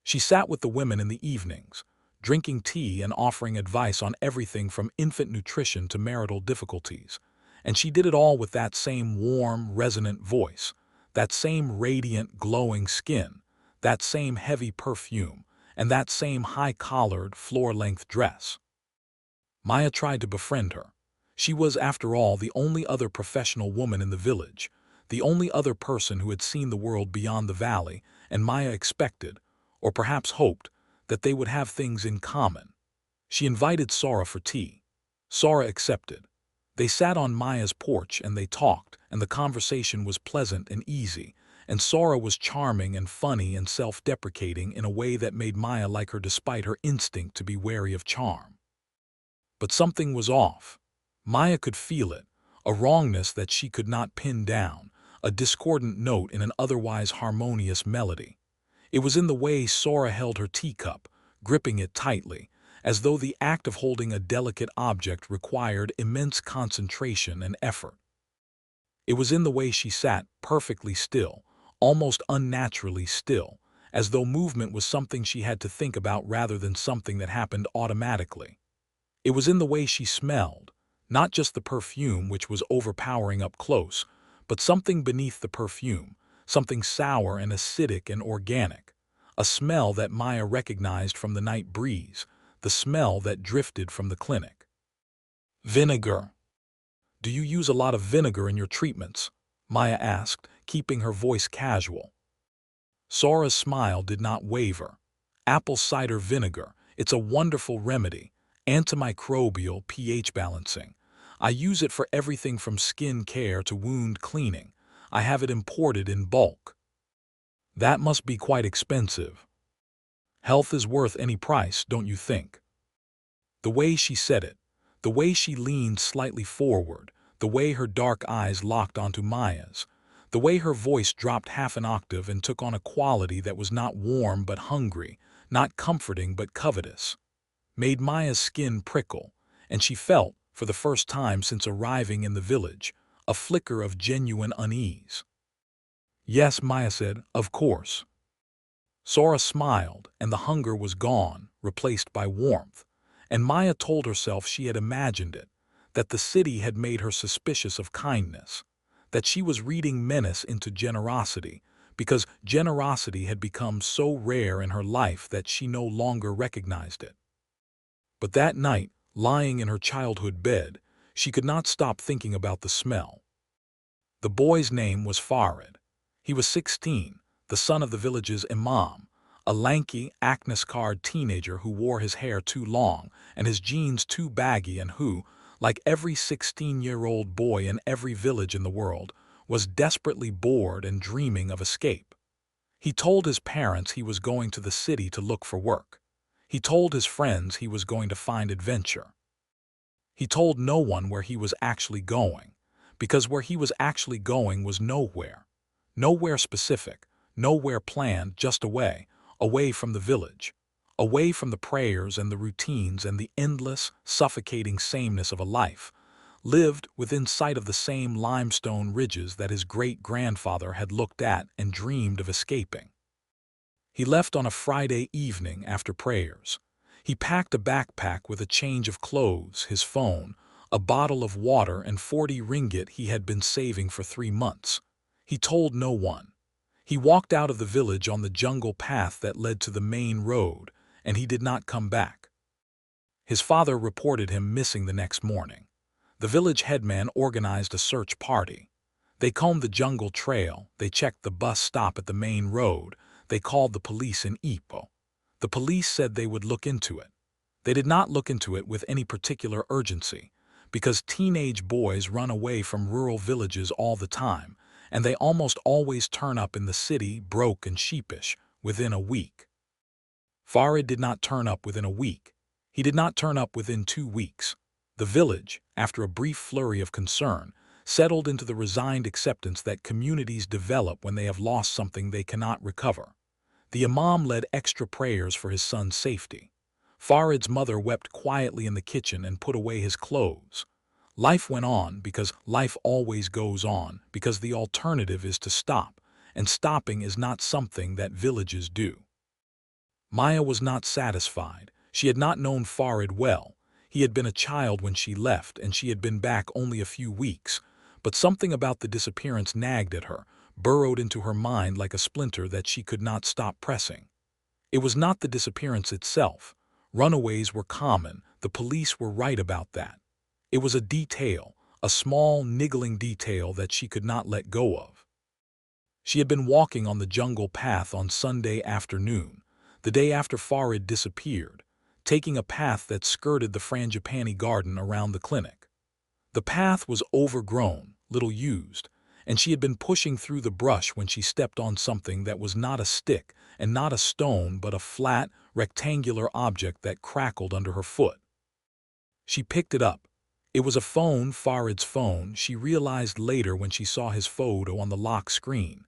She sat with the women in the evenings, drinking tea and offering advice on everything from infant nutrition to marital difficulties. And she did it all with that same warm, resonant voice, that same radiant, glowing skin, that same heavy perfume, and that same high-collared, floor-length dress. Maya tried to befriend her. She was, after all, the only other professional woman in the village, the only other person who had seen the world beyond the valley, and Maya expected, or perhaps hoped, that they would have things in common. She invited Sora for tea. Sora accepted. They sat on Maya's porch and they talked, and the conversation was pleasant and easy, and Sora was charming and funny and self-deprecating in a way that made Maya like her despite her instinct to be wary of charm. But something was off. Maya could feel it, a wrongness that she could not pin down, a discordant note in an otherwise harmonious melody. It was in the way Sora held her teacup, gripping it tightly, as though the act of holding a delicate object required immense concentration and effort. It was in the way she sat, perfectly still, almost unnaturally still, as though movement was something she had to think about rather than something that happened automatically. It was in the way she smelled, not just the perfume which was overpowering up close, but something beneath the perfume, something sour and acidic and organic, a smell that Maya recognized from the night breeze, the smell that drifted from the clinic. Vinegar. Do you use a lot of vinegar in your treatments? Maya asked, keeping her voice casual. Sora's smile did not waver. Apple cider vinegar, it's a wonderful remedy, antimicrobial, pH balancing. I use it for everything from skin care to wound cleaning. I have it imported in bulk. That must be quite expensive. Health is worth any price, don't you think? The way she said it, the way she leaned slightly forward, the way her dark eyes locked onto Maya's, the way her voice dropped half an octave and took on a quality that was not warm but hungry, not comforting but covetous, made Maya's skin prickle, and she felt, for the first time since arriving in the village, a flicker of genuine unease. Yes, Maya said, of course. Sora smiled, and the hunger was gone, replaced by warmth, and Maya told herself she had imagined it, that the city had made her suspicious of kindness, that she was reading menace into generosity, because generosity had become so rare in her life that she no longer recognized it. But that night, lying in her childhood bed, she could not stop thinking about the smell. The boy's name was Farid. He was 16, the son of the village's imam, a lanky, acne-scarred teenager who wore his hair too long and his jeans too baggy and who, like every 16-year-old boy in every village in the world, was desperately bored and dreaming of escape. He told his parents he was going to the city to look for work. He told his friends he was going to find adventure. He told no one where he was actually going, because where he was actually going was nowhere. Nowhere specific, nowhere planned, just away, away from the village, away from the prayers and the routines and the endless, suffocating sameness of a life, lived within sight of the same limestone ridges that his great-grandfather had looked at and dreamed of escaping. He left on a Friday evening after prayers. He packed a backpack with a change of clothes, his phone, a bottle of water and 40 ringgit he had been saving for 3 months. He told no one. He walked out of the village on the jungle path that led to the main road, and he did not come back. His father reported him missing the next morning. The village headman organized a search party. They combed the jungle trail, they checked the bus stop at the main road, they called the police in Ipoh. The police said they would look into it. They did not look into it with any particular urgency, because teenage boys run away from rural villages all the time, and they almost always turn up in the city broke and sheepish within a week. Farid did not turn up within a week. He did not turn up within 2 weeks. The village, after a brief flurry of concern, settled into the resigned acceptance that communities develop when they have lost something they cannot recover. The imam led extra prayers for his son's safety. Farid's mother wept quietly in the kitchen and put away his clothes. Life went on because life always goes on, because the alternative is to stop, and stopping is not something that villages do. Maya was not satisfied. She had not known Farid well. He had been a child when she left, and she had been back only a few weeks, but something about the disappearance nagged at her, burrowed into her mind like a splinter that she could not stop pressing. It was not the disappearance itself. Runaways were common, the police were right about that. It was a detail, a small, niggling detail that she could not let go of. She had been walking on the jungle path on Sunday afternoon, the day after Farid disappeared, taking a path that skirted the frangipani garden around the clinic. The path was overgrown, little used, and she had been pushing through the brush when she stepped on something that was not a stick and not a stone but a flat, rectangular object that crackled under her foot. She picked it up. It was a phone, Farid's phone, she realized later when she saw his photo on the lock screen.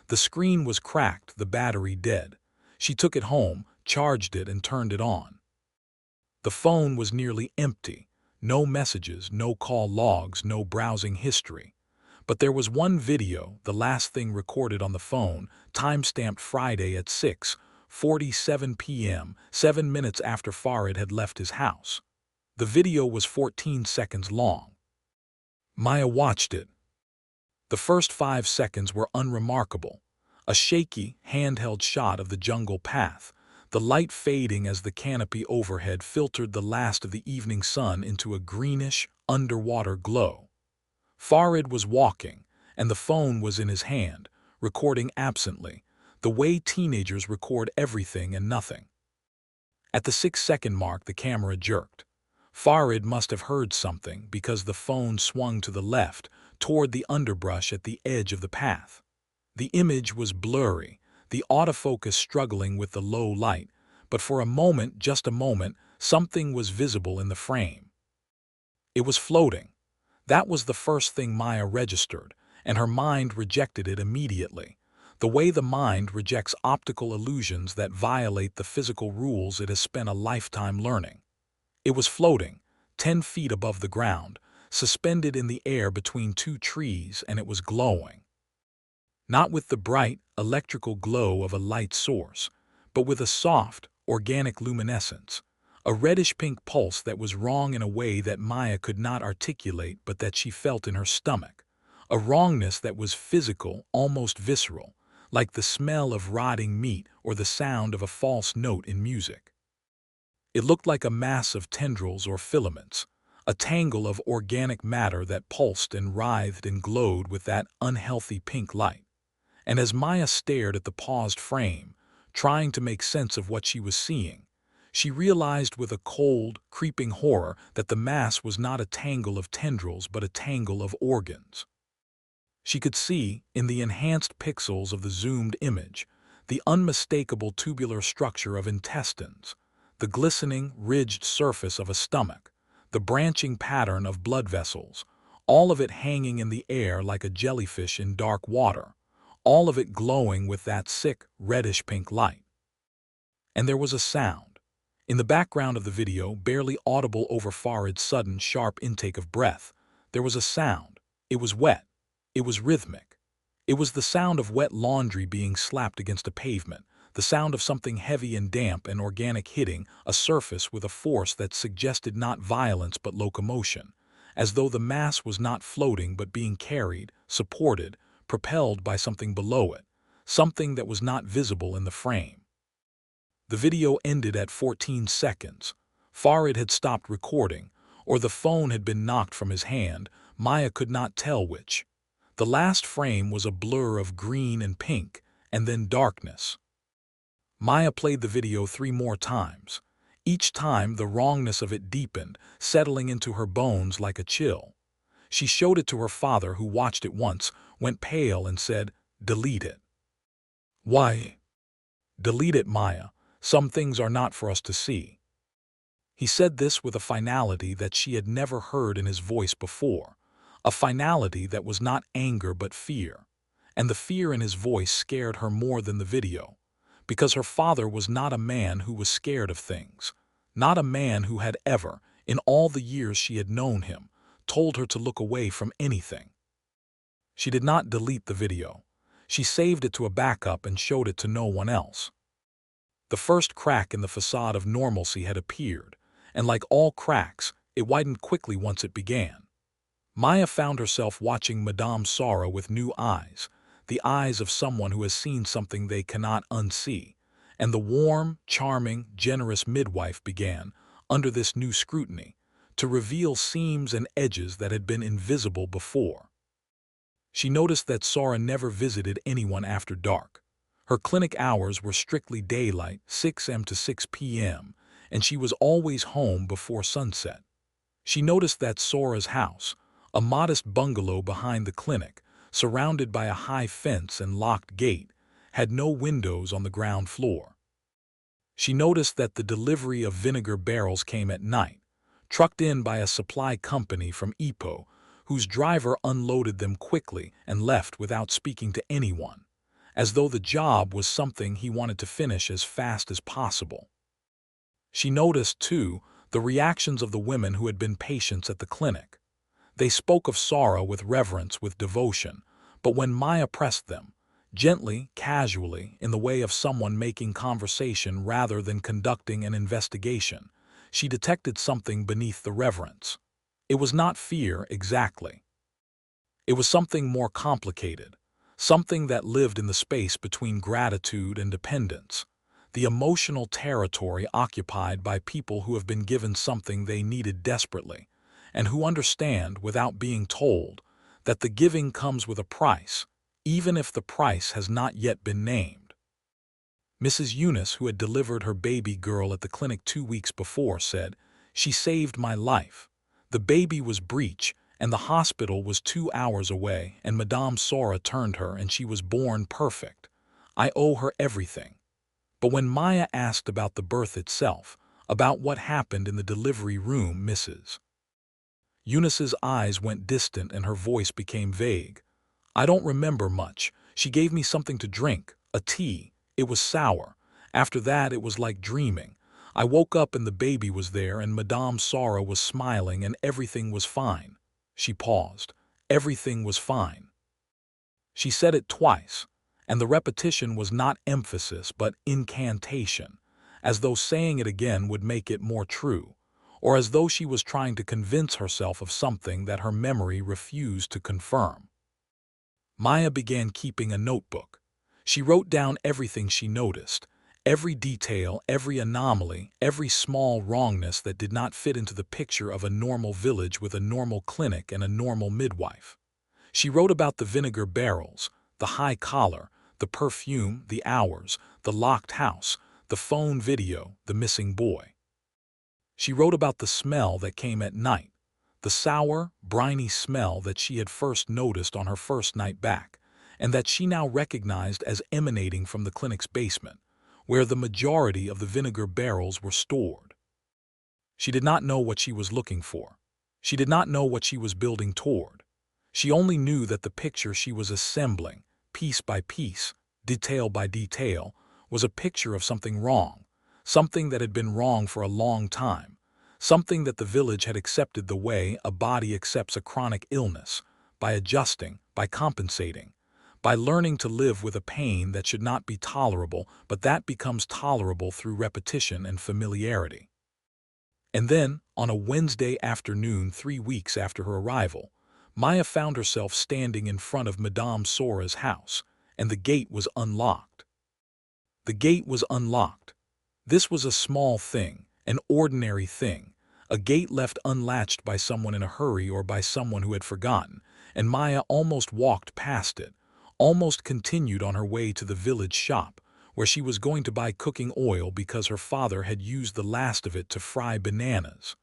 The screen was cracked, the battery dead. She took it home, charged it, and turned it on. The phone was nearly empty. No messages, no call logs, no browsing history. But there was one video, the last thing recorded on the phone, time-stamped Friday at 6:47 p.m., 7 minutes after Farid had left his house. The video was 14 seconds long. Maya watched it. The first 5 seconds were unremarkable. A shaky, handheld shot of the jungle path, the light fading as the canopy overhead filtered the last of the evening sun into a greenish, underwater glow. Farid was walking, and the phone was in his hand, recording absently, the way teenagers record everything and nothing. At the 6-second mark, the camera jerked. Farid must have heard something because the phone swung to the left, toward the underbrush at the edge of the path. The image was blurry, the autofocus struggling with the low light, but for a moment, just a moment, something was visible in the frame. It was floating. That was the first thing Maya registered, and her mind rejected it immediately, the way the mind rejects optical illusions that violate the physical rules it has spent a lifetime learning. It was floating, 10 feet above the ground, suspended in the air between 2 trees, and it was glowing. Not with the bright, electrical glow of a light source, but with a soft, organic luminescence, a reddish-pink pulse that was wrong in a way that Maya could not articulate but that she felt in her stomach, a wrongness that was physical, almost visceral, like the smell of rotting meat or the sound of a false note in music. It looked like a mass of tendrils or filaments, a tangle of organic matter that pulsed and writhed and glowed with that unhealthy pink light. And as Maya stared at the paused frame, trying to make sense of what she was seeing, she realized with a cold, creeping horror that the mass was not a tangle of tendrils but a tangle of organs. She could see, in the enhanced pixels of the zoomed image, the unmistakable tubular structure of intestines, the glistening, ridged surface of a stomach, the branching pattern of blood vessels, all of it hanging in the air like a jellyfish in dark water, all of it glowing with that sick, reddish-pink light. And there was a sound. In the background of the video, barely audible over Farid's sudden, sharp intake of breath, There was a sound. It was wet. It was rhythmic. It was the sound of wet laundry being slapped against a pavement, the sound of something heavy and damp and organic hitting a surface with a force that suggested not violence but locomotion, as though the mass was not floating but being carried, supported, propelled by something below it, something that was not visible in the frame. The video ended at 14 seconds. Farid had stopped recording, or the phone had been knocked from his hand. Maya could not tell which. The last frame was a blur of green and pink, and then darkness. Maya played the video 3 more times. Each time the wrongness of it deepened, settling into her bones like a chill. She showed it to her father, who watched it once, went pale and said, "Delete it." "Why?" "Delete it, Maya. Some things are not for us to see." He said this with a finality that she had never heard in his voice before, a finality that was not anger but fear, and the fear in his voice scared her more than the video, because her father was not a man who was scared of things, not a man who had ever, in all the years she had known him, told her to look away from anything. She did not delete the video. She saved it to a backup and showed it to no one else. The first crack in the facade of normalcy had appeared, and like all cracks, it widened quickly once it began. Maya found herself watching Madame Sora with new eyes, the eyes of someone who has seen something they cannot unsee, and the warm, charming, generous midwife began, under this new scrutiny, to reveal seams and edges that had been invisible before. She noticed that Sora never visited anyone after dark. Her clinic hours were strictly daylight, 6 a.m. to 6 p.m., and she was always home before sunset. She noticed that Sora's house, a modest bungalow behind the clinic, surrounded by a high fence and locked gate, had no windows on the ground floor. She noticed that the delivery of vinegar barrels came at night, trucked in by a supply company from Ipoh, whose driver unloaded them quickly and left without speaking to anyone, as though the job was something he wanted to finish as fast as possible. She noticed, too, the reactions of the women who had been patients at the clinic. They spoke of Sora with reverence, with devotion, but when Maya pressed them, gently, casually, in the way of someone making conversation rather than conducting an investigation, she detected something beneath the reverence. It was not fear exactly. It was something more complicated, something that lived in the space between gratitude and dependence, the emotional territory occupied by people who have been given something they needed desperately, and who understand, without being told, that the giving comes with a price, even if the price has not yet been named. Mrs. Eunice, who had delivered her baby girl at the clinic 2 weeks before, said, "She saved my life. The baby was breech, and the hospital was 2 hours away, and Madame Sora turned her, and she was born perfect. I owe her everything." But when Maya asked about the birth itself, about what happened in the delivery room, Mrs. Eunice's eyes went distant and her voice became vague. "I don't remember much. She gave me something to drink, a tea. It was sour. After that it was like dreaming. I woke up and the baby was there and Madame Sora was smiling and everything was fine." She paused. Everything was fine. She said it twice, and the repetition was not emphasis but incantation, as though saying it again would make it more true, or as though she was trying to convince herself of something that her memory refused to confirm. Maya began keeping a notebook. She wrote down everything she noticed, every detail, every anomaly, every small wrongness that did not fit into the picture of a normal village with a normal clinic and a normal midwife. She wrote about the vinegar barrels, the high collar, the perfume, the hours, the locked house, the phone video, the missing boy. She wrote about the smell that came at night, the sour, briny smell that she had first noticed on her first night back, and that she now recognized as emanating from the clinic's basement, where the majority of the vinegar barrels were stored. She did not know what she was looking for. She did not know what she was building toward. She only knew that the picture she was assembling, piece by piece, detail by detail, was a picture of something wrong, something that had been wrong for a long time, something that the village had accepted the way a body accepts a chronic illness, by adjusting, by compensating, by learning to live with a pain that should not be tolerable, but that becomes tolerable through repetition and familiarity. And then, on a Wednesday afternoon 3 weeks after her arrival, Maya found herself standing in front of Madame Sora's house, and the gate was unlocked. The gate was unlocked. This was a small thing, an ordinary thing, a gate left unlatched by someone in a hurry or by someone who had forgotten, and Maya almost walked past it, almost continued on her way to the village shop, where she was going to buy cooking oil because her father had used the last of it to fry bananas.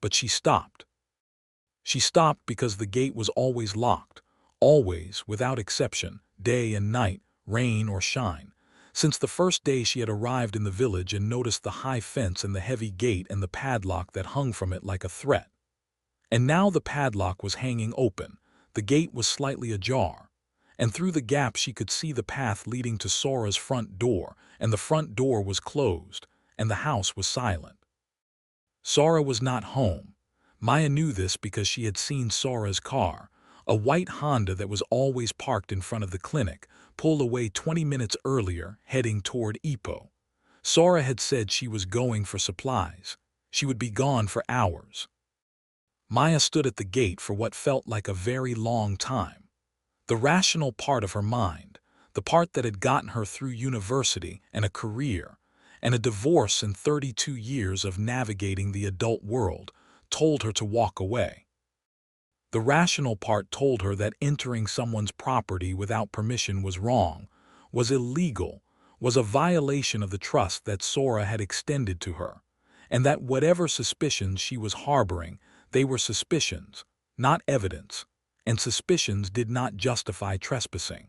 But she stopped. She stopped because the gate was always locked, always, without exception, day and night, rain or shine. Since the first day she had arrived in the village and noticed the high fence and the heavy gate and the padlock that hung from it like a threat. And now the padlock was hanging open, the gate was slightly ajar, and through the gap she could see the path leading to Sora's front door, and the front door was closed, and the house was silent. Sora was not home. Maya knew this because she had seen Sora's car, a white Honda that was always parked in front of the clinic, pull away 20 minutes earlier, heading toward Ipoh. Sora had said she was going for supplies. She would be gone for hours. Maya stood at the gate for what felt like a very long time. The rational part of her mind, the part that had gotten her through university and a career, and a divorce and 32 years of navigating the adult world, told her to walk away. The rational part told her that entering someone's property without permission was wrong, was illegal, was a violation of the trust that Sora had extended to her, and that whatever suspicions she was harboring, they were suspicions, not evidence, and suspicions did not justify trespassing.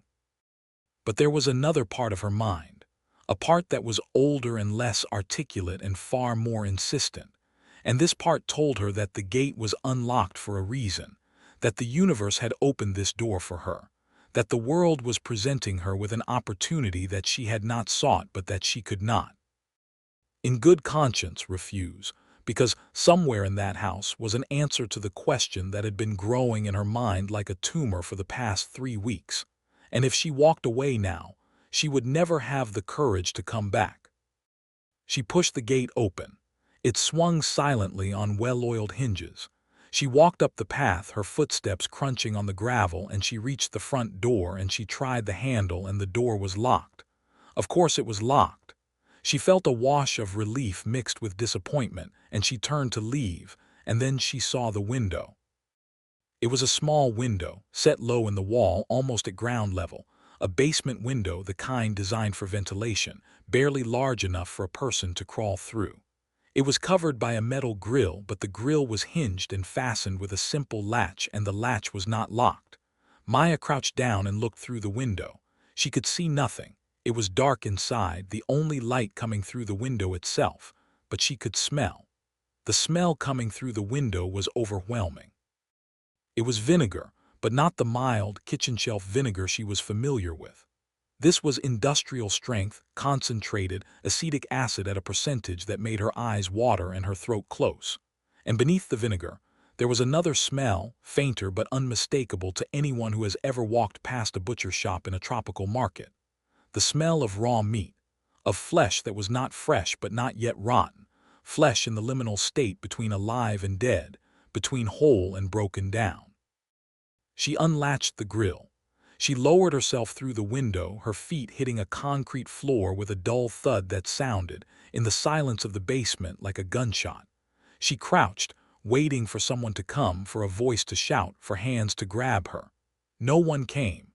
But there was another part of her mind, a part that was older and less articulate and far more insistent, and this part told her that the gate was unlocked for a reason, that the universe had opened this door for her, that the world was presenting her with an opportunity that she had not sought but that she could not, in good conscience, refuse, because somewhere in that house was an answer to the question that had been growing in her mind like a tumor for the past 3 weeks, and if she walked away now, she would never have the courage to come back. She pushed the gate open. It swung silently on well-oiled hinges. She walked up the path, her footsteps crunching on the gravel, and she reached the front door and she tried the handle and the door was locked. Of course it was locked. She felt a wash of relief mixed with disappointment, and she turned to leave, and then she saw the window. It was a small window, set low in the wall, almost at ground level, a basement window, the kind designed for ventilation, barely large enough for a person to crawl through. It was covered by a metal grill, but the grill was hinged and fastened with a simple latch, and the latch was not locked. Maya crouched down and looked through the window. She could see nothing. It was dark inside, the only light coming through the window itself, but she could smell. The smell coming through the window was overwhelming. It was vinegar, but not the mild, kitchen shelf vinegar she was familiar with. This was industrial strength, concentrated, acetic acid at a percentage that made her eyes water and her throat close. And beneath the vinegar, there was another smell, fainter but unmistakable to anyone who has ever walked past a butcher shop in a tropical market. The smell of raw meat, of flesh that was not fresh but not yet rotten, flesh in the liminal state between alive and dead, between whole and broken down. She unlatched the grill. She lowered herself through the window, her feet hitting a concrete floor with a dull thud that sounded, in the silence of the basement, like a gunshot. She crouched, waiting for someone to come, for a voice to shout, for hands to grab her. No one came.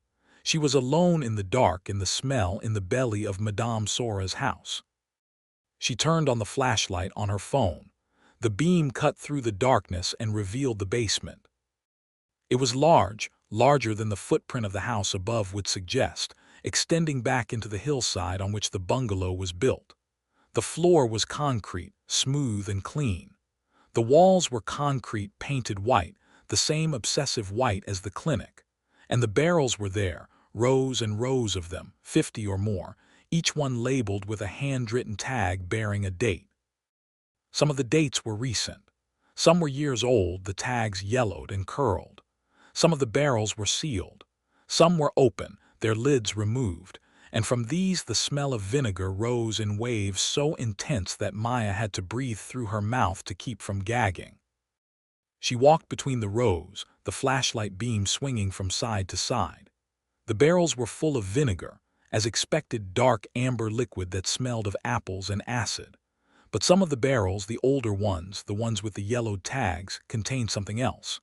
She was alone in the dark, in the smell, in the belly of Madame Sora's house. She turned on the flashlight on her phone. The beam cut through the darkness and revealed the basement. It was large, larger than the footprint of the house above would suggest, extending back into the hillside on which the bungalow was built. The floor was concrete, smooth and clean. The walls were concrete painted white, the same obsessive white as the clinic. And the barrels were there, rows and rows of them, 50 or more, each one labeled with a handwritten tag bearing a date. Some of the dates were recent. Some were years old, the tags yellowed and curled. Some of the barrels were sealed. Some were open, their lids removed, and from these the smell of vinegar rose in waves so intense that Maya had to breathe through her mouth to keep from gagging. She walked between the rows, the flashlight beam swinging from side to side. The barrels were full of vinegar, as expected, dark amber liquid that smelled of apples and acid. But some of the barrels, the older ones, the ones with the yellowed tags, contained something else.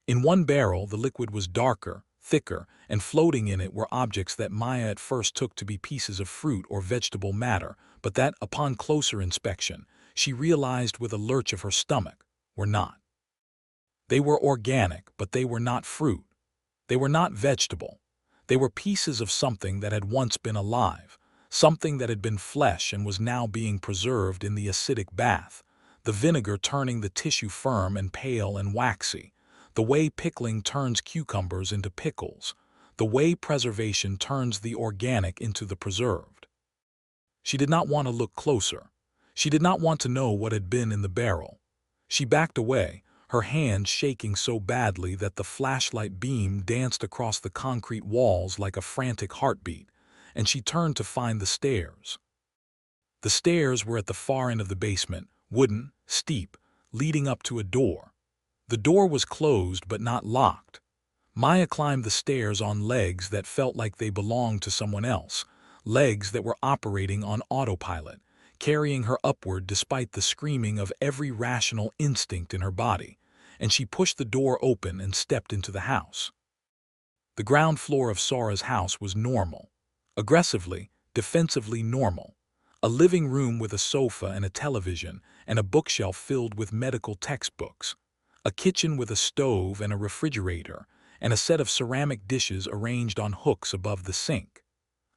In one barrel, the liquid was darker, thicker, and floating in it were objects that Maya at first took to be pieces of fruit or vegetable matter, but that, upon closer inspection, she realized with a lurch of her stomach, were not. They were organic, but they were not fruit. They were not vegetable. They were pieces of something that had once been alive, something that had been flesh and was now being preserved in the acidic bath, the vinegar turning the tissue firm and pale and waxy, the way pickling turns cucumbers into pickles, the way preservation turns the organic into the preserved. She did not want to look closer. She did not want to know what had been in the barrel. She backed away, her hand shaking so badly that the flashlight beam danced across the concrete walls like a frantic heartbeat, and she turned to find the stairs. The stairs were at the far end of the basement, wooden, steep, leading up to a door. The door was closed but not locked. Maya climbed the stairs on legs that felt like they belonged to someone else, legs that were operating on autopilot, carrying her upward despite the screaming of every rational instinct in her body, and she pushed the door open and stepped into the house. The ground floor of Sora's house was normal. Aggressively, defensively normal. A living room with a sofa and a television and a bookshelf filled with medical textbooks. A kitchen with a stove and a refrigerator and a set of ceramic dishes arranged on hooks above the sink.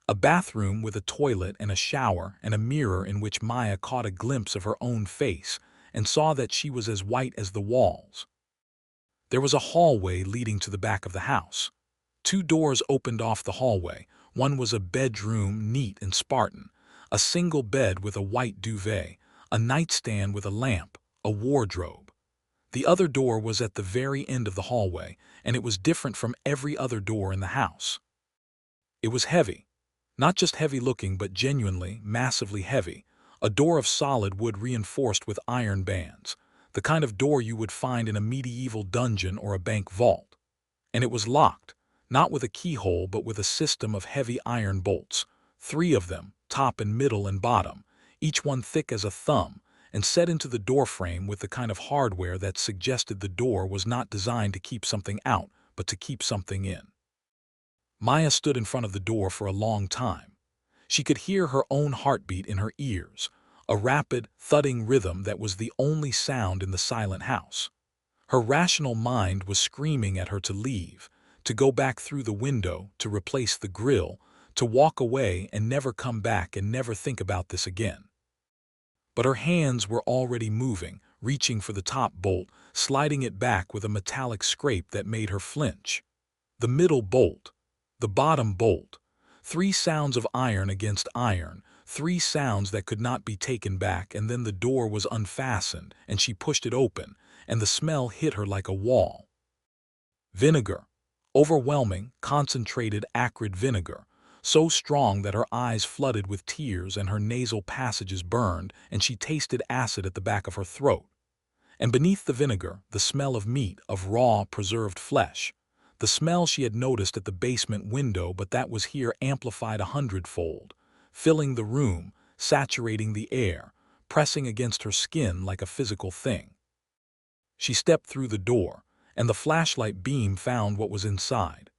A bathroom with a toilet and a shower and a mirror in which Maya caught a glimpse of her own face and saw that she was as white as the walls. There was a hallway leading to the back of the house. 2 doors opened off the hallway. One was a bedroom, neat and Spartan, a single bed with a white duvet, a nightstand with a lamp, a wardrobe. The other door was at the very end of the hallway, and it was different from every other door in the house. It was heavy. Not just heavy-looking, but genuinely, massively heavy. A door of solid wood reinforced with iron bands, the kind of door you would find in a medieval dungeon or a bank vault. And it was locked, not with a keyhole but with a system of heavy iron bolts, 3 of them, top and middle and bottom, each one thick as a thumb, and set into the doorframe with the kind of hardware that suggested the door was not designed to keep something out, but to keep something in. Maya stood in front of the door for a long time. She could hear her own heartbeat in her ears, a rapid, thudding rhythm that was the only sound in the silent house. Her rational mind was screaming at her to leave, to go back through the window, to replace the grill, to walk away and never come back and never think about this again. But her hands were already moving, reaching for the top bolt, sliding it back with a metallic scrape that made her flinch. The middle bolt, the bottom bolt, 3 sounds of iron against iron, 3 sounds that could not be taken back, and then the door was unfastened, and she pushed it open, and the smell hit her like a wall. Vinegar. Overwhelming, concentrated, acrid vinegar, so strong that her eyes flooded with tears and her nasal passages burned, and she tasted acid at the back of her throat. And beneath the vinegar, the smell of meat, of raw, preserved flesh. The smell she had noticed at the basement window, but that was here amplified 100-fold, filling the room, saturating the air, pressing against her skin like a physical thing. She stepped through the door, and the flashlight beam found what was inside.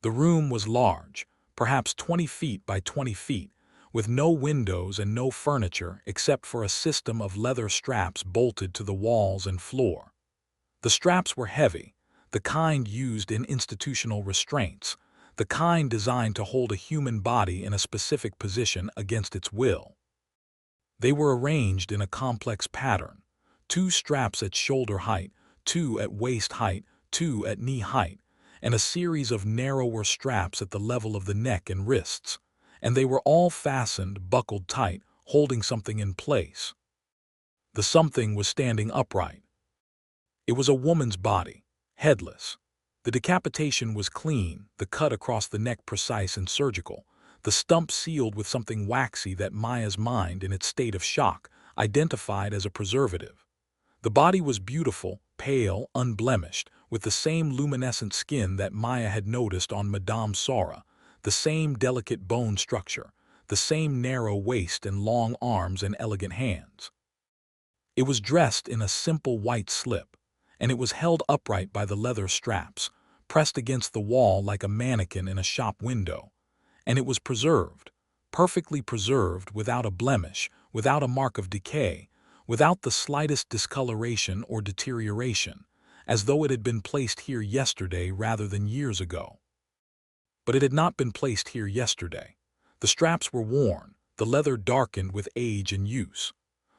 The room was large, perhaps 20 feet by 20 feet, with no windows and no furniture except for a system of leather straps bolted to the walls and floor. The straps were heavy, the kind used in institutional restraints, the kind designed to hold a human body in a specific position against its will. They were arranged in a complex pattern, 2 straps at shoulder height, 2 at waist height, 2 at knee height, and a series of narrower straps at the level of the neck and wrists, and they were all fastened, buckled tight, holding something in place. The something was standing upright, It was a woman's body, headless. The decapitation was clean, the cut across the neck precise and surgical, the stump sealed with something waxy that Maya's mind, in its state of shock, identified as a preservative. The body was beautiful, pale, unblemished, with the same luminescent skin that Maya had noticed on Madame Sora, the same delicate bone structure, the same narrow waist and long arms and elegant hands. It was dressed in a simple white slip, and it was held upright by the leather straps, pressed against the wall like a mannequin in a shop window. And it was preserved, perfectly preserved, without a blemish, without a mark of decay, without the slightest discoloration or deterioration, as though it had been placed here yesterday rather than years ago. But it had not been placed here yesterday. The straps were worn, the leather darkened with age and use.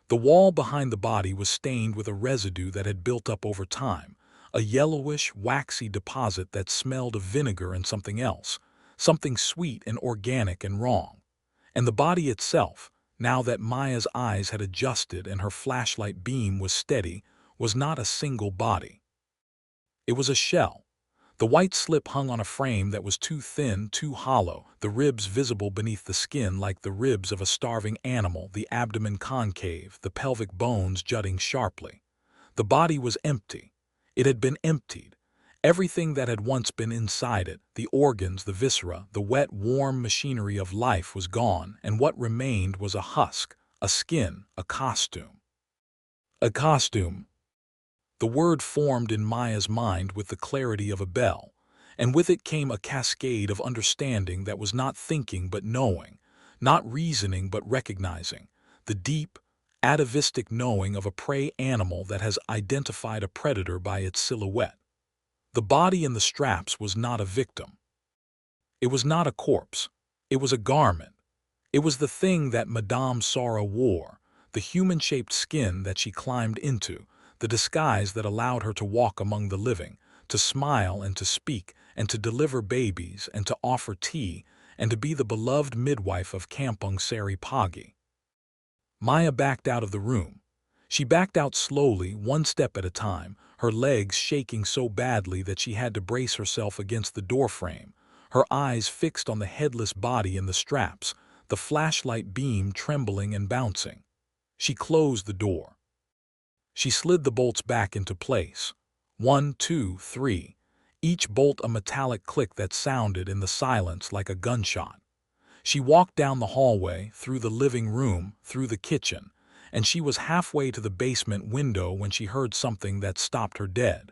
The wall behind the body was stained with a residue that had built up over time, a yellowish, waxy deposit that smelled of vinegar and something else, something sweet and organic and wrong. And the body itself, now that Maya's eyes had adjusted and her flashlight beam was steady, was not a single body. It was a shell. The white slip hung on a frame that was too thin, too hollow, the ribs visible beneath the skin like the ribs of a starving animal, the abdomen concave, the pelvic bones jutting sharply. The body was empty. It had been emptied. Everything that had once been inside it, the organs, the viscera, the wet, warm machinery of life was gone, and what remained was a husk, a skin, a costume. A costume. The word formed in Maya's mind with the clarity of a bell, and with it came a cascade of understanding that was not thinking but knowing, not reasoning but recognizing, the deep, atavistic knowing of a prey animal that has identified a predator by its silhouette. The body in the straps was not a victim. It was not a corpse. It was a garment. It was the thing that Madame Sora wore, the human-shaped skin that she climbed into, the disguise that allowed her to walk among the living, to smile and to speak, and to deliver babies, and to offer tea, and to be the beloved midwife of Kampong Seri Pagi. Maya backed out of the room. She backed out slowly, one step at a time, her legs shaking so badly that she had to brace herself against the doorframe, her eyes fixed on the headless body in the straps, the flashlight beam trembling and bouncing. She closed the door. She slid the bolts back into place. 1, 2, 3. Each bolt a metallic click that sounded in the silence like a gunshot. She walked down the hallway, through the living room, through the kitchen, and she was halfway to the basement window when she heard something that stopped her dead.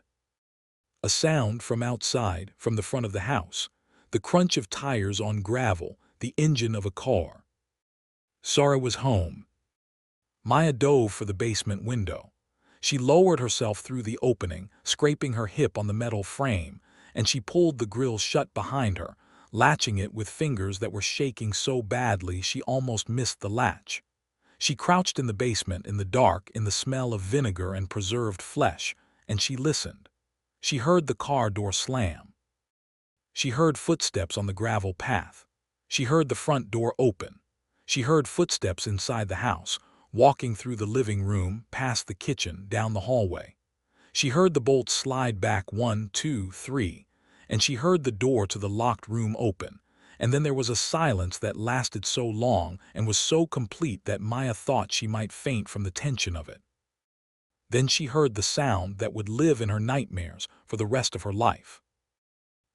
A sound from outside, from the front of the house, the crunch of tires on gravel, the engine of a car. Sora was home. Maya dove for the basement window. She lowered herself through the opening, scraping her hip on the metal frame, and she pulled the grill shut behind her, latching it with fingers that were shaking so badly she almost missed the latch. She crouched in the basement, in the dark, in the smell of vinegar and preserved flesh, and she listened. She heard the car door slam. She heard footsteps on the gravel path. She heard the front door open. She heard footsteps inside the house, walking through the living room, past the kitchen, down the hallway. She heard the bolts slide back 1, 2, 3, and she heard the door to the locked room open, and then there was a silence that lasted so long and was so complete that Maya thought she might faint from the tension of it. Then she heard the sound that would live in her nightmares for the rest of her life.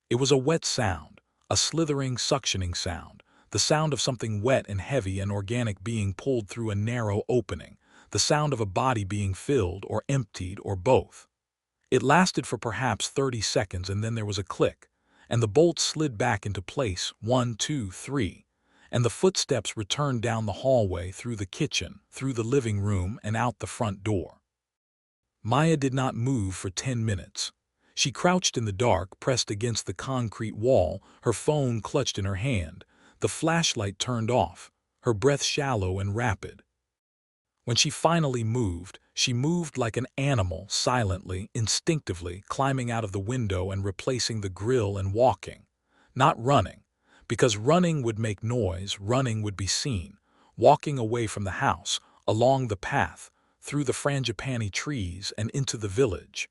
It was a wet sound, a slithering, suctioning sound, the sound of something wet and heavy and organic being pulled through a narrow opening, the sound of a body being filled or emptied or both. It lasted for perhaps 30 seconds, and then there was a click, and the bolts slid back into place, 1, 2, 3, and the footsteps returned down the hallway, through the kitchen, through the living room, and out the front door. Maya did not move for 10 minutes. She crouched in the dark, pressed against the concrete wall, her phone clutched in her hand, the flashlight turned off, her breath shallow and rapid. When she finally moved, she moved like an animal, silently, instinctively, climbing out of the window and replacing the grill and walking. Not running, because running would make noise, running would be seen, walking away from the house, along the path, through the frangipani trees and into the village.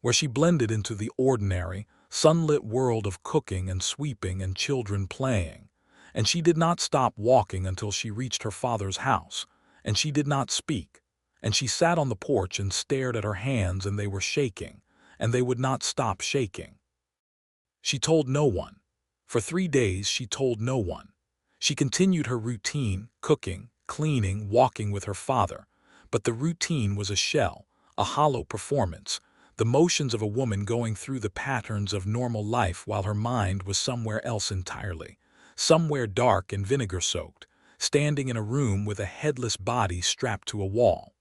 where she blended into the ordinary, sunlit world of cooking and sweeping and children playing. And she did not stop walking until she reached her father's house, and she did not speak, and she sat on the porch and stared at her hands, and they were shaking, and they would not stop shaking. She told no one. For 3 days she told no one. She continued her routine, cooking, cleaning, walking with her father, but the routine was a shell, a hollow performance, the motions of a woman going through the patterns of normal life while her mind was somewhere else entirely, somewhere dark and vinegar-soaked, standing in a room with a headless body strapped to a wall.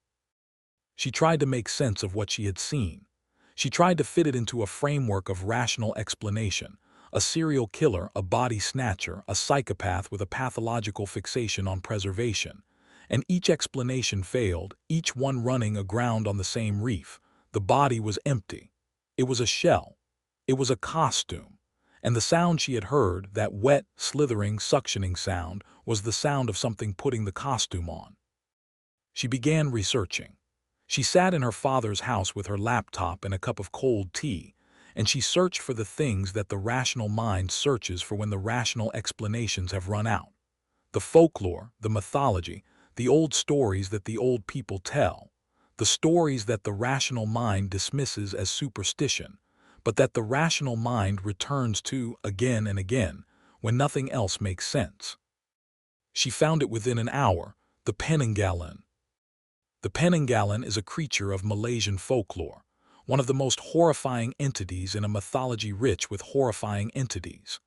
She tried to make sense of what she had seen. She tried to fit it into a framework of rational explanation: a serial killer, a body snatcher, a psychopath with a pathological fixation on preservation. And each explanation failed, each one running aground on the same reef. The body was empty. It was a shell. It was a costume. And the sound she had heard, that wet, slithering, suctioning sound, was the sound of something putting the costume on. She began researching. She sat in her father's house with her laptop and a cup of cold tea, and she searched for the things that the rational mind searches for when the rational explanations have run out. The folklore, the mythology, the old stories that the old people tell, the stories that the rational mind dismisses as superstition, but that the rational mind returns to again and again when nothing else makes sense. She found it within an hour: the Penanggalan. The Penanggalan is a creature of Malaysian folklore, one of the most horrifying entities in a mythology rich with horrifying entities.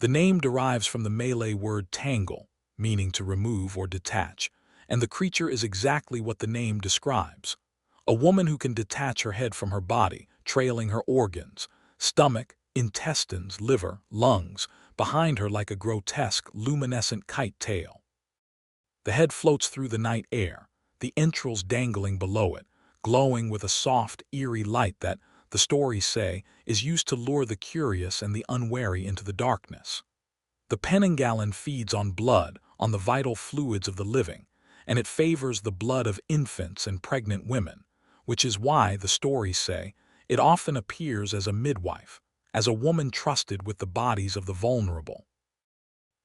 The name derives from the Malay word tangle, meaning to remove or detach, and the creature is exactly what the name describes: a woman who can detach her head from her body, trailing her organs, stomach, intestines, liver, lungs, behind her like a grotesque, luminescent kite tail. The head floats through the night air, the entrails dangling below it, glowing with a soft, eerie light that, the stories say, is used to lure the curious and the unwary into the darkness. The Penanggalan feeds on blood, on the vital fluids of the living, and it favors the blood of infants and pregnant women, which is why, the stories say, it often appears as a midwife, as a woman trusted with the bodies of the vulnerable.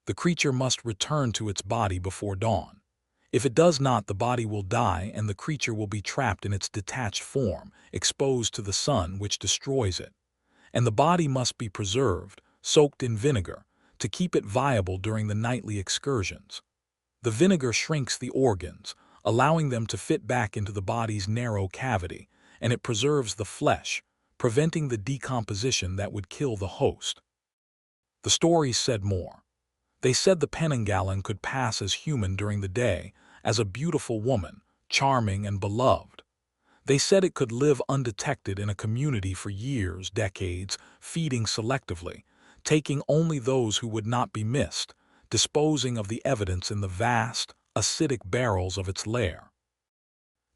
The creature must return to its body before dawn. If it does not, the body will die and the creature will be trapped in its detached form, exposed to the sun which destroys it. And the body must be preserved, soaked in vinegar, to keep it viable during the nightly excursions. The vinegar shrinks the organs, allowing them to fit back into the body's narrow cavity, and it preserves the flesh, preventing the decomposition that would kill the host. The stories said more. They said the Penanggalan could pass as human during the day, as a beautiful woman, charming and beloved. They said it could live undetected in a community for years, decades, feeding selectively, taking only those who would not be missed, disposing of the evidence in the vast, acidic barrels of its lair.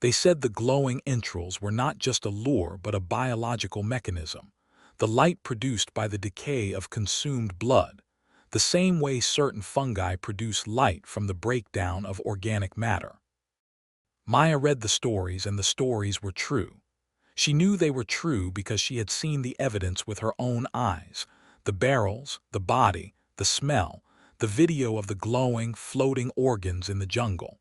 They said the glowing entrails were not just a lure but a biological mechanism, the light produced by the decay of consumed blood, the same way certain fungi produce light from the breakdown of organic matter. Maya read the stories, and the stories were true. She knew they were true because she had seen the evidence with her own eyes: the barrels, the body, the smell, the video of the glowing, floating organs in the jungle.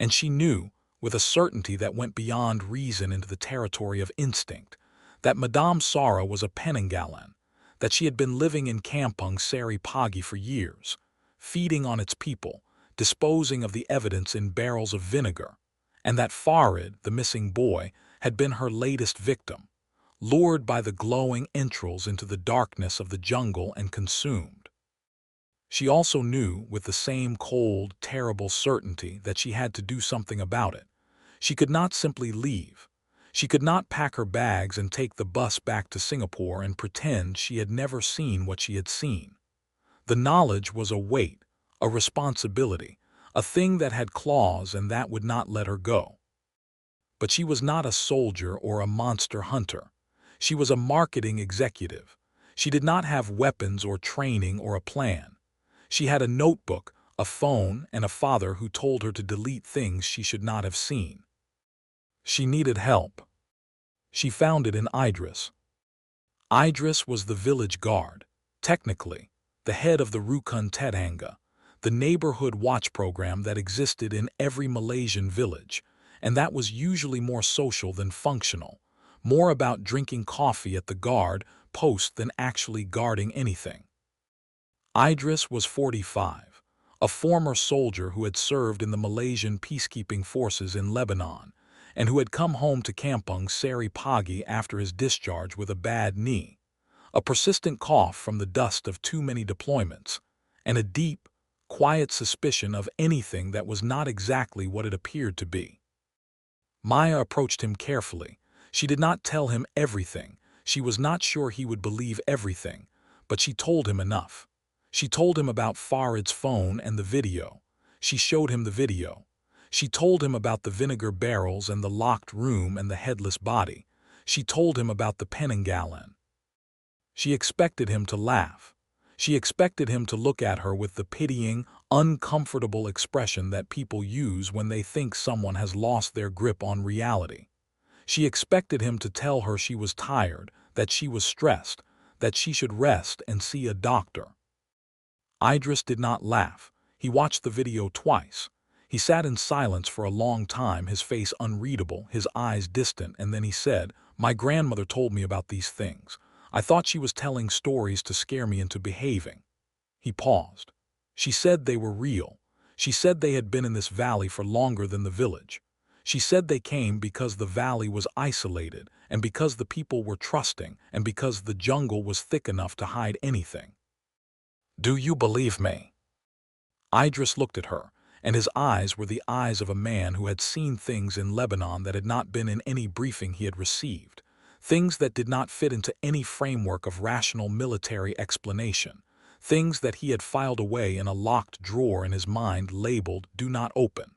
And she knew, with a certainty that went beyond reason into the territory of instinct, that Madame Sora was a Penanggalan, that she had been living in Kampung Seri Pagi for years, feeding on its people, disposing of the evidence in barrels of vinegar, and that Farid, the missing boy, had been her latest victim, lured by the glowing entrails into the darkness of the jungle and consumed. She also knew, with the same cold, terrible certainty, that she had to do something about it. She could not simply leave. She could not pack her bags and take the bus back to Singapore and pretend she had never seen what she had seen. The knowledge was a weight, a responsibility, a thing that had claws and that would not let her go. But she was not a soldier or a monster hunter. She was a marketing executive. She did not have weapons or training or a plan. She had a notebook, a phone, and a father who told her to delete things she should not have seen. She needed help. She found it in Idris. Idris was the village guard, technically, the head of the Rukun Tedhanga, the neighborhood watch program that existed in every Malaysian village, and that was usually more social than functional, more about drinking coffee at the guard post than actually guarding anything. Idris was 45, a former soldier who had served in the Malaysian peacekeeping forces in Lebanon, and who had come home to Kampung Seri Pagi after his discharge with a bad knee, a persistent cough from the dust of too many deployments, and a deep, quiet suspicion of anything that was not exactly what it appeared to be. Maya approached him carefully. She did not tell him everything. She was not sure he would believe everything, but she told him enough. She told him about Farid's phone and the video. She showed him the video. She told him about the vinegar barrels and the locked room and the headless body. She told him about the Penanggalan. She expected him to laugh. She expected him to look at her with the pitying, uncomfortable expression that people use when they think someone has lost their grip on reality. She expected him to tell her she was tired, that she was stressed, that she should rest and see a doctor. Idris did not laugh. He watched the video twice. He sat in silence for a long time, his face unreadable, his eyes distant, and then he said, "My grandmother told me about these things. I thought she was telling stories to scare me into behaving." He paused. She said they were real. She said they had been in this valley for longer than the village. She said they came because the valley was isolated, and because the people were trusting, and because the jungle was thick enough to hide anything. "Do you believe me?" Idris looked at her, and his eyes were the eyes of a man who had seen things in Lebanon that had not been in any briefing he had received, things that did not fit into any framework of rational military explanation, things that he had filed away in a locked drawer in his mind labeled "Do Not Open."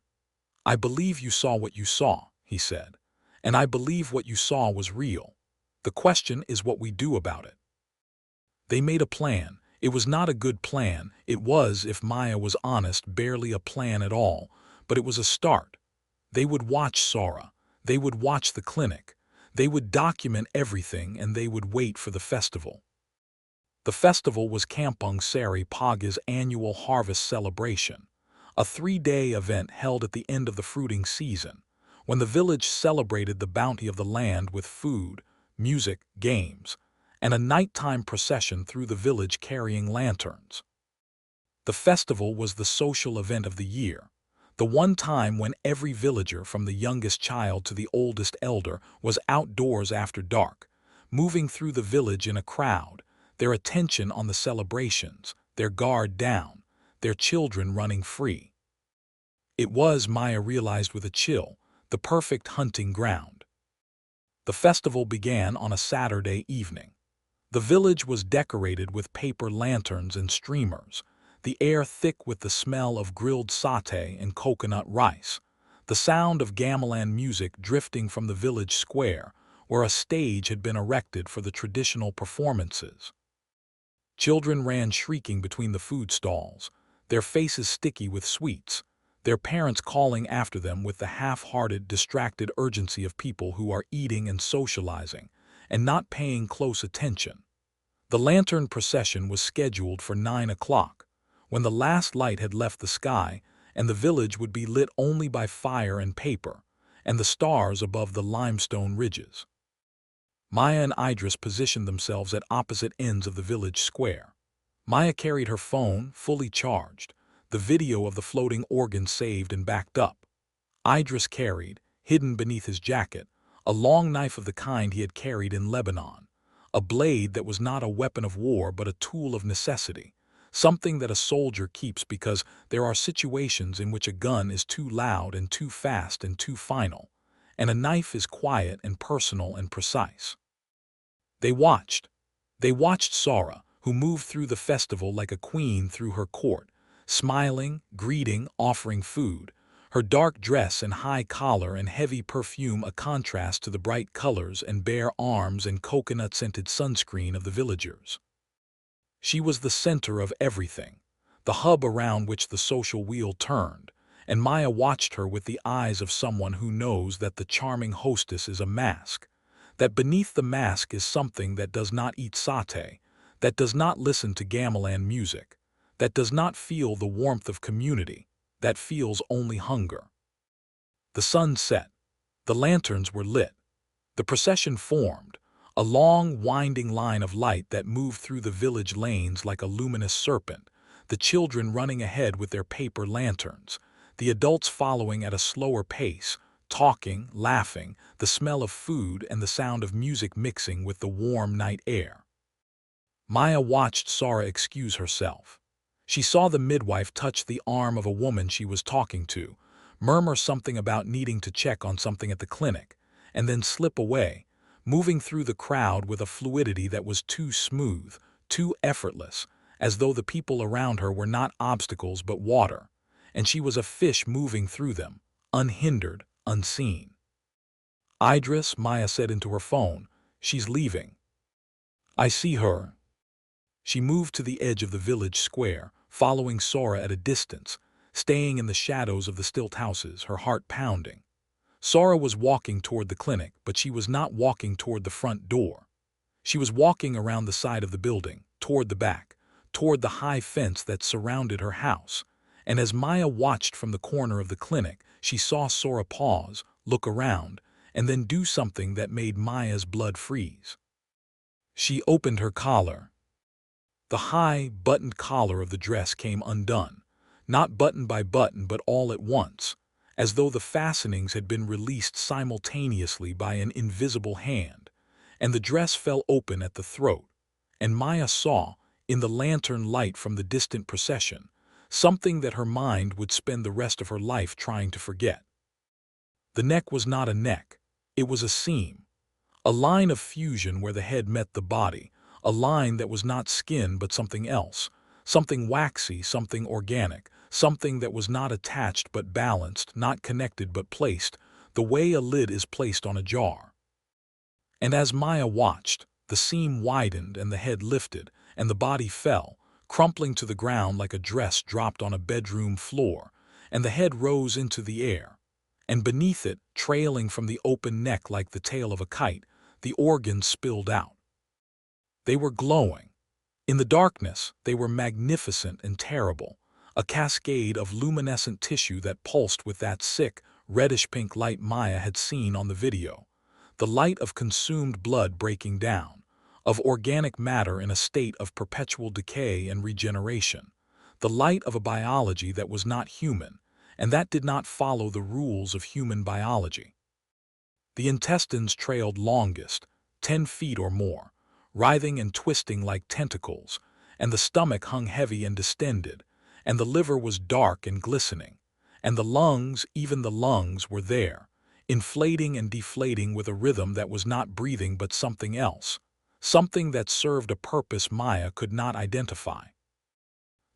"I believe you saw what you saw," he said, "and I believe what you saw was real. The question is what we do about it." They made a plan. It was not a good plan. It was, if Maya was honest, barely a plan at all, but it was a start. They would watch Sora. They would watch the clinic. They would document everything, and they would wait for the festival. The festival was Kampung Seri Pagi's annual harvest celebration, a 3-day event held at the end of the fruiting season, when the village celebrated the bounty of the land with food, music, games, and a nighttime procession through the village carrying lanterns. The festival was the social event of the year, the one time when every villager, from the youngest child to the oldest elder, was outdoors after dark, moving through the village in a crowd, their attention on the celebrations, their guard down, their children running free. It was, Maya realized with a chill, the perfect hunting ground. The festival began on a Saturday evening. The village was decorated with paper lanterns and streamers, the air thick with the smell of grilled satay and coconut rice, the sound of gamelan music drifting from the village square, where a stage had been erected for the traditional performances. Children ran shrieking between the food stalls, their faces sticky with sweets, their parents calling after them with the half-hearted, distracted urgency of people who are eating and socializing, and not paying close attention. The lantern procession was scheduled for 9 o'clock, when the last light had left the sky, and the village would be lit only by fire and paper, and the stars above the limestone ridges. Maya and Idris positioned themselves at opposite ends of the village square. Maya carried her phone, fully charged, the video of the floating organ saved and backed up. Idris carried, hidden beneath his jacket, a long knife of the kind he had carried in Lebanon, a blade that was not a weapon of war but a tool of necessity, something that a soldier keeps because there are situations in which a gun is too loud and too fast and too final, and a knife is quiet and personal and precise. They watched. They watched Sora, who moved through the festival like a queen through her court, smiling, greeting, offering food, her dark dress and high collar and heavy perfume a contrast to the bright colors and bare arms and coconut-scented sunscreen of the villagers. She was the center of everything, the hub around which the social wheel turned, and Maya watched her with the eyes of someone who knows that the charming hostess is a mask, that beneath the mask is something that does not eat satay, that does not listen to gamelan music, that does not feel the warmth of community, that feels only hunger. The sun set. The lanterns were lit. The procession formed, a long, winding line of light that moved through the village lanes like a luminous serpent, the children running ahead with their paper lanterns, the adults following at a slower pace, talking, laughing, the smell of food and the sound of music mixing with the warm night air. Maya watched Sora excuse herself. She saw the midwife touch the arm of a woman she was talking to, murmur something about needing to check on something at the clinic, and then slip away, moving through the crowd with a fluidity that was too smooth, too effortless, as though the people around her were not obstacles but water, and she was a fish moving through them, unhindered, unseen. "Idris," Maya said into her phone, "she's leaving." "I see her." She moved to the edge of the village square, following Sora at a distance, staying in the shadows of the stilt houses, her heart pounding. Sora was walking toward the clinic, but she was not walking toward the front door. She was walking around the side of the building, toward the back, toward the high fence that surrounded her house. And as Maya watched from the corner of the clinic, she saw Sora pause, look around, and then do something that made Maya's blood freeze. She opened her collar. The high, buttoned collar of the dress came undone, not button by button but all at once, as though the fastenings had been released simultaneously by an invisible hand, and the dress fell open at the throat, and Maya saw, in the lantern light from the distant procession, something that her mind would spend the rest of her life trying to forget. The neck was not a neck, it was a seam, a line of fusion where the head met the body, a line that was not skin but something else, something waxy, something organic, something that was not attached but balanced, not connected but placed, the way a lid is placed on a jar. And as Maya watched, the seam widened and the head lifted, and the body fell, crumpling to the ground like a dress dropped on a bedroom floor, and the head rose into the air, and beneath it, trailing from the open neck like the tail of a kite, the organs spilled out. They were glowing. In the darkness, they were magnificent and terrible, a cascade of luminescent tissue that pulsed with that sick, reddish-pink light Maya had seen on the video, the light of consumed blood breaking down, of organic matter in a state of perpetual decay and regeneration, the light of a biology that was not human, and that did not follow the rules of human biology. The intestines trailed longest, 10 feet or more, writhing and twisting like tentacles, and the stomach hung heavy and distended, and the liver was dark and glistening, and the lungs, even the lungs, were there, inflating and deflating with a rhythm that was not breathing but something else, something that served a purpose Maya could not identify.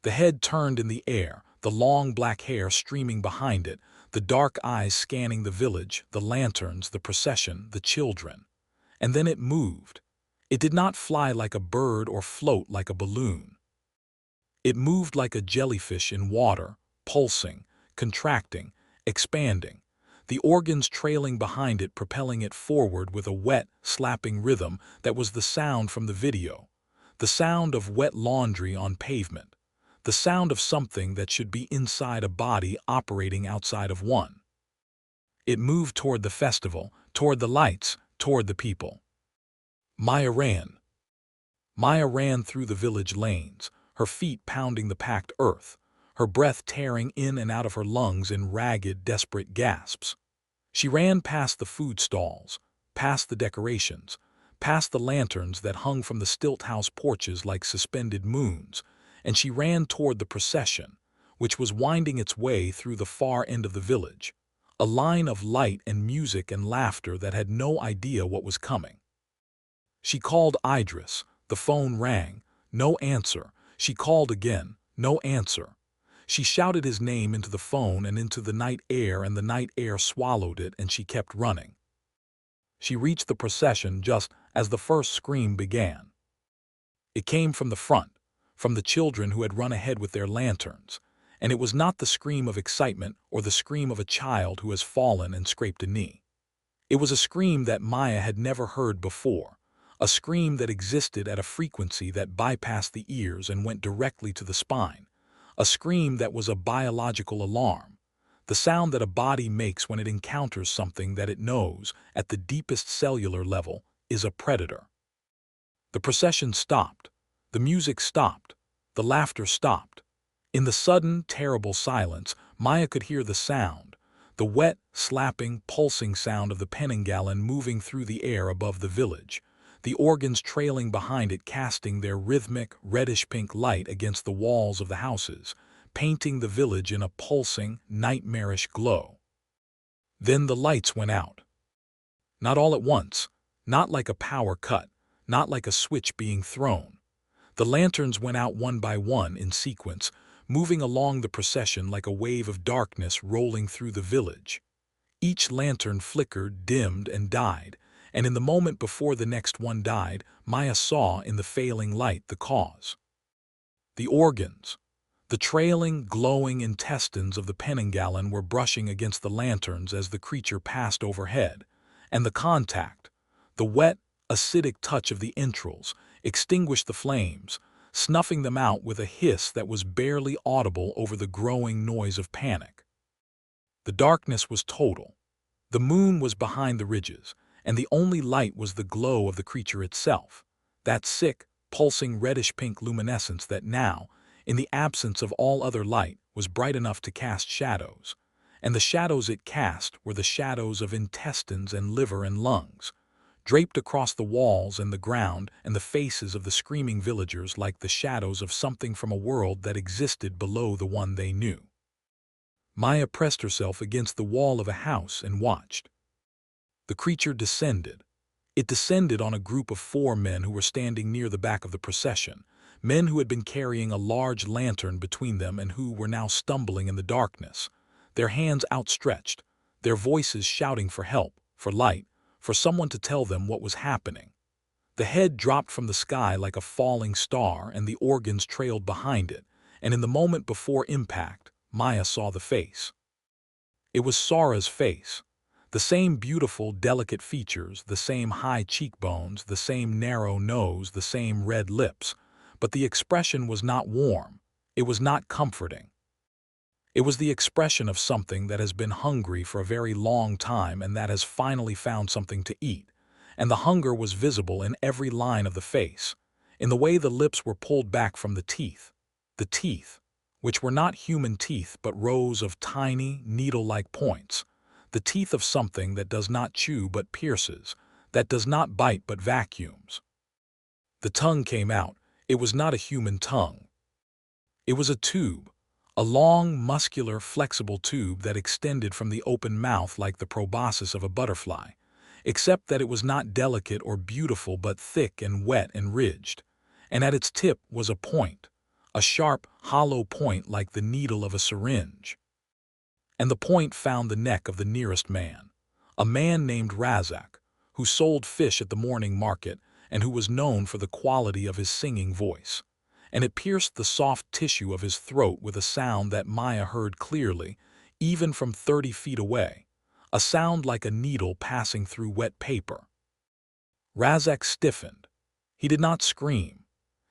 The head turned in the air, the long black hair streaming behind it, the dark eyes scanning the village, the lanterns, the procession, the children. And then it moved. It did not fly like a bird or float like a balloon. It moved like a jellyfish in water, pulsing, contracting, expanding, the organs trailing behind it, propelling it forward with a wet, slapping rhythm that was the sound from the video, the sound of wet laundry on pavement, the sound of something that should be inside a body operating outside of one. It moved toward the festival, toward the lights, toward the people. Maya ran. Maya ran through the village lanes, her feet pounding the packed earth, her breath tearing in and out of her lungs in ragged, desperate gasps. She ran past the food stalls, past the decorations, past the lanterns that hung from the stilt house porches like suspended moons, and she ran toward the procession, which was winding its way through the far end of the village, a line of light and music and laughter that had no idea what was coming. She called Idris. The phone rang. No answer. She called again. No answer. She shouted his name into the phone and into the night air, and the night air swallowed it, and she kept running. She reached the procession just as the first scream began. It came from the front, from the children who had run ahead with their lanterns, and it was not the scream of excitement or the scream of a child who has fallen and scraped a knee. It was a scream that Maya had never heard before, a scream that existed at a frequency that bypassed the ears and went directly to the spine, a scream that was a biological alarm, the sound that a body makes when it encounters something that it knows, at the deepest cellular level, is a predator. The procession stopped. The music stopped. The laughter stopped. In the sudden, terrible silence, Maya could hear the sound, the wet, slapping, pulsing sound of the Penanggalan moving through the air above the village, the organs trailing behind it casting their rhythmic, reddish-pink light against the walls of the houses, painting the village in a pulsing, nightmarish glow. Then the lights went out. Not all at once, not like a power cut, not like a switch being thrown. The lanterns went out one by one in sequence, moving along the procession like a wave of darkness rolling through the village. Each lantern flickered, dimmed, and died, and in the moment before the next one died, Maya saw in the failing light the cause. The organs, the trailing, glowing intestines of the Penanggalan were brushing against the lanterns as the creature passed overhead, and the contact, the wet, acidic touch of the entrails, extinguished the flames, snuffing them out with a hiss that was barely audible over the growing noise of panic. The darkness was total. The moon was behind the ridges, and the only light was the glow of the creature itself, that sick, pulsing reddish-pink luminescence that now, in the absence of all other light, was bright enough to cast shadows, and the shadows it cast were the shadows of intestines and liver and lungs, draped across the walls and the ground and the faces of the screaming villagers like the shadows of something from a world that existed below the one they knew. Maya pressed herself against the wall of a house and watched. The creature descended. It descended on a group of 4 men who were standing near the back of the procession, men who had been carrying a large lantern between them and who were now stumbling in the darkness, their hands outstretched, their voices shouting for help, for light, for someone to tell them what was happening. The head dropped from the sky like a falling star and the organs trailed behind it, and in the moment before impact, Maya saw the face. It was Sora's face. The same beautiful, delicate features, the same high cheekbones, the same narrow nose, the same red lips, but the expression was not warm. It was not comforting. It was the expression of something that has been hungry for a very long time and that has finally found something to eat, and the hunger was visible in every line of the face, in the way the lips were pulled back from the teeth, which were not human teeth but rows of tiny, needle-like points, the teeth of something that does not chew but pierces, that does not bite but vacuums. The tongue came out. It was not a human tongue. It was a tube, a long, muscular, flexible tube that extended from the open mouth like the proboscis of a butterfly, except that it was not delicate or beautiful but thick and wet and ridged, and at its tip was a point, a sharp, hollow point like the needle of a syringe. And the point found the neck of the nearest man, a man named Razak, who sold fish at the morning market and who was known for the quality of his singing voice, and it pierced the soft tissue of his throat with a sound that Maya heard clearly, even from 30 feet away, a sound like a needle passing through wet paper. Razak stiffened. He did not scream.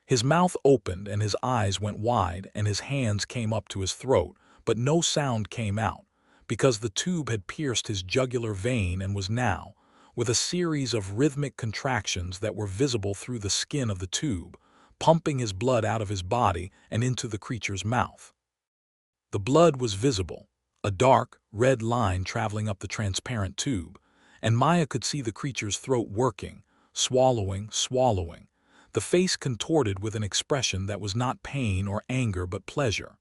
His mouth opened and his eyes went wide and his hands came up to his throat, but no sound came out, because the tube had pierced his jugular vein and was now, with a series of rhythmic contractions that were visible through the skin of the tube, pumping his blood out of his body and into the creature's mouth. The blood was visible, a dark, red line traveling up the transparent tube, and Maya could see the creature's throat working, swallowing, the face contorted with an expression that was not pain or anger but pleasure.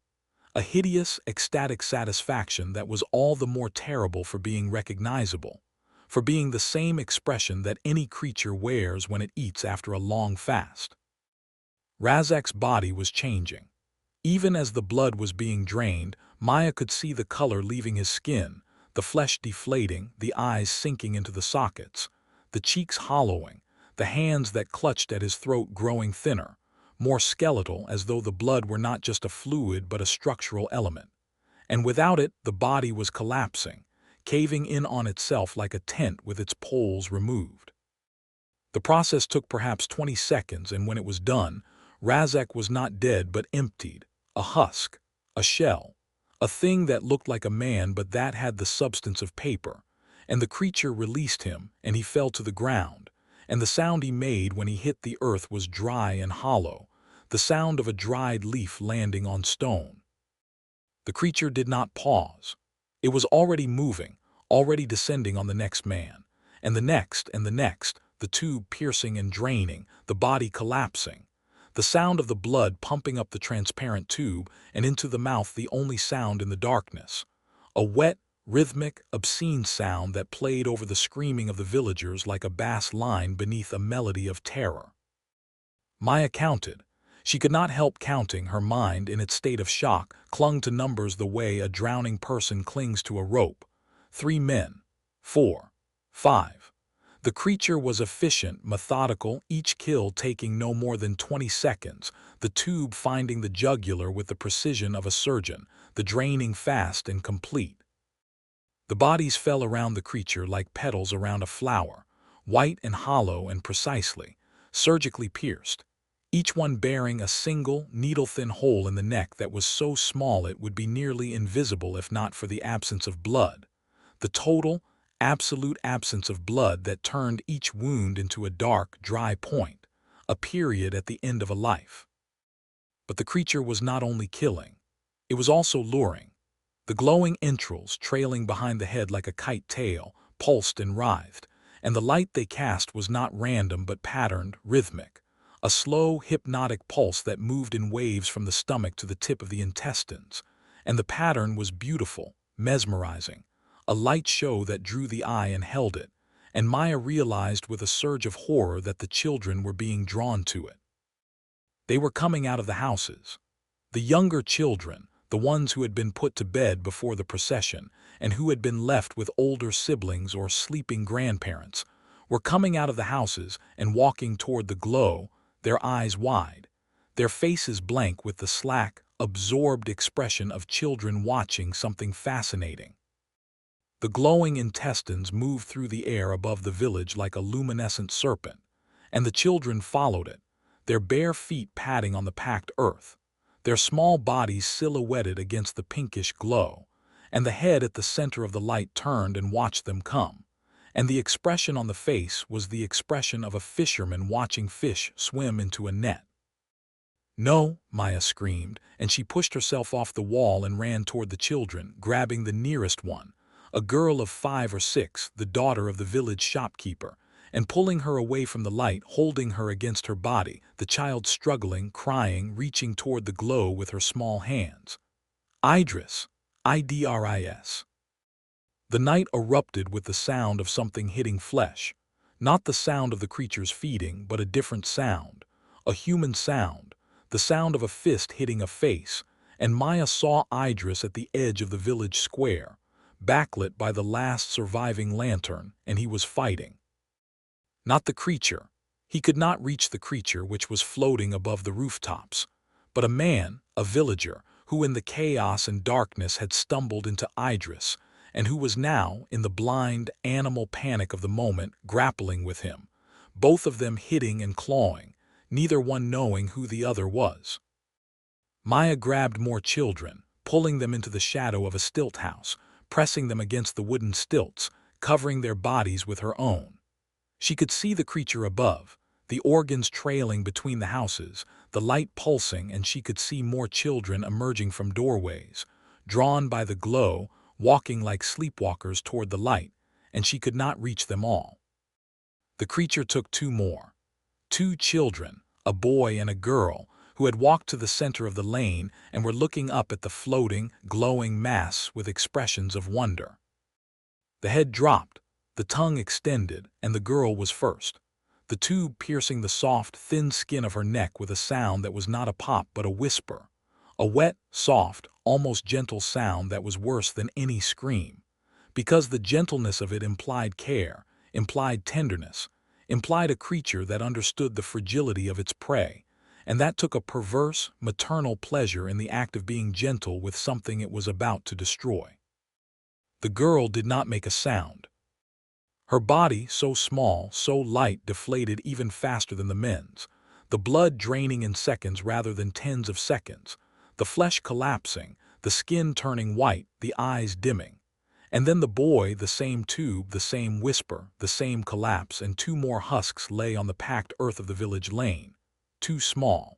A hideous, ecstatic satisfaction that was all the more terrible for being recognizable, for being the same expression that any creature wears when it eats after a long fast. Razak's body was changing. Even as the blood was being drained, Maya could see the color leaving his skin, the flesh deflating, the eyes sinking into the sockets, the cheeks hollowing, the hands that clutched at his throat growing thinner, more skeletal as though the blood were not just a fluid but a structural element. And without it, the body was collapsing, caving in on itself like a tent with its poles removed. The process took perhaps 20 seconds, and when it was done, Razak was not dead but emptied, a husk, a shell, a thing that looked like a man but that had the substance of paper, and the creature released him, and he fell to the ground, and the sound he made when he hit the earth was dry and hollow, the sound of a dried leaf landing on stone. The creature did not pause. It was already moving, already descending on the next man, and the next, the tube piercing and draining, the body collapsing, the sound of the blood pumping up the transparent tube and into the mouth, the only sound in the darkness. A wet, rhythmic, obscene sound that played over the screaming of the villagers like a bass line beneath a melody of terror. Maya counted. She could not help counting. Her mind, in its state of shock, clung to numbers the way a drowning person clings to a rope. 3 men. 4. 5. The creature was efficient, methodical, each kill taking no more than 20 seconds, the tube finding the jugular with the precision of a surgeon, the draining fast and complete. The bodies fell around the creature like petals around a flower, white and hollow and precisely, surgically pierced, each one bearing a single, needle-thin hole in the neck that was so small it would be nearly invisible if not for the absence of blood, the total, absolute absence of blood that turned each wound into a dark, dry point, a period at the end of a life. But the creature was not only killing, it was also luring. The glowing entrails, trailing behind the head like a kite tail, pulsed and writhed, and the light they cast was not random but patterned, rhythmic, a slow, hypnotic pulse that moved in waves from the stomach to the tip of the intestines, and the pattern was beautiful, mesmerizing, a light show that drew the eye and held it, and Maya realized with a surge of horror that the children were being drawn to it. They were coming out of the houses. The younger children, the ones who had been put to bed before the procession and who had been left with older siblings or sleeping grandparents, were coming out of the houses and walking toward the glow, their eyes wide, their faces blank with the slack, absorbed expression of children watching something fascinating. The glowing intestines moved through the air above the village like a luminescent serpent, and the children followed it, their bare feet padding on the packed earth, their small bodies silhouetted against the pinkish glow, and the head at the center of the light turned and watched them come, and the expression on the face was the expression of a fisherman watching fish swim into a net. "No," Maya screamed, and she pushed herself off the wall and ran toward the children, grabbing the nearest one, a girl of 5 or 6, the daughter of the village shopkeeper, and pulling her away from the light, holding her against her body, the child struggling, crying, reaching toward the glow with her small hands. Idris! Idris! The night erupted with the sound of something hitting flesh, not the sound of the creature's feeding, but a different sound, a human sound, the sound of a fist hitting a face, and Maya saw Idris at the edge of the village square, backlit by the last surviving lantern, and he was fighting. Not the creature. He could not reach the creature which was floating above the rooftops, but a man, a villager, who in the chaos and darkness had stumbled into Idris, and who was now, in the blind, animal panic of the moment, grappling with him, both of them hitting and clawing, neither one knowing who the other was. Maya grabbed more children, pulling them into the shadow of a stilt house, pressing them against the wooden stilts, covering their bodies with her own. She could see the creature above, the organs trailing between the houses, the light pulsing, and she could see more children emerging from doorways, drawn by the glow, walking like sleepwalkers toward the light, and she could not reach them all. The creature took 2 more. 2 children, a boy and a girl, who had walked to the center of the lane and were looking up at the floating, glowing mass with expressions of wonder. The head dropped, the tongue extended, and the girl was first, the tube piercing the soft, thin skin of her neck with a sound that was not a pop but a whisper, a wet, soft, almost gentle sound that was worse than any scream, because the gentleness of it implied care, implied tenderness, implied a creature that understood the fragility of its prey, and that took a perverse, maternal pleasure in the act of being gentle with something it was about to destroy. The girl did not make a sound. Her body, so small, so light, deflated even faster than the men's, the blood draining in seconds rather than tens of seconds, the flesh collapsing, the skin turning white, the eyes dimming. And then the boy, the same tube, the same whisper, the same collapse, and two more husks lay on the packed earth of the village lane. Too small.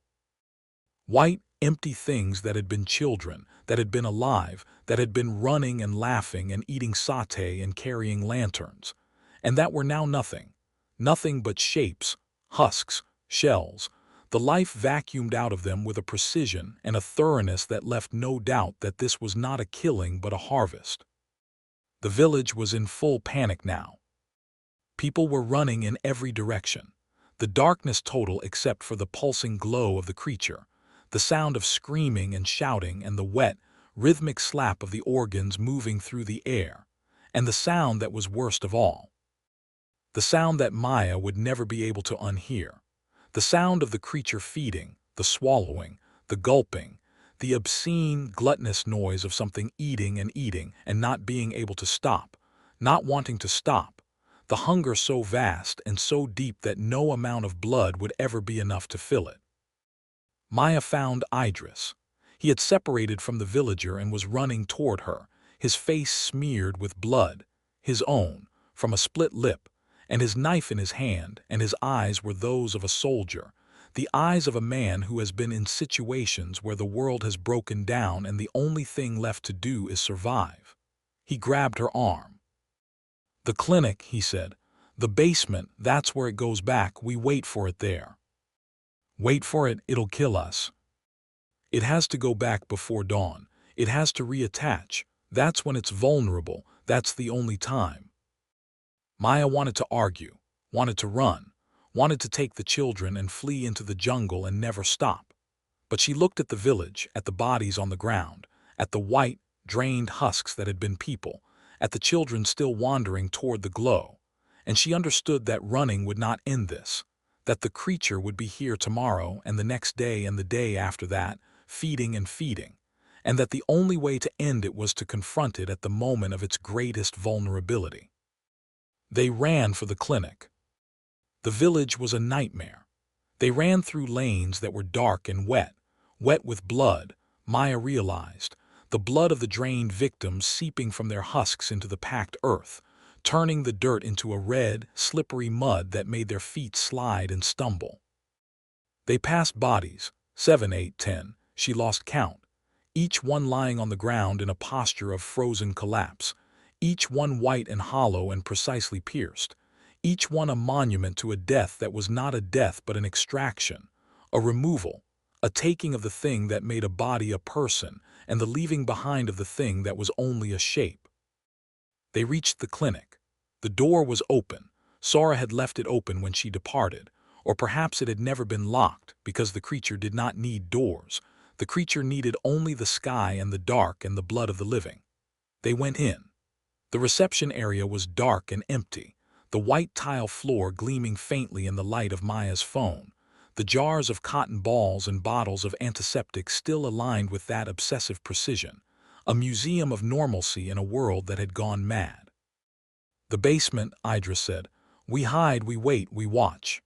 White, empty things that had been children, that had been alive, that had been running and laughing and eating satay and carrying lanterns, and that were now nothing. Nothing but shapes, husks, shells, the life vacuumed out of them with a precision and a thoroughness that left no doubt that this was not a killing but a harvest. The village was in full panic now. People were running in every direction. The darkness total except for the pulsing glow of the creature, the sound of screaming and shouting and the wet, rhythmic slap of the organs moving through the air, and the sound that was worst of all. The sound that Maya would never be able to unhear. The sound of the creature feeding, the swallowing, the gulping, the obscene, gluttonous noise of something eating and not being able to stop, not wanting to stop, the hunger so vast and so deep that no amount of blood would ever be enough to fill it. Maya found Idris. He had separated from the villager and was running toward her, his face smeared with blood, his own, from a split lip, and his knife in his hand, and his eyes were those of a soldier, the eyes of a man who has been in situations where the world has broken down and the only thing left to do is survive. He grabbed her arm. "The clinic," he said. "The basement, that's where it goes back. We wait for it there." "Wait for it, it'll kill us. It has to go back before dawn. It has to reattach. That's when it's vulnerable. That's the only time." Maya wanted to argue, wanted to run, wanted to take the children and flee into the jungle and never stop. But she looked at the village, at the bodies on the ground, at the white, drained husks that had been people, at the children still wandering toward the glow, and she understood that running would not end this, that the creature would be here tomorrow and the next day and the day after that, feeding and feeding, and that the only way to end it was to confront it at the moment of its greatest vulnerability. They ran for the clinic. The village was a nightmare. They ran through lanes that were dark and wet with blood, Maya realized, the blood of the drained victims seeping from their husks into the packed earth, turning the dirt into a red, slippery mud that made their feet slide and stumble. They passed bodies, 7, 8, 10, she lost count, each one lying on the ground in a posture of frozen collapse, each one white and hollow and precisely pierced, each one a monument to a death that was not a death but an extraction, a removal, a taking of the thing that made a body a person and the leaving behind of the thing that was only a shape. They reached the clinic. The door was open. Sora had left it open when she departed, or perhaps it had never been locked because the creature did not need doors. The creature needed only the sky and the dark and the blood of the living. They went in. The reception area was dark and empty, the white tile floor gleaming faintly in the light of Maya's phone, the jars of cotton balls and bottles of antiseptic still aligned with that obsessive precision, a museum of normalcy in a world that had gone mad. "The basement," Idris said. "We hide, we wait, we watch."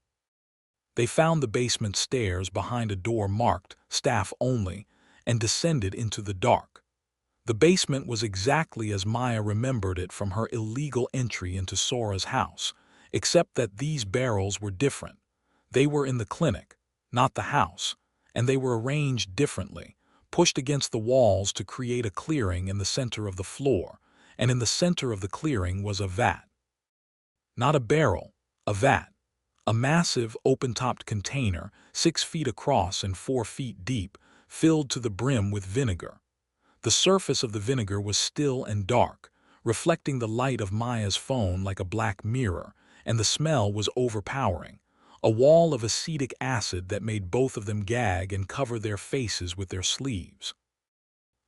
They found the basement stairs behind a door marked "Staff Only" and descended into the dark. The basement was exactly as Maya remembered it from her illegal entry into Sora's house, except that these barrels were different. They were in the clinic, not the house, and they were arranged differently, pushed against the walls to create a clearing in the center of the floor, and in the center of the clearing was a vat. Not a barrel, a vat. A massive, open-topped container, 6 feet across and 4 feet deep, filled to the brim with vinegar. The surface of the vinegar was still and dark, reflecting the light of Maya's phone like a black mirror, and the smell was overpowering, a wall of acetic acid that made both of them gag and cover their faces with their sleeves.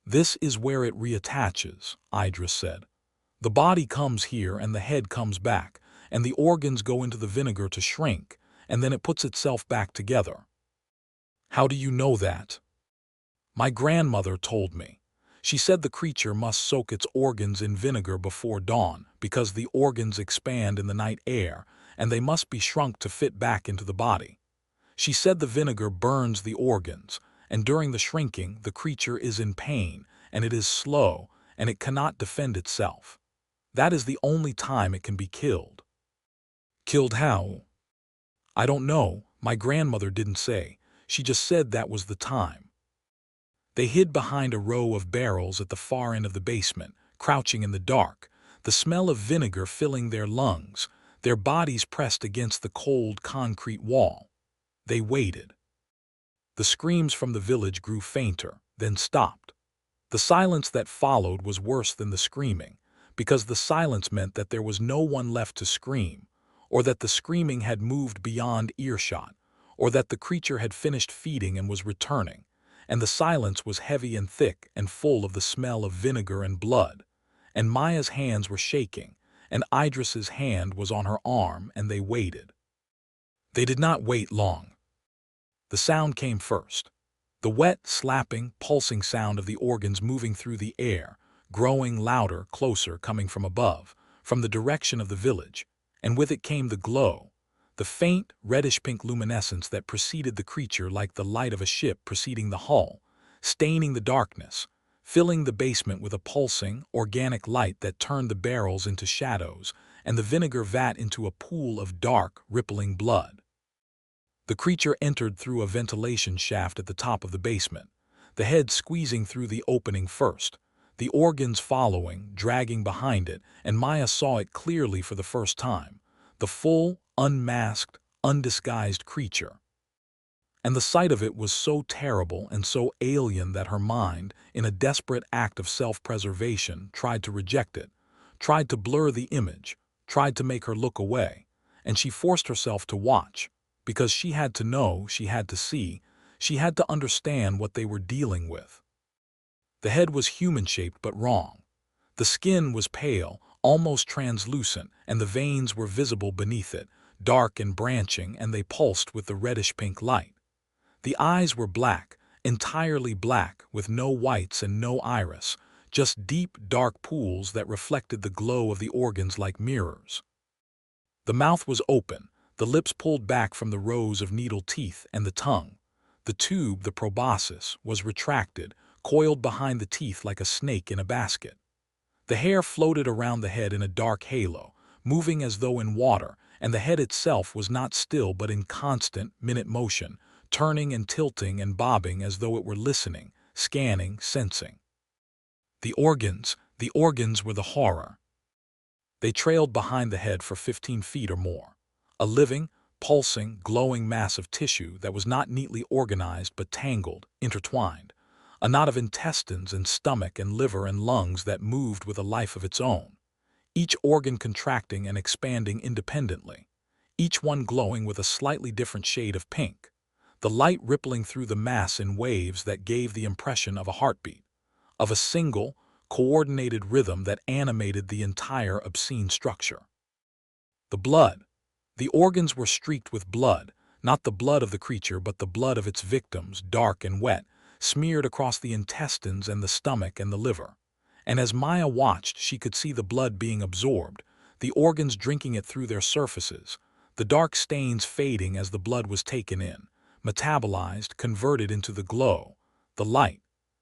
"This is where it reattaches," Idris said. "The body comes here and the head comes back, and the organs go into the vinegar to shrink, and then it puts itself back together." "How do you know that?" "My grandmother told me. She said the creature must soak its organs in vinegar before dawn because the organs expand in the night air and they must be shrunk to fit back into the body. She said the vinegar burns the organs, and during the shrinking the creature is in pain, and it is slow, and it cannot defend itself. That is the only time it can be killed. Killed how? I don't know, my grandmother didn't say. She just said that was the time. They hid behind a row of barrels at the far end of the basement, crouching in the dark, the smell of vinegar filling their lungs, their bodies pressed against the cold concrete wall. They waited. The screams from the village grew fainter, then stopped. The silence that followed was worse than the screaming, because the silence meant that there was no one left to scream, or that the screaming had moved beyond earshot, or that the creature had finished feeding and was returning, and the silence was heavy and thick and full of the smell of vinegar and blood, and Maya's hands were shaking, and Idris's hand was on her arm, and they waited. They did not wait long. The sound came first. The wet, slapping, pulsing sound of the organs moving through the air, growing louder, closer, coming from above, from the direction of the village, and with it came the glow, the faint, reddish-pink luminescence that preceded the creature like the light of a ship preceding the hull, staining the darkness, filling the basement with a pulsing, organic light that turned the barrels into shadows and the vinegar vat into a pool of dark, rippling blood. The creature entered through a ventilation shaft at the top of the basement, the head squeezing through the opening first, the organs following, dragging behind it, and Maya saw it clearly for the first time, the full, unmasked, undisguised creature. And the sight of it was so terrible and so alien that her mind, in a desperate act of self-preservation, tried to reject it, tried to blur the image, tried to make her look away, and she forced herself to watch, because she had to know, she had to see, she had to understand what they were dealing with. The head was human-shaped but wrong. The skin was pale, almost translucent, and the veins were visible beneath it, dark and branching, and they pulsed with the reddish-pink light. The eyes were black, entirely black, with no whites and no iris, just deep, dark pools that reflected the glow of the organs like mirrors. The mouth was open, the lips pulled back from the rows of needle teeth, and the tongue, the tube, the proboscis, was retracted, coiled behind the teeth like a snake in a basket. The hair floated around the head in a dark halo, moving as though in water, and the head itself was not still but in constant, minute motion, turning and tilting and bobbing as though it were listening, scanning, sensing. The organs were the horror. They trailed behind the head for 15 feet or more. A living, pulsing, glowing mass of tissue that was not neatly organized but tangled, intertwined. A knot of intestines and stomach and liver and lungs that moved with a life of its own. Each organ contracting and expanding independently. Each one glowing with a slightly different shade of pink. The light rippling through the mass in waves that gave the impression of a heartbeat. Of a single, coordinated rhythm that animated the entire obscene structure. The blood. The organs were streaked with blood, not the blood of the creature but the blood of its victims, dark and wet, smeared across the intestines and the stomach and the liver. And as Maya watched, she could see the blood being absorbed, the organs drinking it through their surfaces, the dark stains fading as the blood was taken in, metabolized, converted into the glow, the light,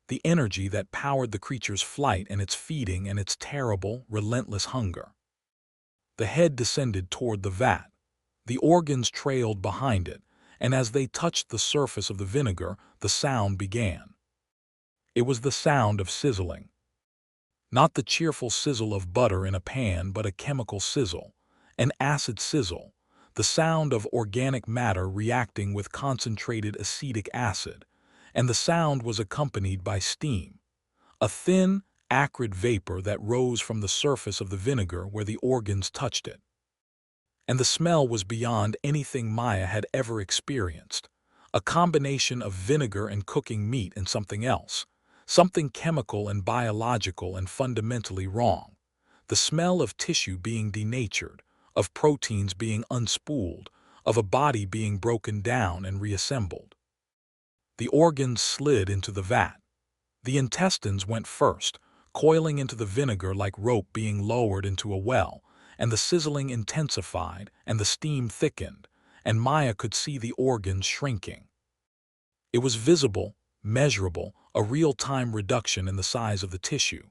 the energy that powered the creature's flight and its feeding and its terrible, relentless hunger. The head descended toward the vat. The organs trailed behind it, and as they touched the surface of the vinegar, the sound began. It was the sound of sizzling. Not the cheerful sizzle of butter in a pan, but a chemical sizzle, an acid sizzle, the sound of organic matter reacting with concentrated acetic acid, and the sound was accompanied by steam, a thin, acrid vapor that rose from the surface of the vinegar where the organs touched it. And the smell was beyond anything Maya had ever experienced, a combination of vinegar and cooking meat and something else, something chemical and biological and fundamentally wrong, the smell of tissue being denatured, of proteins being unspooled, of a body being broken down and reassembled. The organs slid into the vat. The intestines went first, coiling into the vinegar like rope being lowered into a well, and the sizzling intensified and the steam thickened, and Maya could see the organs shrinking. It was visible, measurable, a real-time reduction in the size of the tissue,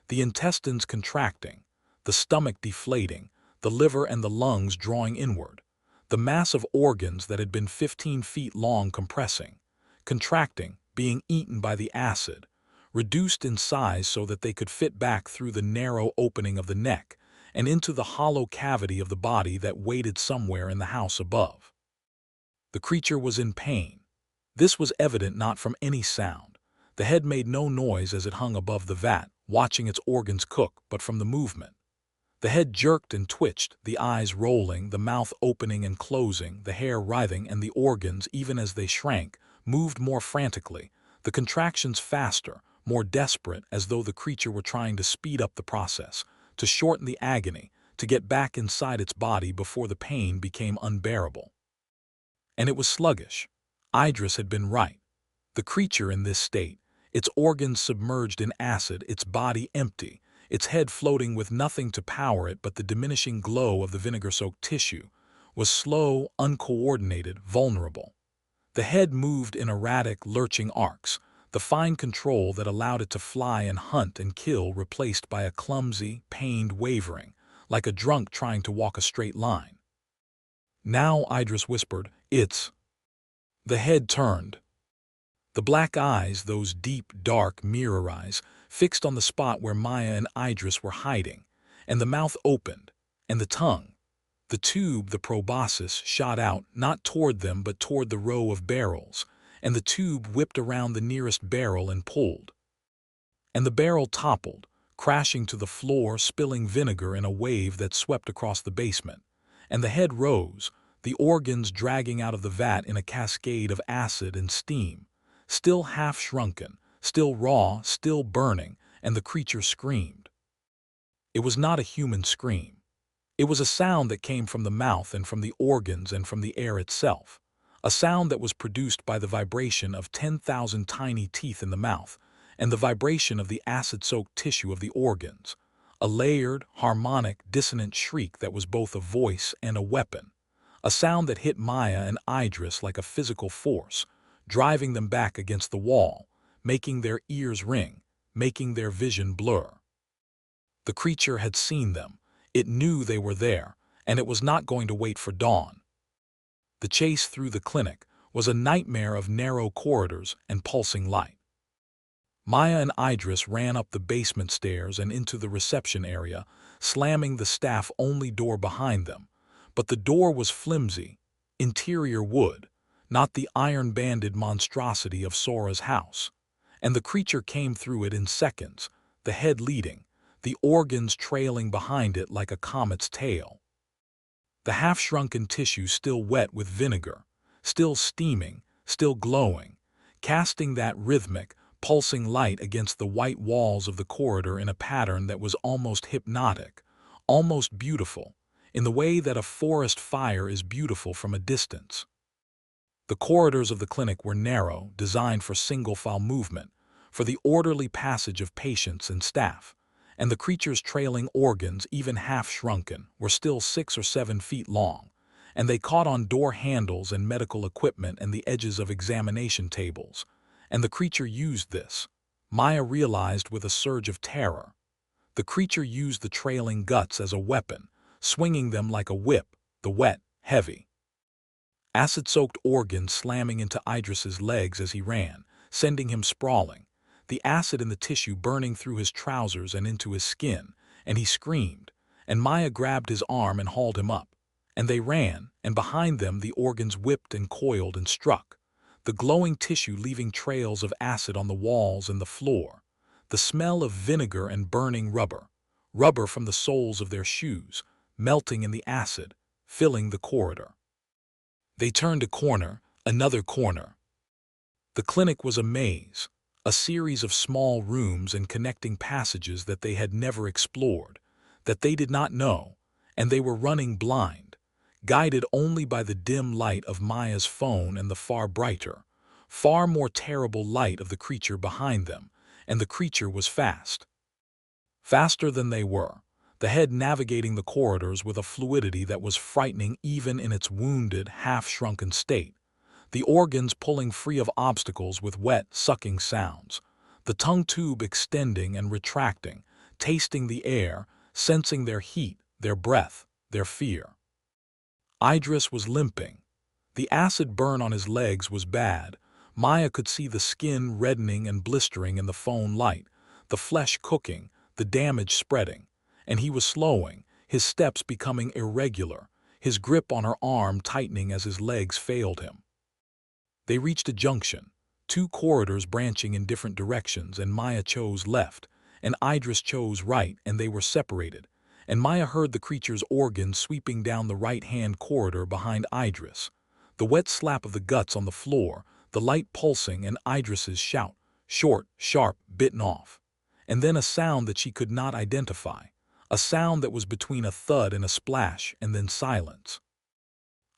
the intestines contracting, the stomach deflating, the liver and the lungs drawing inward, the massive organs that had been 15 feet long compressing, contracting, being eaten by the acid, reduced in size so that they could fit back through the narrow opening of the neck and into the hollow cavity of the body that waited somewhere in the house above. The creature was in pain. This was evident not from any sound. The head made no noise as it hung above the vat, watching its organs cook, but from the movement. The head jerked and twitched, the eyes rolling, the mouth opening and closing, the hair writhing, and the organs, even as they shrank, moved more frantically, the contractions faster, more desperate, as though the creature were trying to speed up the process, to shorten the agony, to get back inside its body before the pain became unbearable. And it was sluggish. Idris had been right. The creature in this state, its organs submerged in acid, its body empty, its head floating with nothing to power it but the diminishing glow of the vinegar-soaked tissue, was slow, uncoordinated, vulnerable. The head moved in erratic, lurching arcs, the fine control that allowed it to fly and hunt and kill replaced by a clumsy, pained wavering, like a drunk trying to walk a straight line. Now, Idris whispered, "It's—" The head turned. The black eyes, those deep, dark mirror eyes, fixed on the spot where Maya and Idris were hiding, and the mouth opened, and the tongue. The tube, the proboscis, shot out, not toward them but toward the row of barrels, and the tube whipped around the nearest barrel and pulled. And the barrel toppled, crashing to the floor, spilling vinegar in a wave that swept across the basement, and the head rose, the organs dragging out of the vat in a cascade of acid and steam, still half-shrunken, still raw, still burning, and the creature screamed. It was not a human scream. It was a sound that came from the mouth and from the organs and from the air itself, a sound that was produced by the vibration of 10,000 tiny teeth in the mouth and the vibration of the acid-soaked tissue of the organs, a layered, harmonic, dissonant shriek that was both a voice and a weapon, a sound that hit Maya and Idris like a physical force, driving them back against the wall, making their ears ring, making their vision blur. The creature had seen them. It knew they were there, and it was not going to wait for dawn. The chase through the clinic was a nightmare of narrow corridors and pulsing light. Maya and Idris ran up the basement stairs and into the reception area, slamming the staff-only door behind them, but the door was flimsy, interior wood, not the iron-banded monstrosity of Sora's house, and the creature came through it in seconds, the head leading, the organs trailing behind it like a comet's tail. The half-shrunken tissue still wet with vinegar, still steaming, still glowing, casting that rhythmic, pulsing light against the white walls of the corridor in a pattern that was almost hypnotic, almost beautiful, in the way that a forest fire is beautiful from a distance. The corridors of the clinic were narrow, designed for single-file movement, for the orderly passage of patients and staff, and the creature's trailing organs, even half-shrunken, were still 6 or 7 feet long, and they caught on door handles and medical equipment and the edges of examination tables, and the creature used this. Maya realized with a surge of terror. The creature used the trailing guts as a weapon, swinging them like a whip, the wet, heavy, acid-soaked organs slamming into Idris's legs as he ran, sending him sprawling, the acid in the tissue burning through his trousers and into his skin, and he screamed, and Maya grabbed his arm and hauled him up, and they ran, and behind them the organs whipped and coiled and struck, the glowing tissue leaving trails of acid on the walls and the floor, the smell of vinegar and burning rubber, rubber from the soles of their shoes, melting in the acid, filling the corridor. They turned a corner, another corner. The clinic was a maze, a series of small rooms and connecting passages that they had never explored, that they did not know, and they were running blind, guided only by the dim light of Maya's phone and the far brighter, far more terrible light of the creature behind them, and the creature was fast. Faster than they were, the head navigating the corridors with a fluidity that was frightening even in its wounded, half-shrunken state, the organs pulling free of obstacles with wet, sucking sounds, the tongue tube extending and retracting, tasting the air, sensing their heat, their breath, their fear. Idris was limping. The acid burn on his legs was bad. Maya could see the skin reddening and blistering in the phone light, the flesh cooking, the damage spreading, and he was slowing, his steps becoming irregular, his grip on her arm tightening as his legs failed him. They reached a junction, two corridors branching in different directions, and Maya chose left, and Idris chose right, and they were separated, and Maya heard the creature's organs sweeping down the right-hand corridor behind Idris, the wet slap of the guts on the floor, the light pulsing, and Idris's shout, short, sharp, bitten off. And then a sound that she could not identify, a sound that was between a thud and a splash, and then silence.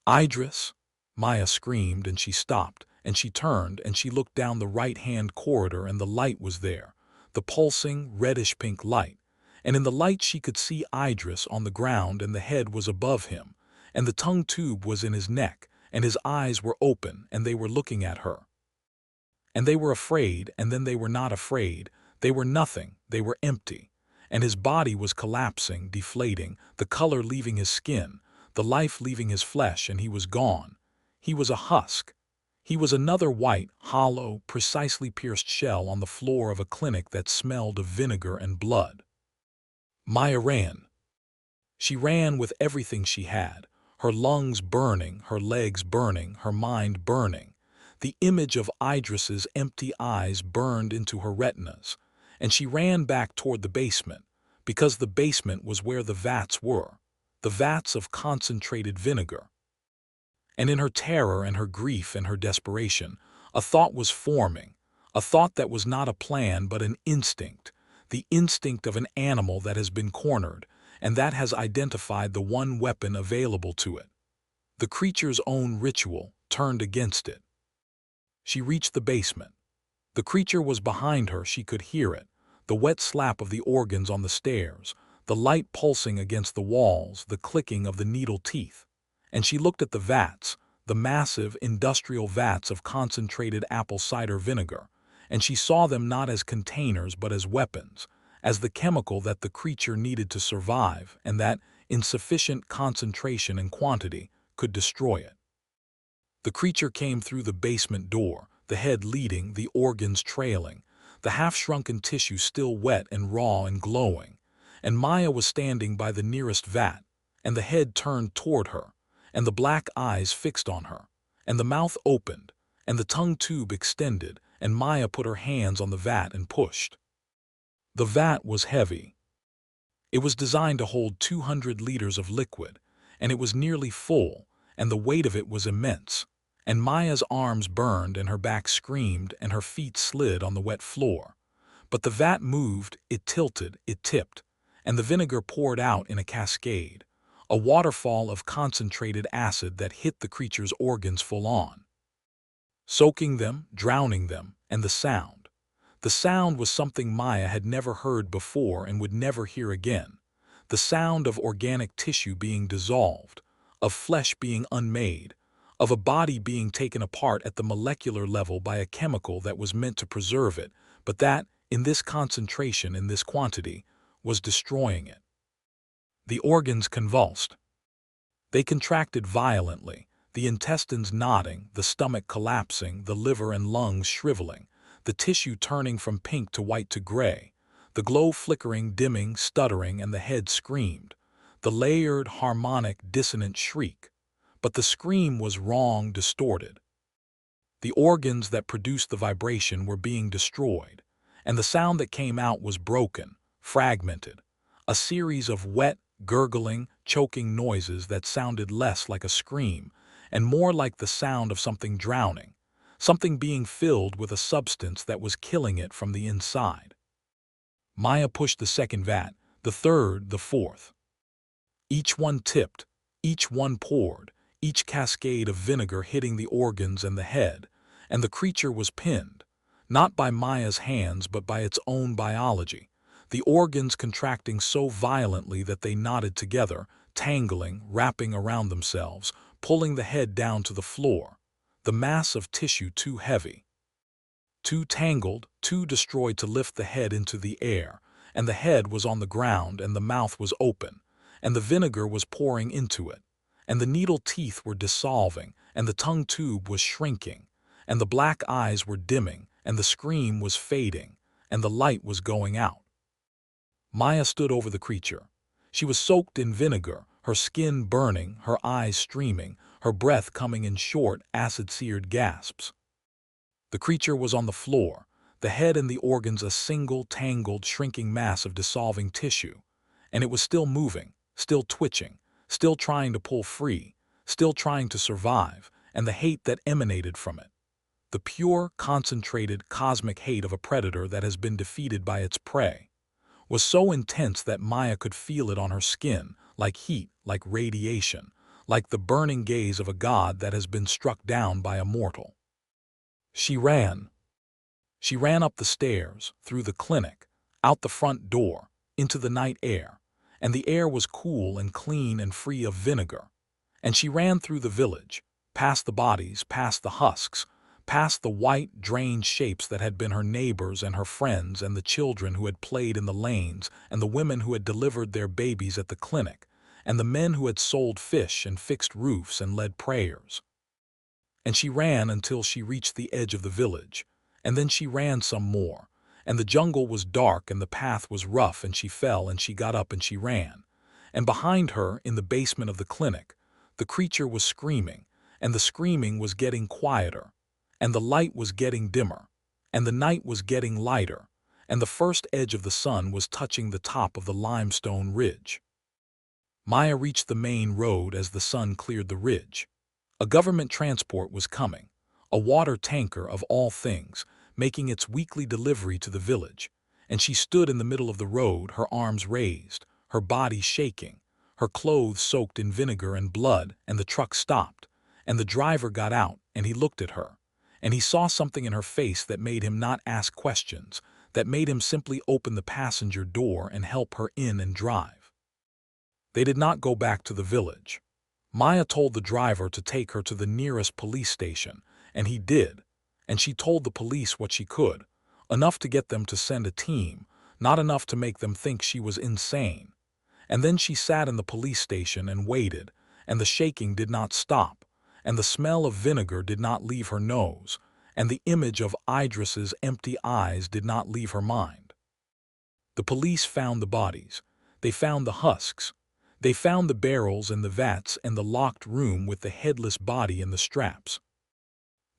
"Idris!" Maya screamed, and she stopped, and she turned, and she looked down the right-hand corridor, and the light was there, the pulsing, reddish-pink light, and in the light she could see Idris on the ground, and the head was above him, and the tongue tube was in his neck, and his eyes were open, and they were looking at her. And they were afraid, and then they were not afraid. They were nothing, they were empty, and his body was collapsing, deflating, the color leaving his skin, the life leaving his flesh, and he was gone. He was a husk. He was another white, hollow, precisely pierced shell on the floor of a clinic that smelled of vinegar and blood. Maya ran. She ran with everything she had, her lungs burning, her legs burning, her mind burning. The image of Idris's empty eyes burned into her retinas, and she ran back toward the basement, because the basement was where the vats were, the vats of concentrated vinegar. And in her terror and her grief and her desperation, a thought was forming, a thought that was not a plan but an instinct, the instinct of an animal that has been cornered, and that has identified the one weapon available to it. The creature's own ritual turned against it. She reached the basement. The creature was behind her, she could hear it, the wet slap of the organs on the stairs, the light pulsing against the walls, the clicking of the needle teeth. And she looked at the vats, the massive industrial vats of concentrated apple cider vinegar, and she saw them not as containers but as weapons, as the chemical that the creature needed to survive, and that, in sufficient concentration and quantity, could destroy it. The creature came through the basement door, the head leading, the organs trailing, the half-shrunken tissue still wet and raw and glowing, and Maya was standing by the nearest vat, and the head turned toward her, and the black eyes fixed on her, and the mouth opened, and the tongue tube extended, and Maya put her hands on the vat and pushed. The vat was heavy. It was designed to hold 200 liters of liquid, and it was nearly full, and the weight of it was immense, and Maya's arms burned and her back screamed and her feet slid on the wet floor. But the vat moved, it tilted, it tipped, and the vinegar poured out in a cascade, a waterfall of concentrated acid that hit the creature's organs full on, soaking them, drowning them, and the sound. The sound was something Maya had never heard before and would never hear again, the sound of organic tissue being dissolved, of flesh being unmade, of a body being taken apart at the molecular level by a chemical that was meant to preserve it, but that, in this concentration, in this quantity, was destroying it. The organs convulsed. They contracted violently, the intestines knotting, the stomach collapsing, the liver and lungs shriveling, the tissue turning from pink to white to gray, the glow flickering, dimming, stuttering, and the head screamed, the layered, harmonic, dissonant shriek. But the scream was wrong, distorted. The organs that produced the vibration were being destroyed, and the sound that came out was broken, fragmented, a series of wet, gurgling, choking noises that sounded less like a scream and more like the sound of something drowning, something being filled with a substance that was killing it from the inside. Maya pushed the second vat, the third, the fourth. Each one tipped, each one poured, each cascade of vinegar hitting the organs and the head, and the creature was pinned, not by Maya's hands but by its own biology, the organs contracting so violently that they knotted together, tangling, wrapping around themselves, pulling the head down to the floor, the mass of tissue too heavy, too tangled, too destroyed to lift the head into the air, and the head was on the ground and the mouth was open, and the vinegar was pouring into it, and the needle teeth were dissolving, and the tongue tube was shrinking, and the black eyes were dimming, and the scream was fading, and the light was going out. Maya stood over the creature. She was soaked in vinegar, her skin burning, her eyes streaming, her breath coming in short, acid-seared gasps. The creature was on the floor, the head and the organs a single, tangled, shrinking mass of dissolving tissue, and it was still moving, still twitching, still trying to pull free, still trying to survive, and the hate that emanated from it, the pure, concentrated, cosmic hate of a predator that has been defeated by its prey, was so intense that Maya could feel it on her skin, like heat, like radiation, like the burning gaze of a god that has been struck down by a mortal. She ran. She ran up the stairs, through the clinic, out the front door, into the night air, and the air was cool and clean and free of vinegar. And she ran through the village, past the bodies, past the husks, past the white, drained shapes that had been her neighbors and her friends and the children who had played in the lanes and the women who had delivered their babies at the clinic and the men who had sold fish and fixed roofs and led prayers. And she ran until she reached the edge of the village, and then she ran some more, and the jungle was dark and the path was rough and she fell and she got up and she ran. And behind her, in the basement of the clinic, the creature was screaming, and the screaming was getting quieter, and the light was getting dimmer, and the night was getting lighter, and the first edge of the sun was touching the top of the limestone ridge. Maya reached the main road as the sun cleared the ridge. A government transport was coming, a water tanker of all things, making its weekly delivery to the village, and she stood in the middle of the road, her arms raised, her body shaking, her clothes soaked in vinegar and blood, and the truck stopped, and the driver got out, and he looked at her, and he saw something in her face that made him not ask questions, that made him simply open the passenger door and help her in and drive. They did not go back to the village. Maya told the driver to take her to the nearest police station, and he did, and she told the police what she could, enough to get them to send a team, not enough to make them think she was insane. And then she sat in the police station and waited, and the shaking did not stop, and the smell of vinegar did not leave her nose, and the image of Idris's empty eyes did not leave her mind. The police found the bodies. They found the husks. They found the barrels and the vats and the locked room with the headless body and the straps.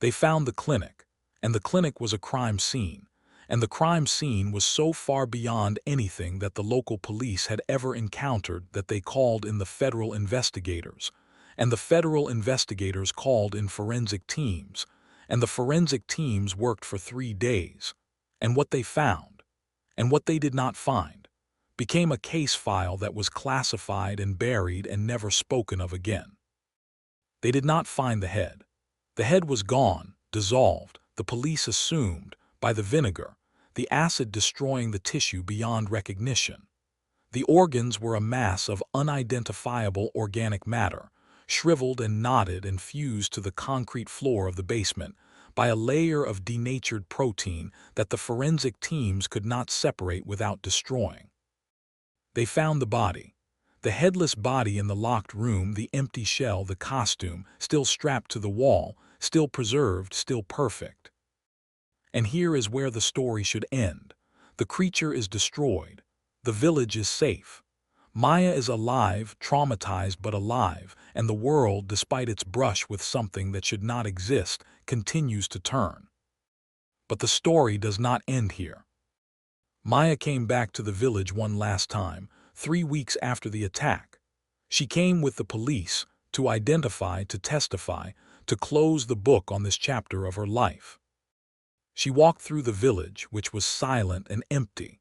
They found the clinic, and the clinic was a crime scene, and the crime scene was so far beyond anything that the local police had ever encountered that they called in the federal investigators, and the federal investigators called in forensic teams, and the forensic teams worked for 3 days, and what they found, and what they did not find, became a case file that was classified and buried and never spoken of again. They did not find the head. The head was gone, dissolved, the police assumed, by the vinegar, the acid destroying the tissue beyond recognition. The organs were a mass of unidentifiable organic matter, shriveled and knotted and fused to the concrete floor of the basement by a layer of denatured protein that the forensic teams could not separate without destroying. They found the body. The headless body in the locked room, the empty shell, the costume, still strapped to the wall, still preserved, still perfect. And here is where the story should end. The creature is destroyed. The village is safe. Maya is alive, traumatized but alive, and the world, despite its brush with something that should not exist, continues to turn. But the story does not end here. Maya came back to the village one last time, 3 weeks after the attack. She came with the police to identify, to testify, to close the book on this chapter of her life. She walked through the village, which was silent and empty.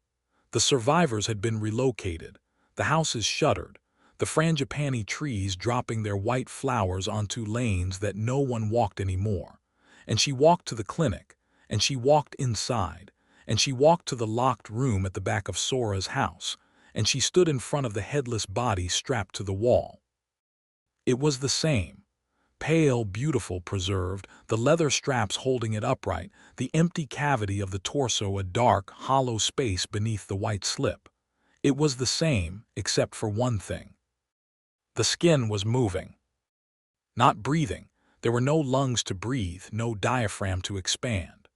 The survivors had been relocated, the houses shuttered, the frangipani trees dropping their white flowers onto lanes that no one walked anymore. And she walked to the clinic, and she walked inside, and she walked to the locked room at the back of Sora's house, and she stood in front of the headless body strapped to the wall. It was the same. Pale, beautiful, preserved, the leather straps holding it upright, the empty cavity of the torso a dark, hollow space beneath the white slip. It was the same, except for one thing. The skin was moving. Not breathing. There were no lungs to breathe, no diaphragm to expand.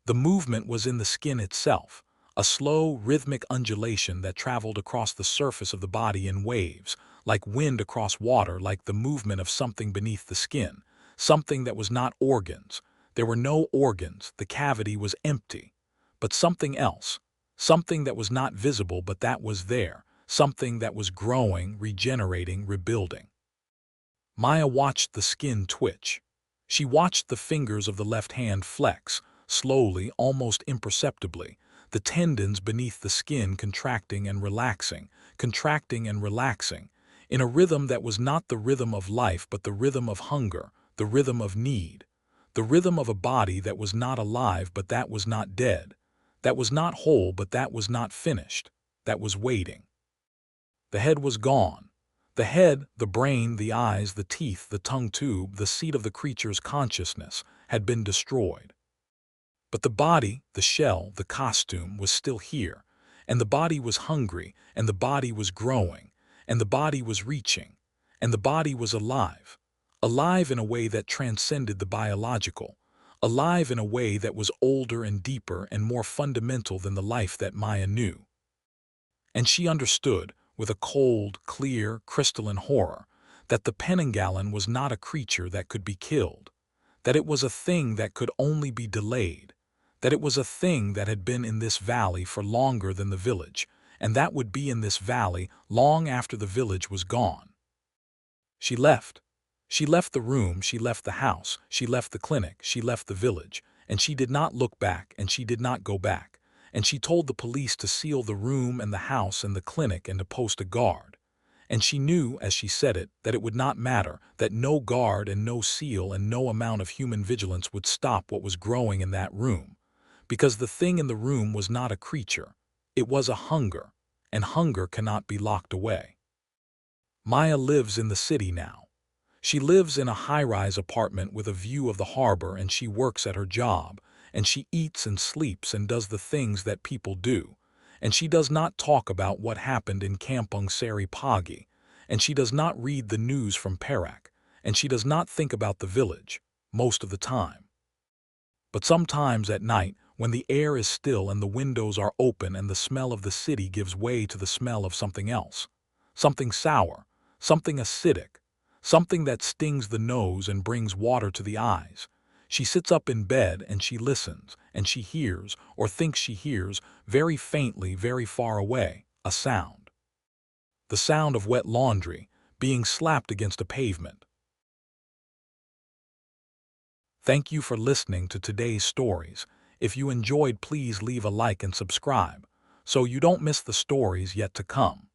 The movement was in the skin itself, a slow, rhythmic undulation that traveled across the surface of the body in waves, like wind across water, like the movement of something beneath the skin, something that was not organs. There were no organs, the cavity was empty. But something else, something that was not visible but that was there, something that was growing, regenerating, rebuilding. Maya watched the skin twitch. She watched the fingers of the left hand flex, slowly, almost imperceptibly, the tendons beneath the skin contracting and relaxing, in a rhythm that was not the rhythm of life but the rhythm of hunger, the rhythm of need, the rhythm of a body that was not alive but that was not dead, that was not whole but that was not finished, that was waiting. The head was gone. The head, the brain, the eyes, the teeth, the tongue tube, the seat of the creature's consciousness, had been destroyed. But the body, the shell, the costume was still here, and the body was hungry, and the body was growing, and the body was reaching, and the body was alive, alive in a way that transcended the biological, alive in a way that was older and deeper and more fundamental than the life that Maya knew. And she understood, with a cold, clear, crystalline horror, that the Penanggalan was not a creature that could be killed, that it was a thing that could only be delayed, that it was a thing that had been in this valley for longer than the village, and that would be in this valley long after the village was gone. She left. She left the room, she left the house, she left the clinic, she left the village, and she did not look back, and she did not go back. And she told the police to seal the room and the house and the clinic and to post a guard. And she knew, as she said it, that it would not matter, that no guard and no seal and no amount of human vigilance would stop what was growing in that room. Because the thing in the room was not a creature. It was a hunger, and hunger cannot be locked away. Maya lives in the city now. She lives in a high-rise apartment with a view of the harbor, and she works at her job, and she eats and sleeps and does the things that people do, and she does not talk about what happened in Kampung Seri Pagi, and she does not read the news from Perak, and she does not think about the village, most of the time. But sometimes at night, when the air is still and the windows are open and the smell of the city gives way to the smell of something else, something sour, something acidic, something that stings the nose and brings water to the eyes, she sits up in bed and she listens, and she hears, or thinks she hears, very faintly, very far away, a sound. The sound of wet laundry being slapped against a pavement. Thank you for listening to today's stories. If you enjoyed, please leave a like and subscribe, so you don't miss the stories yet to come.